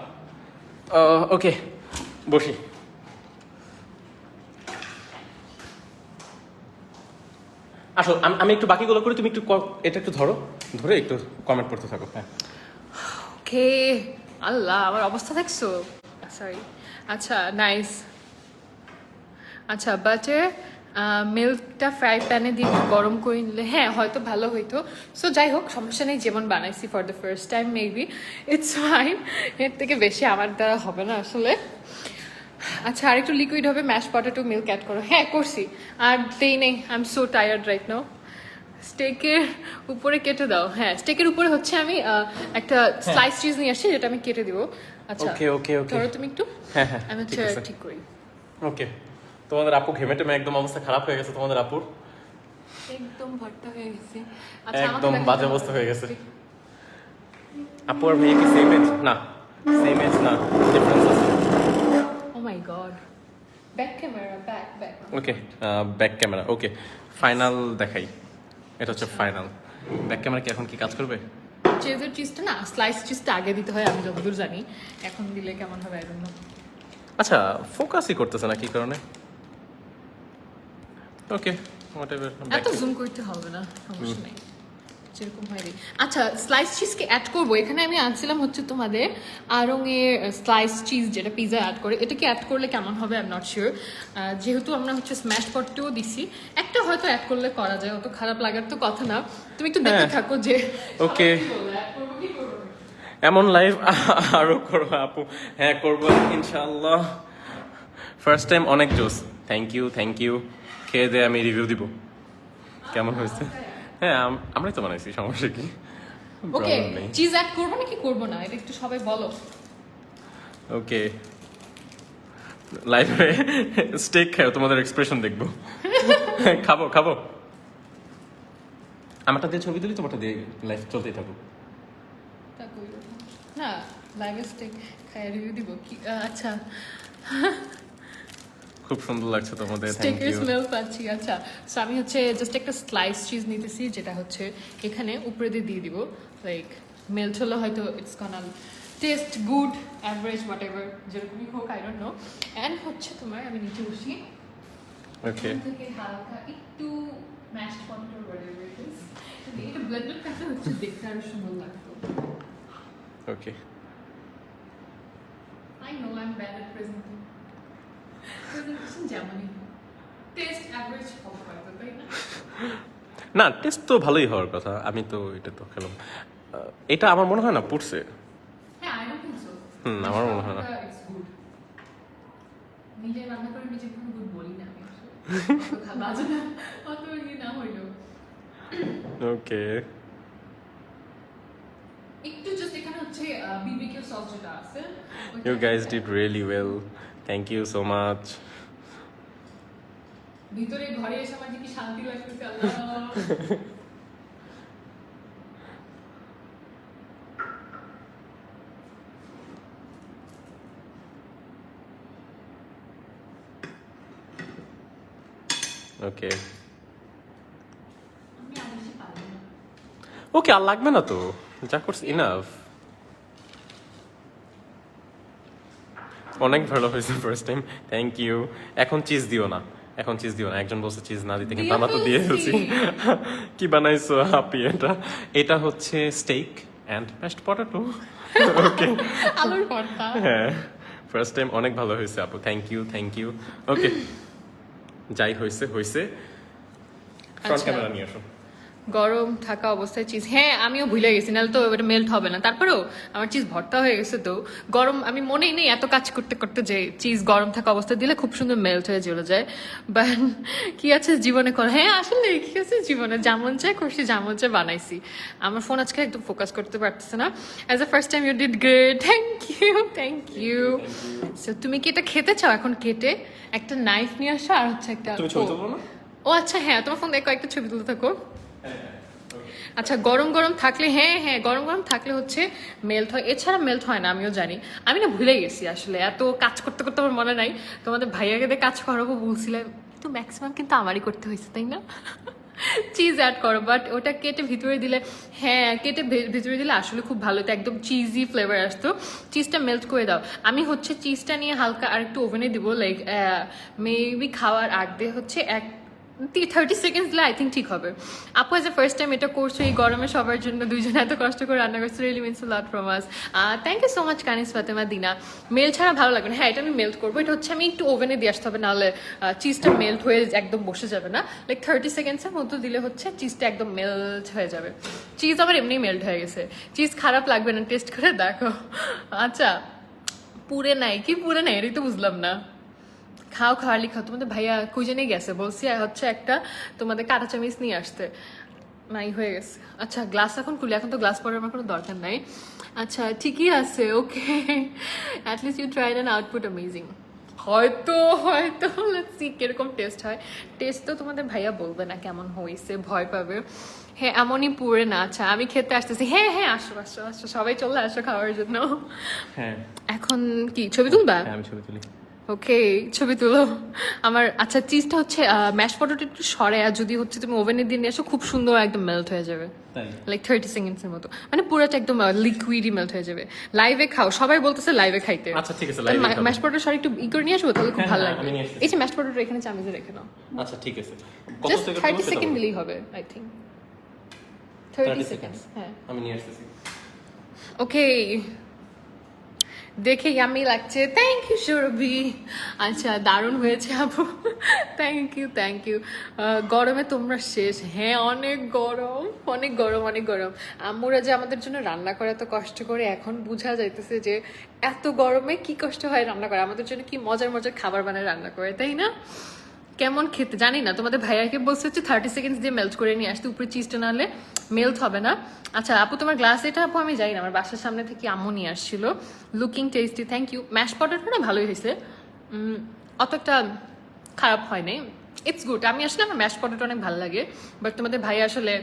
ওকে বসি। আসো আমি একটু বাকিগুলো করি, তুমি একটু এটা একটু ধরো, ধরে একটু কমেন্ট করতে থাকো। হ্যাঁ ওকে, আল্লাহ আমার অবস্থা দেখছো, সরি। আচ্ছা নাইস। আচ্ছা বাটার মিল্কটা ফ্রাই প্যানে দিয়ে একটু গরম করে নিলে হ্যাঁ হয়তো ভালো হইতো। সো যাই হোক, সমস্যা নেই, যেমন বানাইছি for the first time maybe it's fine, এর থেকে বেশি আমার দ্বারা হবে না আসলে। আচ্ছা আর একটু লিকুইড হবে, ম্যাশ পটেটো মিল্ক অ্যাড করো। হ্যাঁ করছি, আর দেই নেই, I am so tired right now. স্টেকের উপরে কেটে দাও। হ্যাঁ স্টেকের উপরে হচ্ছে আমি একটা স্লাইস চিজ নিয়ে আসছি, যেটা আমি কেটে দিব। আচ্ছা ওকে ওকে ওকে, ধরো তুমি একটু, হ্যাঁ হ্যাঁ আমি ঠিক আছে। ঠিক করি। ওকে, তোমাদের আপু ঘেমে টেমে একদম অবস্থা খারাপ হয়ে গেছে তোমাদের আপুর, একদম ভর্তা হয়ে গেছে। একদম বাজে অবস্থা হয়ে গেছে। আপু আর ভাইয়া কি সেম এজ? না সেম এজ না, ডিফারেন্স আছে। Oh my god, back camera, back. Okay back camera, okay final দেখাই। এটা হচ্ছে ফাইনাল। ব্যাক ক্যামেরা কি এখন কি কাজ করবে? চেজার চিজটা না, স্লাইস চিজটা আগে দিতে হয় আমি যতদূর জানি, এখন দিলে কেমন হবে আই ডোন্ট নো। আচ্ছা ফোকাসই করতেছে না কি কারণে? ওকে হোয়াটএভার, এত জুম করতে হবে না, সমস্যা নেই, যেরকম হয়। আচ্ছা স্লাইস চিজকে অ্যাড করবো এখানে, আমি আনছিলাম হচ্ছে তোমাদের আড়ংয়ের স্লাইস চিজ, যেটা পিজা অ্যাড করে, এটাকে অ্যাড করলে কেমন হবে আই এম নট শিওর। যেহেতু আমরা হচ্ছে স্ম্যাশ পটেও দিছি, একটা হয়তো অ্যাড করলে করা যায়, অত খারাপ লাগার তো কথা না। তুমি একটু দেখতে থাকো যে ওকে অ্যাড করবো কি করবো না। এমন লাইভ আরো করবো আপু? হ্যাঁ করবো ইনশাআল্লাহ। ফার্স্ট টাইম অনেক জোস, থ্যাংক ইউ। খেয়ে দিয়ে আমি রিভিউ দিব কেমন হয়েছে। হ্যাঁ আমরাই তো বানাইছি, সমস্যা কি? ওকে Problem নেই। চিজ অ্যাড করবো নাকি করবো না, এটা একটু সবাই বলো। ওকে লাইভে স্টেক খাও, তোমাদের এক্সপ্রেশন দেখবো। খাবো আমারটা দিয়ে ছবি তুলি, তোমারটা দিয়ে লাইভ চলতেই থাকুক। তা কইরো না, লাইভে স্টেক খাই রিভিউ দিব কি? আচ্ছা খুব সুন্দর লাগছে তোমাদের, থ্যাংক স্টেকের ইউ। স্মেল পাচ্ছি। আচ্ছা সো আমি হচ্ছে জাস্ট একটা স্লাইস চিজ নিতেছি, যেটা হচ্ছে এখানে উপরে দিয়ে দিব, লাইক মেল্ট হলে হয়তো it's gonna taste good, average whatever, যেরকমই হোক আই ডোন্ট নো। অ্যান্ড হচ্ছে তোমার আমি নিচে বসি, ওকে এখান থেকে হালকা একটু mashed potato whatever it is, এটা ব্লেন্ডেড কাটলে হচ্ছে দেখতে আরো সুন্দর লাগতো। ওকে I know I'm bad at presenting. Presentation যেমনই টেস্ট অ্যাভারেজ হবে হয়তো, তাই না? না টেস্ট তো ভালোই হওয়ার কথা, আমি তো এটা তো খেলাম। এটা আমার মনে হয় না পুড়ছে। হ্যাঁ, I don't think so. আমার মনে হয় না। It's good. নিজে রান্না করে নিজে কোনো গুড বলি না আমি আসলে। অত বাজে না, অত ইয়ে না হইলেও। ওকে একটু জাস্ট এখানে হচ্ছে BBQ সস যেটা আছে, you guys did really well, thank you so much. ভিতরে ঘরে এসে আমার যে কি শান্তি লাগতেছে আল্লাহ। ওকে আমি আর বেশি পারবো না। ওকে আর লাগবে না তো, যা করছি ইনাফ। অনেক ভালো হয়েছে ফার্স্ট টাইম, থ্যাংক ইউ। এখন চিজ দিও না, একজন বলছে চিজ না দিতে, কিন্তু আমরা তো দিয়ে ফেলছি। কি বানাইছো আপি? এটা হচ্ছে স্টেক অ্যান্ড ম্যাশড পটেটো। ওকে আলুর ভর্তা। হ্যাঁ ফার্স্ট টাইম অনেক ভালো হয়েছে আপু, থ্যাংক ইউ। ওকে যাই হয়েছে ফ্রন্ট আচ্ছা। ক্যামেরা নিয়ে আসো। গরম থাকা অবস্থায় চিজ, হ্যাঁ আমিও ভুলে গেছি, নাহলে তো ওটা মেল্ট হবে না। তারপরেও আমার চিজ ভর্তা হয়ে গেছে, তো গরম আমি মনেই নেই এত কাজ করতে করতে যে চিজ গরম থাকা অবস্থায় দিলে খুব সুন্দর মেল্ট হয়ে চলে যায়। বাট কি আছে জীবনে কর, হ্যাঁ আসলে কি আছে জীবনে, যেমন চাই করছি, যেমন চাই বানাইছি। আমার ফোন আজকে একদম ফোকাস করতে পারতেছে না। As a first time you did great, thank you. So তুমি কি এটা খেতে চাও? এখন কেটে একটা নাইফ নিয়ে আসো, আর হচ্ছে একটা তুমি ছবি তুলবো না? ও আচ্ছা হ্যাঁ, তোমার ফোন দেখো, একটা ছবি তুলতে থাকো। আচ্ছা গরম গরম থাকলে, হ্যাঁ হ্যাঁ গরম গরম থাকলে হচ্ছে মেল্ট হয়, এছাড়া মেল্ট হয় না, আমিও জানি। আমি না ভুলে গেছি আসলে, এত কাজ করতে করতে আমার মনে নাই। তোমাদের ভাইয়াকে দিয়ে কাজ করাবো বলছিলাম, তো ম্যাক্সিমাম কিন্তু আমারই করতে হয়েছে, তাই না? চিজ অ্যাড করো, বাট ওটা কেটে ভিতরে দিলে, হ্যাঁ কেটে ভিতরে দিলে আসলে খুব ভালো হতো, একদম চিজি ফ্লেভার আসতো। চিজটা মেল্ট করে দাও। আমি হচ্ছে চিজটা নিয়ে হালকা আর একটু ওভেনে দিব, লাইক মেবি খাওয়ার আগে হচ্ছে 30 সেকেন্ডস দিলে আই থিঙ্ক ঠিক হবে। আপু এজ এ ফার্স্ট টাইম এটা করছো এই গরমে সবার জন্য, দুইজনে এত কষ্ট করে রান্না করছো, really means a lot from us. Thank you so much Kanis Fatema Dina. মেল ছাড়া ভালো লাগবে না। হ্যাঁ এটা আমি মেল্ট করবো, এটা হচ্ছে আমি একটু ওভেনে দিয়ে আসতে হবে, নাহলে চিজটা মেল্ট হয়ে একদম বসে যাবে না। লাইক 30 সেকেন্ডসের মতো দিলে হচ্ছে চিজটা একদম মেল্ট হয়ে যাবে। চিজ আবার এমনি মেল্ট হয়ে গেছে, চিজ খারাপ লাগবে না, টেস্ট করে দেখো। আচ্ছা পুরে নাই কি পুরে নাই, এটাই তো বুঝলাম না। খাও খাওয়ালি খাও, তোমাদের ভাইয়া কুইজেনে গেছে, বলছি একটা তোমাদের কাঁটা চামিচ নিয়ে আসতে, নাই হয়ে গেছে। আচ্ছা গ্লাস এখন খুলি, এখন তো গ্লাস পরার আমার কোনো দরকার নাই। আচ্ছা ঠিকই আছে, okay, at least you tried an output amazing. হয়তো হয়তো লেটস সি কিরকম টেস্ট হয়। টেস্ট তো তোমাদের ভাইয়া বলবে না কেমন হয়েছে, ভয় পাবে। হ্যাঁ এমনই পুরে না। আচ্ছা আমি খেতে আসতেছি, হ্যাঁ হ্যাঁ আসো আসো আসো, সবাই চলে আসো খাওয়ার জন্য। হ্যাঁ এখন কি ছবি তুলবা? হ্যাঁ আমি ছবি তুলি। ওকে ছবি তুলো আমার। আচ্ছা চিজটা হচ্ছে ম্যাশ পটেটো একটু সরে, আর যদি হচ্ছে তুমি ওভেনে দিয়ে নিয়ে আসো খুব সুন্দর একদম মেল্ট হয়ে যাবে, তাই লাইক 30 সেকেন্ডসের মতো, মানে পুরোটা একদম লিকুইডই মেল্ট হয়ে যাবে। লাইভে খাও, সবাই বলতেছে লাইভে খাইতে। আচ্ছা ঠিক আছে, live এ খাবো। ম্যাশ পটেটো সরে একটু ই করে নিয়ে আসবো, তাহলে খুব হ্যাঁ, ভালো হ্যাঁ, লাগবে। আমি নিয়ে আসতেছি। এই যে ম্যাশ পটেটো এখানে চামিচে রেখে নাও, আচ্ছা ঠিক আছে, কত জাস্ট সেকেন্ড 30 সেকেন্ড দিলেই হবে আই থিঙ্ক। 30 সেকেন্ড হ্যাঁ। আমি নিয়ে আসতেছি। ওকে দেখে ইয়ামি লাগছে, থ্যাংক ইউ সুরভি। আচ্ছা দারুণ হয়েছে আপু, থ্যাংক ইউ থ্যাংক ইউ। গরমে তোমরা শেষ, হ্যাঁ অনেক গরম অনেক গরম অনেক গরম। আম্মুরা যে আমাদের জন্য রান্না করে এত কষ্ট করে, এখন বোঝা যাইতেছে যে এত গরমে কি কষ্ট হয় রান্না করে, আমাদের জন্য কি মজার মজার খাবার বানায় রান্না করে, তাই না? কেমন খেতে জানি না, তোমাদের ভাইয়াকে বলছে হচ্ছে 30 সেকেন্ডস দিয়ে মেল্ট করে নিয়ে আসতে, উপরে চিজটা নাহলে মেল্ট হবে না। আচ্ছা আপু তোমার গ্লাস এটা আপু আমি জানি না, আমার বাসার সামনে থেকে আম্মু নিয়ে আসছিল। Looking tasty, thank you. Mash potato না ভালোই হয়েছে, অত একটা খারাপ হয় নাই, ইটস গুড। আমি আসলে আমার ম্যাশ পটেটো অনেক ভালো লাগে, বাট তোমাদের ভাই আসলে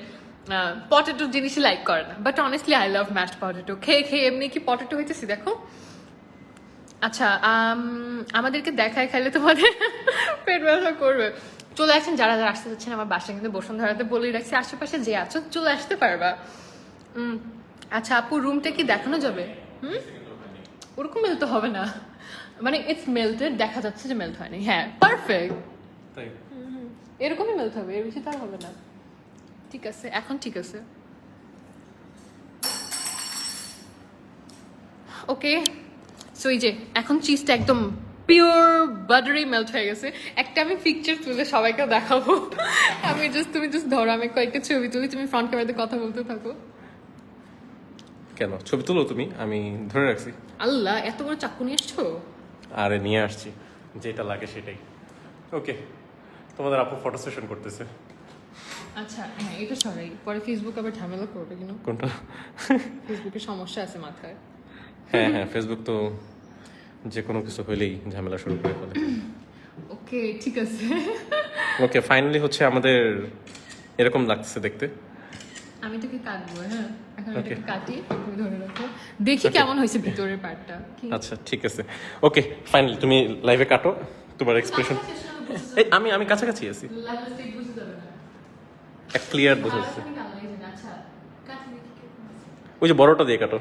পটেটো জিনিসই লাইক করে না, but honestly I love mash potato. খেয়ে খেয়ে এমনি কি পটেটো হইতেছি দেখো। আচ্ছা আমাদেরকে দেখায় খাইলে তোমাদের পেট ব্যথা করবে। চলে আসেন যারা যারা আসতে চাচ্ছেন, আমার বাসা কিন্তু বসুন্ধরাতে বলেই রাখছি, আশেপাশে যে আছো চলে আসতে পারবা। আচ্ছা আপু রুমটা কি দেখানো যাবে? ওরকম মেল্ট হবে না, মানে ইটস মেল্টেড, দেখা যাচ্ছে যে মেল্ট হয়নি। হ্যাঁ পারফেক্ট, তাই এরকমই মেল্ট হবে, এর বেশি তার হবে না। ঠিক আছে এখন ঠিক আছে, ওকে। সো এই যে এখন চিজটা একদম পিওর বাটারি মেল্ট হয়ে গেছে। একটা আমি পিকচার তুলে সবাইকে দেখাবো, তুমি জাস্ট ধরো, আমি কয়েকটা ছবি তুলি, তুমি ফ্রন্ট ক্যামেরাতে কথা বলতে থাকো। কেন ছবি তুলো তুমি, আমি ধরে রাখছি। আল্লাহ এত বড় চাকু নিয়ে এসছো? আরে নিয়ে আসছি, যেটা লাগে সেটাই। ওকে তোমাদের আপু ফটো সেশন করতেছে। আচ্ছা হ্যাঁ এটা সরাই, পরে ফেসবুক আবার ঝামেলা করবে কিনা, কোনটা? ফেসবুকে সমস্যা আছে মাথায়। হ্যাঁ হ্যাঁ ফেসবুক তো যে কোনো কিছু হইলেই ঝামেলা শুরু করে ফেলে। ওকে ঠিক আছে। ওকে ফাইনালি হচ্ছে আমাদের এরকম লাগতেছে দেখতে। আমি তোকে কাটবো, হ্যাঁ এখন Okay. এটাকে কাটি, তুমি ধরে রাখো, দেখি কেমন হয়েছে ভিতরের পার্টটা। আচ্ছা ঠিক আছে, ওকে ফাইনালি তুমি লাইভে কাটো তোমার এক্সপ্রেশন। এই আমি কাছাকাছি আছি, এক ক্লিয়ার বোঝা যাচ্ছে। আচ্ছা কাটি দেখি কেমন আছে। ওই যে বড়টা দিয়ে কাটো।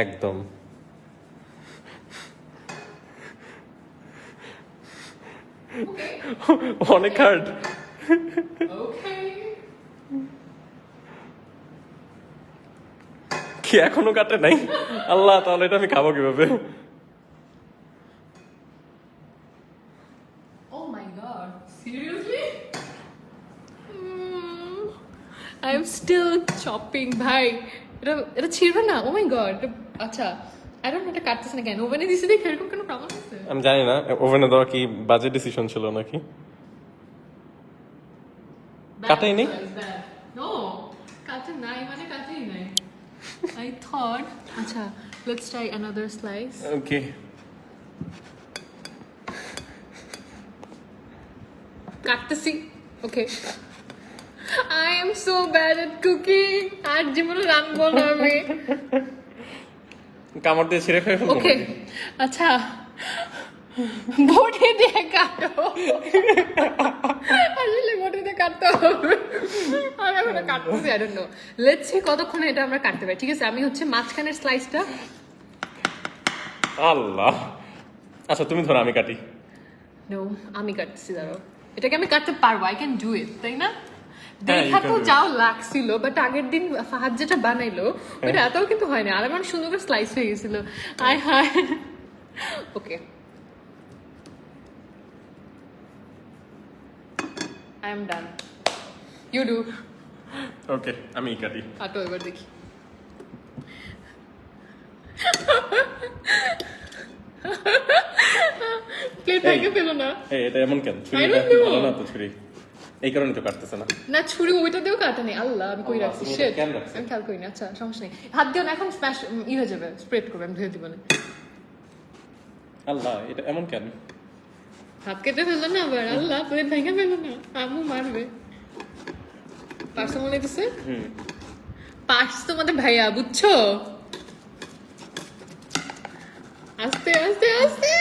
একদম অনেক হার্ড। কি এখনো কাটে নাই? আল্লাহ, তাহলে এটা আমি খাবো কিভাবে? Oh my god, seriously? I am still chopping, ভাই। এটা ছিড়বে না? Oh my god, আচ্ছা, I don't know এটা কাটতেছে না কেন? ওভেনে দিছি দেখে এরকম কেন প্রবলেম হচ্ছে? আমি জানি না ওভেনে দেওয়া কি বাজে ডিসিশন ছিল নাকি। কাটেই নি? No, কাটে নাই মানে কাটেই নাই। I thought, আচ্ছা, let's try another slice. ওকে, কাটতেছি, ওকে। I am so bad at cooking. আর জীবনে রান্নবো না আমি। কামড় দিয়ে ছিঁড়ে খেয়ে ফেলবো ওকে, নাকি? আচ্ছা, বটি দিয়ে কাটো। আসলে বটি দিয়ে কাটতে হবে। আমি এখন কাটতেছি, I don't know. Let's see কতক্ষণে এটা আমরা কাটতে পারি। ঠিক আছে, আমি হচ্ছে মাঝখানের স্লাইসটা। আল্লাহ, আচ্ছা তুমি ধরো, আমি কাটি। No, আমি কাটতেছি, দাঁড়াও। এটাকে আমি কাটতে পারবো, I can do it, তাই না? হ্যাঁ, you দেখা can তো do it. যাও লাগছিল, বাট আগের দিন ফাহাদ যেটা বানাইলো ওটা এতও কিন্তু হয়নি, আর আমার সুন্দর করে স্লাইস হয়ে গেছিল। আয় হায়। ওকে, I am done. You do. ওকে, আমি কাটি। কাটো এবার দেখি। প্লেট ভেঙে ফেলো না। এই এটা এমন কেন? ছুরি I don't know. ভালো না তো ছুরি, এই কারণে তো কাটতেছে না। না, ছুরি ওইটা দিয়েও কাটা নেই। আল্লাহ, আমি কই রাখছি? তুমি ওটা Shit. কেন রাখছো? আমি খেয়াল করিনি। আচ্ছা, সমস্যা নেই, হাত দিও না, এখন স্ম্যাশ হয়ে যাবে, স্প্রেড করবে, আমি ধুয়ে দিব না। আল্লাহ, এটা এমন কেন? হাত কেটে ফেললো না আবার। আল্লাহ, প্লেট ভেঙে ফেলো না, আম্মু মারবে। পার্স মনে দিছে, পার্স তোমাদের ভাইয়া, বুঝছো? আস্তে আস্তে আস্তে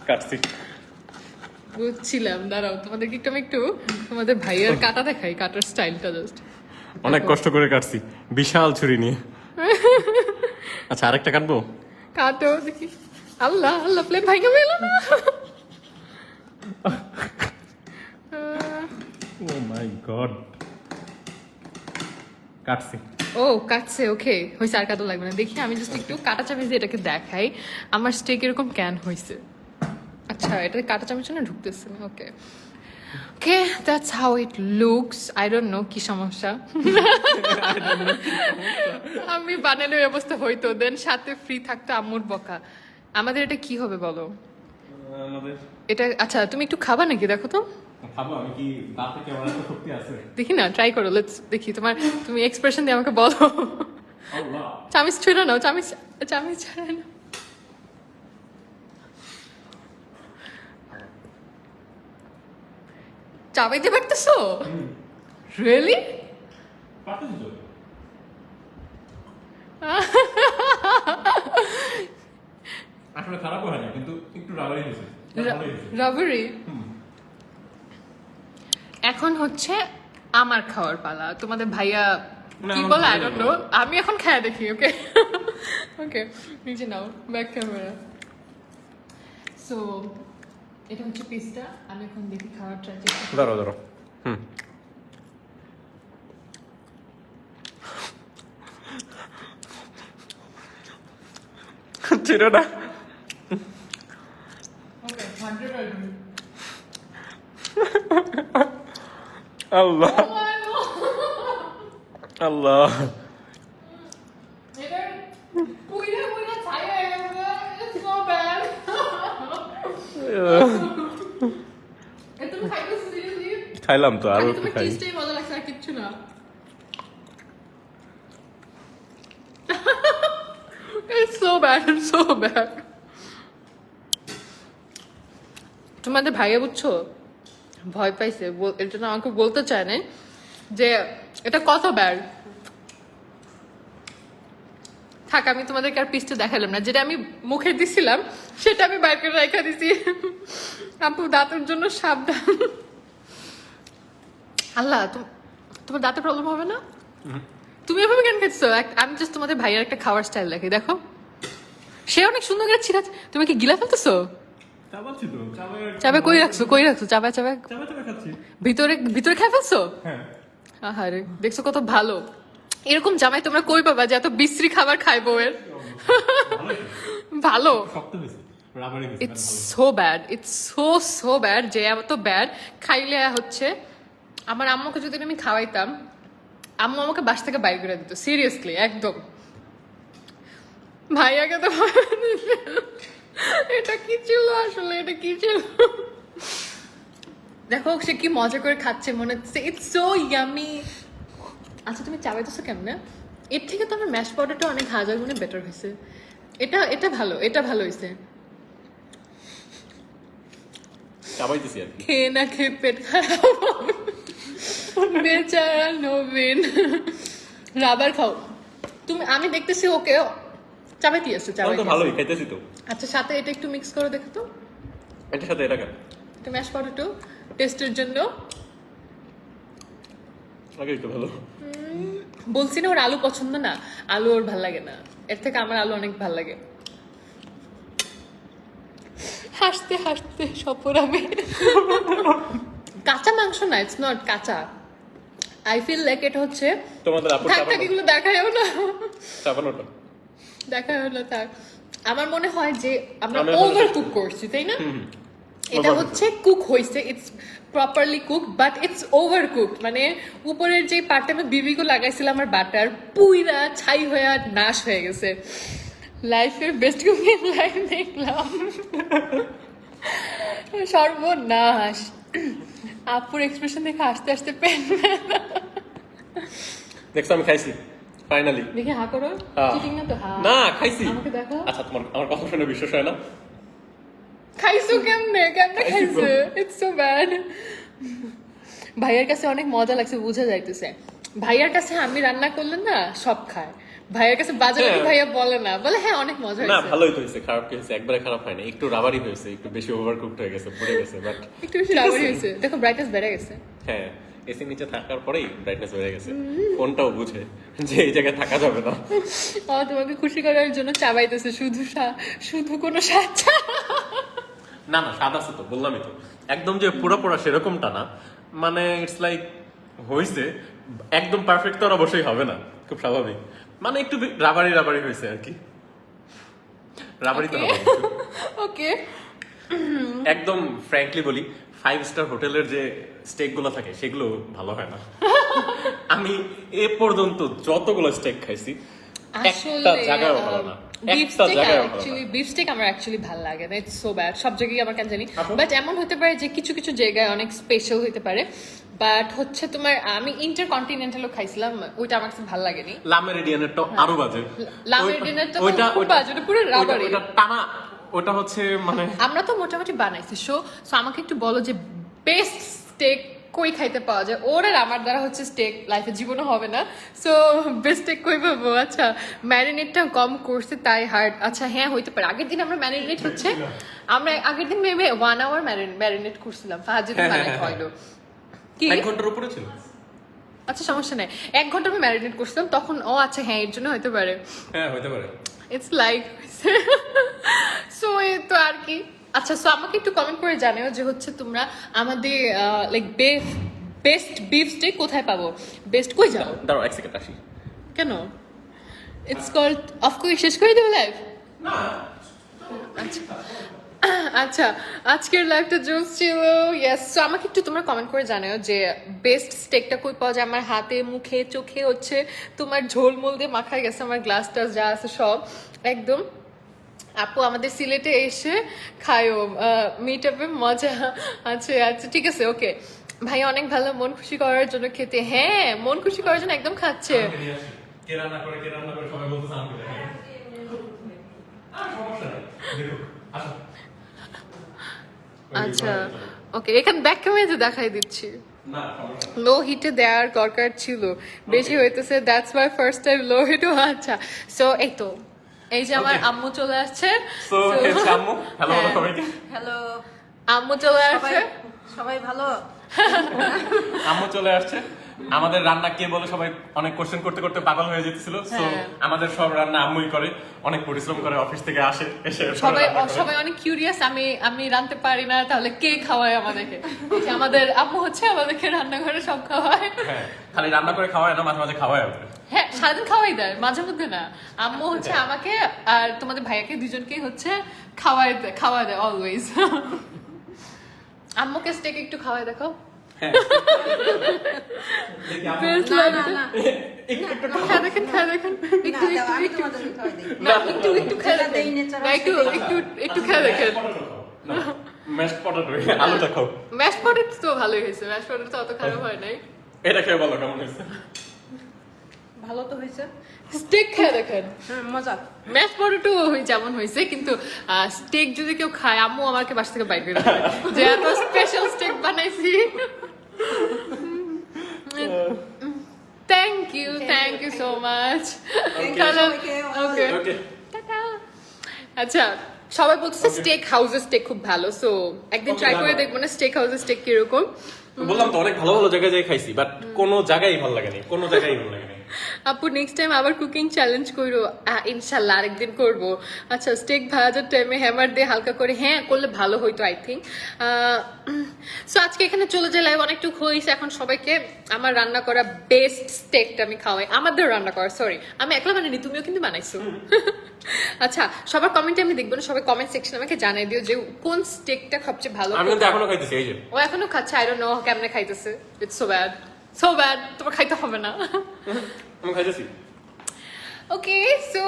কাটছি। বুঝছিলাম, দাঁড়াও তোমাদেরকে একটু আমি একটু তোমাদের ভাইয়ার কাটা দেখাই, কাটার স্টাইলটা জাস্ট। অনেক কষ্ট করে কাটছি বিশাল ছুরি নিয়ে। আচ্ছা, আরেকটা কাটবো। কাটো দেখি। আল্লাহ আল্লাহ, প্লেট ভেঙে ফেলো না। ও মাই গড, কাটছি। ও কাটছে, ওকে হয়েছে, আর কাটা লাগবে না। দেখি আমি জাস্ট একটু কাটা চামচ দিয়ে এটাকে দেখাই আমার স্টেক এরকম ক্যান হয়েছে। আচ্ছা, এটা কাটা চামচে না ঢুকতেছে না। Okay okay, that's how it looks. I don't know কি সমস্যা। আমি বানালে ওই অবস্থা হইতো, দেন সাথে ফ্রি থাকতো আম্মুর বকা। আমাদের এটা কি হবে বলো? আমাদের এটা আচ্ছা, তুমি একটু খাবা নাকি? দেখো তো, খাবো আমি কি? দাঁতে কেমন একটা শক্তি আছে? দেখি না, ট্রাই করো, লেটস দেখি। তুমি এক্সপ্রেশন দিয়ে আমাকে বলো। আল্লাহ, চামিচ ছুঁড়ে নাও, চামিচ ছাড়াই না। চাবাইতে পারতেছো? রিয়েলি? পারতেছি তো। আসলে খারাপ হয় না, কিন্তু একটু রাবারি হয়েছে। রাবারি। এখন হচ্ছে আমার খাওয়ার পালা। তোমাদের ভাইয়া না, কি আমার বলে, আই ভালো ডোন্ট নো। লাগলো। আমি এখন খায়া দেখি। ওকে ওকে, নিচে নাও, ব্যাক ক্যামেরা। সো এটা হচ্ছে পিসটা, আমি এখন দেখি খাওয়ার ট্রাই করছি। ধরো ধরো। ছিল না। ওকে, 100 আর দুই। আল্লাহ আল্লাহ, এটা পুইরা পুইরা ছাই হয়ে গেছে। It's so bad. এত খাইছো সিরিয়াসলি? খাইলাম তো, আরো আরে একটু তোমার খাই। টেস্টই মজা লাগছে, আর কিচ্ছু না। It's so bad, it's so bad. তোমাদের ভাইয়া বুঝছো ভয় পাইছে, এর জন্য আমাকে বলতে চায় না যে এটা কত ব্যাড। থাক, আমি তোমাদেরকে আর পিসটা দেখালাম না। যেটা আমি মুখে দিছিলাম সেটা আমি বাইরে করে রেখে দিছি। আপু দাঁতের জন্য সাবধান। আল্লাহ, তোমার দাঁতে প্রবলেম হবে না? তুমি এভাবে কেন খেতেছো? আমি জাস্ট তোমাদের ভাইয়ার একটা খাওয়ার স্টাইল দেখি, দেখো। সে অনেক সুন্দর করে ছিঁড়া। তুমি কি গিলা ফেলতেছো? চাবাচ্ছি তো। চাবে কই রাখছো? কই রাখছো? চাবা চাবা চাবা চাবা খাচ্ছি। ভিতরে ভিতরে খেয়ে ফেলছো? হ্যাঁ। আহারে, দেখছো কত ভালো। এরকম জামাই তোমরা কই পাবা যে এত বিশ্রী খাবার খায় বউয়ের? ভালো। শক্ত হয়েছে, রাবারি হয়েছে, it's so bad, it's so bad, যে এত ব্যাড খাইলে হচ্ছে আমার আম্মুকে যদি আমি খাওয়াইতাম, আম্মু আমাকে বাস থেকে বাইর করে দিত, সিরিয়াসলি একদম। ভাইয়াকে তো এটা কি ছিল আসলে, এটা কি ছিল? দেখো সে কি মজা করে খাচ্ছে, মনে হচ্ছে ইটস সো ইয়ামি। আচ্ছা তুমি চাবাইতেছো কেমনে? এর থেকে তো আমার ম্যাশ পাউডারটা অনেক হাজার গুণে বেটার হয়েছে। এটা ভালো, এটা ভালো হয়েছে। চাবাইতেছি আর কি। খেয়ে না খেয়ে পেট খারাপ হবে। বেচারা নবীন, রাবার খাও তুমি। আমি দেখতেছি ওকে চাবাইতে আসছে, তাহলে তো চাবাইতে ভালোই খাইতেছি তো। আচ্ছা সাথে এটা একটু মিক্স করে দেখো তো, এটার সাথে এটা কেন একটু ম্যাশ পাউডার টেস্টের জন্য। আগে একটু ভালো। বলছি না ওর আলু পছন্দ না, আলু ওর ভাল লাগে না, এর থেকে আমার আলু অনেক ভাল লাগে। হাসতে হাসতে সপরামে। কাঁচা মাংস না, ইটস নট কাঁচা। আই ফিল লাইক এটা হচ্ছে তোমাদের আপুর থাক থাক, এগুলো দেখা যাবে না, চাপানোটা দেখা যাবে না, থাক। আমার মনে হয় যে আমরা আমি ওভার কুক করছি, তাই না? এটা হচ্ছে কুক হয়েছে, it's properly cook, but it's over cook. মানে উপরের যে পার্টটা আমি বিবিকে লাগাইছিলাম আমার বাটার পুইরা ছাই হয়ে নাশ হয়ে গেছে। লাইফের বেস্ট কুকিং লাইফ দেখলাম, সর্বনাশ। আপুর এক্সপ্রেশন দেখে আস্তে আস্তে পেন। দেখছো আমি খাইছি ফাইনালি। দেখে হা করো, হ্যাঁ। চিটিং না তো? হা না খাইছি। আমাকে দেখো। আচ্ছা তোমার আমার কথা শুনে বিশ্বাস হয় না? খাইছো কেমনে কেমনে খাইছি তো। খাইছো? It's so bad. ভাইয়ার কাছে অনেক মজা লাগছে, বোঝা যাইতেছে। ভাইয়ার কাছে আমি রান্না করলে না সব খায়। ভাইয়ার কাছে বাজে লাগে, হ্যাঁ। ভাইয়া বলে না, বলে হ্যাঁ অনেক মজা না হয়েছে। ভালোই তো হয়েছে, খারাপ কি হয়েছে? একবারে খারাপ হয় না, একটু রাবারি হয়েছে, একটু বেশি ওভার কুকড হয়ে গেছে, পড়ে গেছে। বাট একটু বেশি রাবারি হয়েছে। দেখো ব্রাইটনেস বেড়ে গেছে। হ্যাঁ, এসি নিচে থাকার পরেই ব্রাইটনেস বেড়ে গেছে। ফোনটাও বুঝে যে এই জায়গায় থাকা যাবে না। ও তোমাকে খুশি করার জন্য চাবাইতেছে, শুধু কোনো স্বাদ না না, স্বাদ আছে তো, বললামই তো। একদম যে পুরো পুরো সেরকমটা না, মানে ইটস লাইক হয়েছে। একদম পারফেক্ট তো আর অবশ্যই হবে না, খুব স্বাভাবিক। মানে একটু রাবারি রাবারি হয়েছে আর কি। রাবারি তো হবে। ওকে। একদম ফ্র্যাঙ্কলি বলি, 5 স্টার হোটেলের যে স্টেক গুলো থাকে সেগুলো ভালো হয় না। আমি এ পর্যন্ত যতগুলো স্টেক খাইছি একটা জায়গায় ভালো না, একটা জায়গায় ভালো না। বিফ স্টেক আমার অ্যাকচুয়ালি ভালো লাগে না, ইটস সো ব্যাড। সব জায়গায় আমার কেন জানি, আপু? বাট এমন হতে পারে যে কিছু কিছু জায়গায় অনেক স্পেশাল হতে পারে। বাট হচ্ছে তোমার, আমি ইন্টারকন্টিনেন্টালও খাইছিলাম, ওইটা আমার কাছে ভালো লাগেনি। লা মেরিডিয়ানেরটা আরো বাজে। লা মেরিডিয়ানেরটা তো ওইটা খুব বাজে, ওটা পুরো রাবারি। ওইটা টানা, ওটা হচ্ছে মানে আমরা তো মোটামুটি বানাইছি। সো আমাকে একটু বলো যে বেস্ট স্টেক কই খাইতে পাওয়া যায়? ওর আর আমার দ্বারা হচ্ছে স্টেক লাইফে জীবনে হবে না। সো বেস্ট স্টেক কই পাবো? আচ্ছা ম্যারিনেটটা কম করছে তাই হার্ড। আচ্ছা হ্যাঁ হইতে পারে, আগের দিন আমরা ম্যারিনেট হচ্ছে, আমরা আগের দিন মেবি 1 আওয়ার ম্যারিনেট করছিলাম, ফাহাদ যদি বানাই খাইলো। কি 1 ঘন্টার উপরে ছিল। আচ্ছা সমস্যা নাই, 1 ঘন্টা আমি ম্যারিনেট করছিলাম তখন। ও আচ্ছা হ্যাঁ, এর জন্য হইতে পারে। হ্যাঁ হইতে পারে। ইটস লাইক সো এই তো আর কি। আচ্ছা সো আমাকে একটু কমেন্ট করে জানিও যে হচ্ছে তোমরা আমাদের লাইক বেস্ট বিফ স্টেক কোথায় পাবো, বেস্ট কই যাও? দাঁড়াও 1 সেকেন্ড আসি। কেন? It's cold of course. শেষ করে দেবো লাইভ? আচ্ছা আচ্ছা, আজকের লাইভটা জোস ছিল। ইয়েস, সো আমাকে একটু তোমরা কমেন্ট করে জানাও যে বেস্ট স্টেকটা কই পাওয়া যায়। আমার হাতে মুখে চোখে হচ্ছে তোমার ঝোলমোল দিয়ে মাখায় গেছে, আমার গ্লাস টাস যা আছে সব একদম। আপু আমাদের সিলেটে এসে খায়ও, মিট আপে মজা আছে। আচ্ছা ঠিক আছে, ওকে ভাই, অনেক ভালো, মন খুশি করার জন্য খেতে। হ্যাঁ মন খুশি করার জন্য একদম খাচ্ছে। কে রান্না করে সবাই বলতেছে আমি দেখাই। সমস্যা নেই, দেখো আসো। আচ্ছা ওকে, এখানে ব্যাক ক্যামেরাতে দেখাই দিচ্ছি। না সমস্যা লো হিটে দেওয়ার দরকার ছিল, বেশি হইতেছে, that's why first time low hit. আচ্ছা সো এই তো, এই যে আমার Okay. আম্মু চলে আসছে। সো So- হেলথ আম্মু, হ্যালো হ্যাঁ। সবাইকে। হ্যালো আম্মু চলে আসছে। সবাই ভালো? আম্মু চলে আসছে। আমাদের রান্না কে বলে সবাই অনেক কোশ্চেন করতে করতে পাগল হয়ে যেতেছিল। সো হ্যাঁ। আমাদের সব রান্না আম্মুই করে, অনেক পরিশ্রম করে, অফিস থেকে আসে, এসে সবাই রান্না করে। সবাই অনেক কিউরিয়াস, আমি রাঁধতে পারি না, তাহলে কে খাওয়ায় আমাদেরকে? এই যে আমাদের আম্মু হচ্ছে আমাদেরকে রান্নাঘরে সব খাওয়ায়। হ্যাঁ, খালি রান্না করে খাওয়ায় না, মাঝে মাঝে খাওয়ায় ওদের। হ্যাঁ সারাদিন খাওয়াই দেয়, মাঝে মধ্যে না। আম্মু হচ্ছে আমাকে আর তোমাদের ভাইয়াকে দুজনকেই হচ্ছে খাওয়াই দেয় অলওয়েজ। আম্মুকে স্টেক একটু খাওয়াই দেখো। হ্যাঁ Best না লাগছে। না না খাওয়া দেখেন খাওয়া দেখেন একটু না, দাও, আমি একটু তোমাদের খাওয়াই দিই। না একটু খাওয়া যেটা দেই দেখেন natural না, একটু সেটাই একটু একটু খাওয়া দেখেন। ম্যাশ পটেটো আলুটা খাও। ম্যাশ পটেটো তো ভালোই হয়েছে, ম্যাশ পটেটো তো অত খারাপ হয় নাই। এটা খেয়ে বলো কেমন হয়েছে। ভালো তো হয়েছে। স্টেক খেয়ে দেখেন, হ্যাঁ মজা। ম্যাশ পটেটো যেমন হয়েছে, কিন্তু স্টেক যদি কেউ খায় আম্মু আমাকে বাসা থেকে বাইর করে দেবে যে এত স্পেশাল স্টেক বানাইছি। Thank you so much. Thank you সবাইকে। ওকে ওকে আচ্ছা, সবাই বলছে স্টেক হাউসের স্টেক খুব ভালো, সো একদিন Okay, ট্রাই করে ভালো। দেখবো না স্টেক হাউসের স্টেক কিরকম। বললাম তো অনেক ভালো ভালো জায়গায় যাই খাইছি, বাট কোনো জায়গায় ভালো লাগেনি, কোনো জায়গায় ভালো লাগেনি। আপু নেক্সট টাইম আবার কুকিং চ্যালেঞ্জ করো। ইনশাল্লাহ আরেকদিন করব। আচ্ছা স্টেক ভাজার টাইমে হ্যামার দিয়ে হালকা করে, হ্যাঁ করলে ভালো হইতো আই থিঙ্ক। সো আজকে এখানে চলে যাই, লাইভ অনেকটুকু হয়েছে। এখন সবাইকে আমার রান্না করা বেস্ট স্টেকটা আমি খাওয়াই, আমাদের রান্না করা, সরি আমি একলা বানাইনি, তুমিও কিন্তু বানাইছো। আচ্ছা সবার কমেন্টে আমি দেখবো না, সবাই কমেন্ট সেকশনে আমাকে জানাই দিও যে কোন স্টেকটা সবচেয়ে ভালো। আমি কিন্তু এখনো খাইতেছি, এই যে ও এখনো খাচ্ছে, আই ডোন্ট নো কেমনে খাইতেছে। It's so bad, so bad, তোমার খাইতে হবে না। আমি খাইতেছি। ওকে সো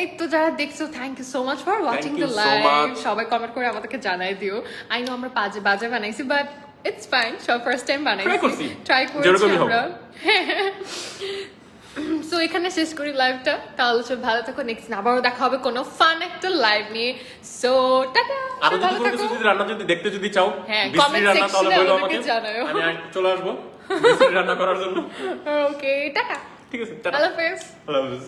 এই তো যারা দেখছো, thank you so much for watching you the so live. much. সবাই কমেন্ট করে আমাদেরকে জানাই দিও। আই নো আমরা বাজে বানাইছি, বাট ইটস ফাইন, সব ফার্স্ট টাইম Try করছি। বানাইছি, ট্রাই করেছি যেরকমই হোক। আমরা। সো এখানে শেষ করি লাইভটা, তাহলে সব ভালো থাকো। নেক্সট আবারও দেখা হবে কোনো ফান একটা লাইভ নিয়ে। সো টাটা, আরো ভালো যদি কোনো কিছু থাকো। যদি রান্না যদি দেখতে যদি চাও, হ্যাঁ, বিশ্রী comment রান্না, তাহলে section-এ বলো আমাকে, আমাদেরকে জানাও। আমি চলে আসবো বিশ্রী রান্না করার জন্য। ওকে টাটা, ঠিক আছে, টাটা। আল্লাহ হাফেজ। আল্লাহ হাফেজ।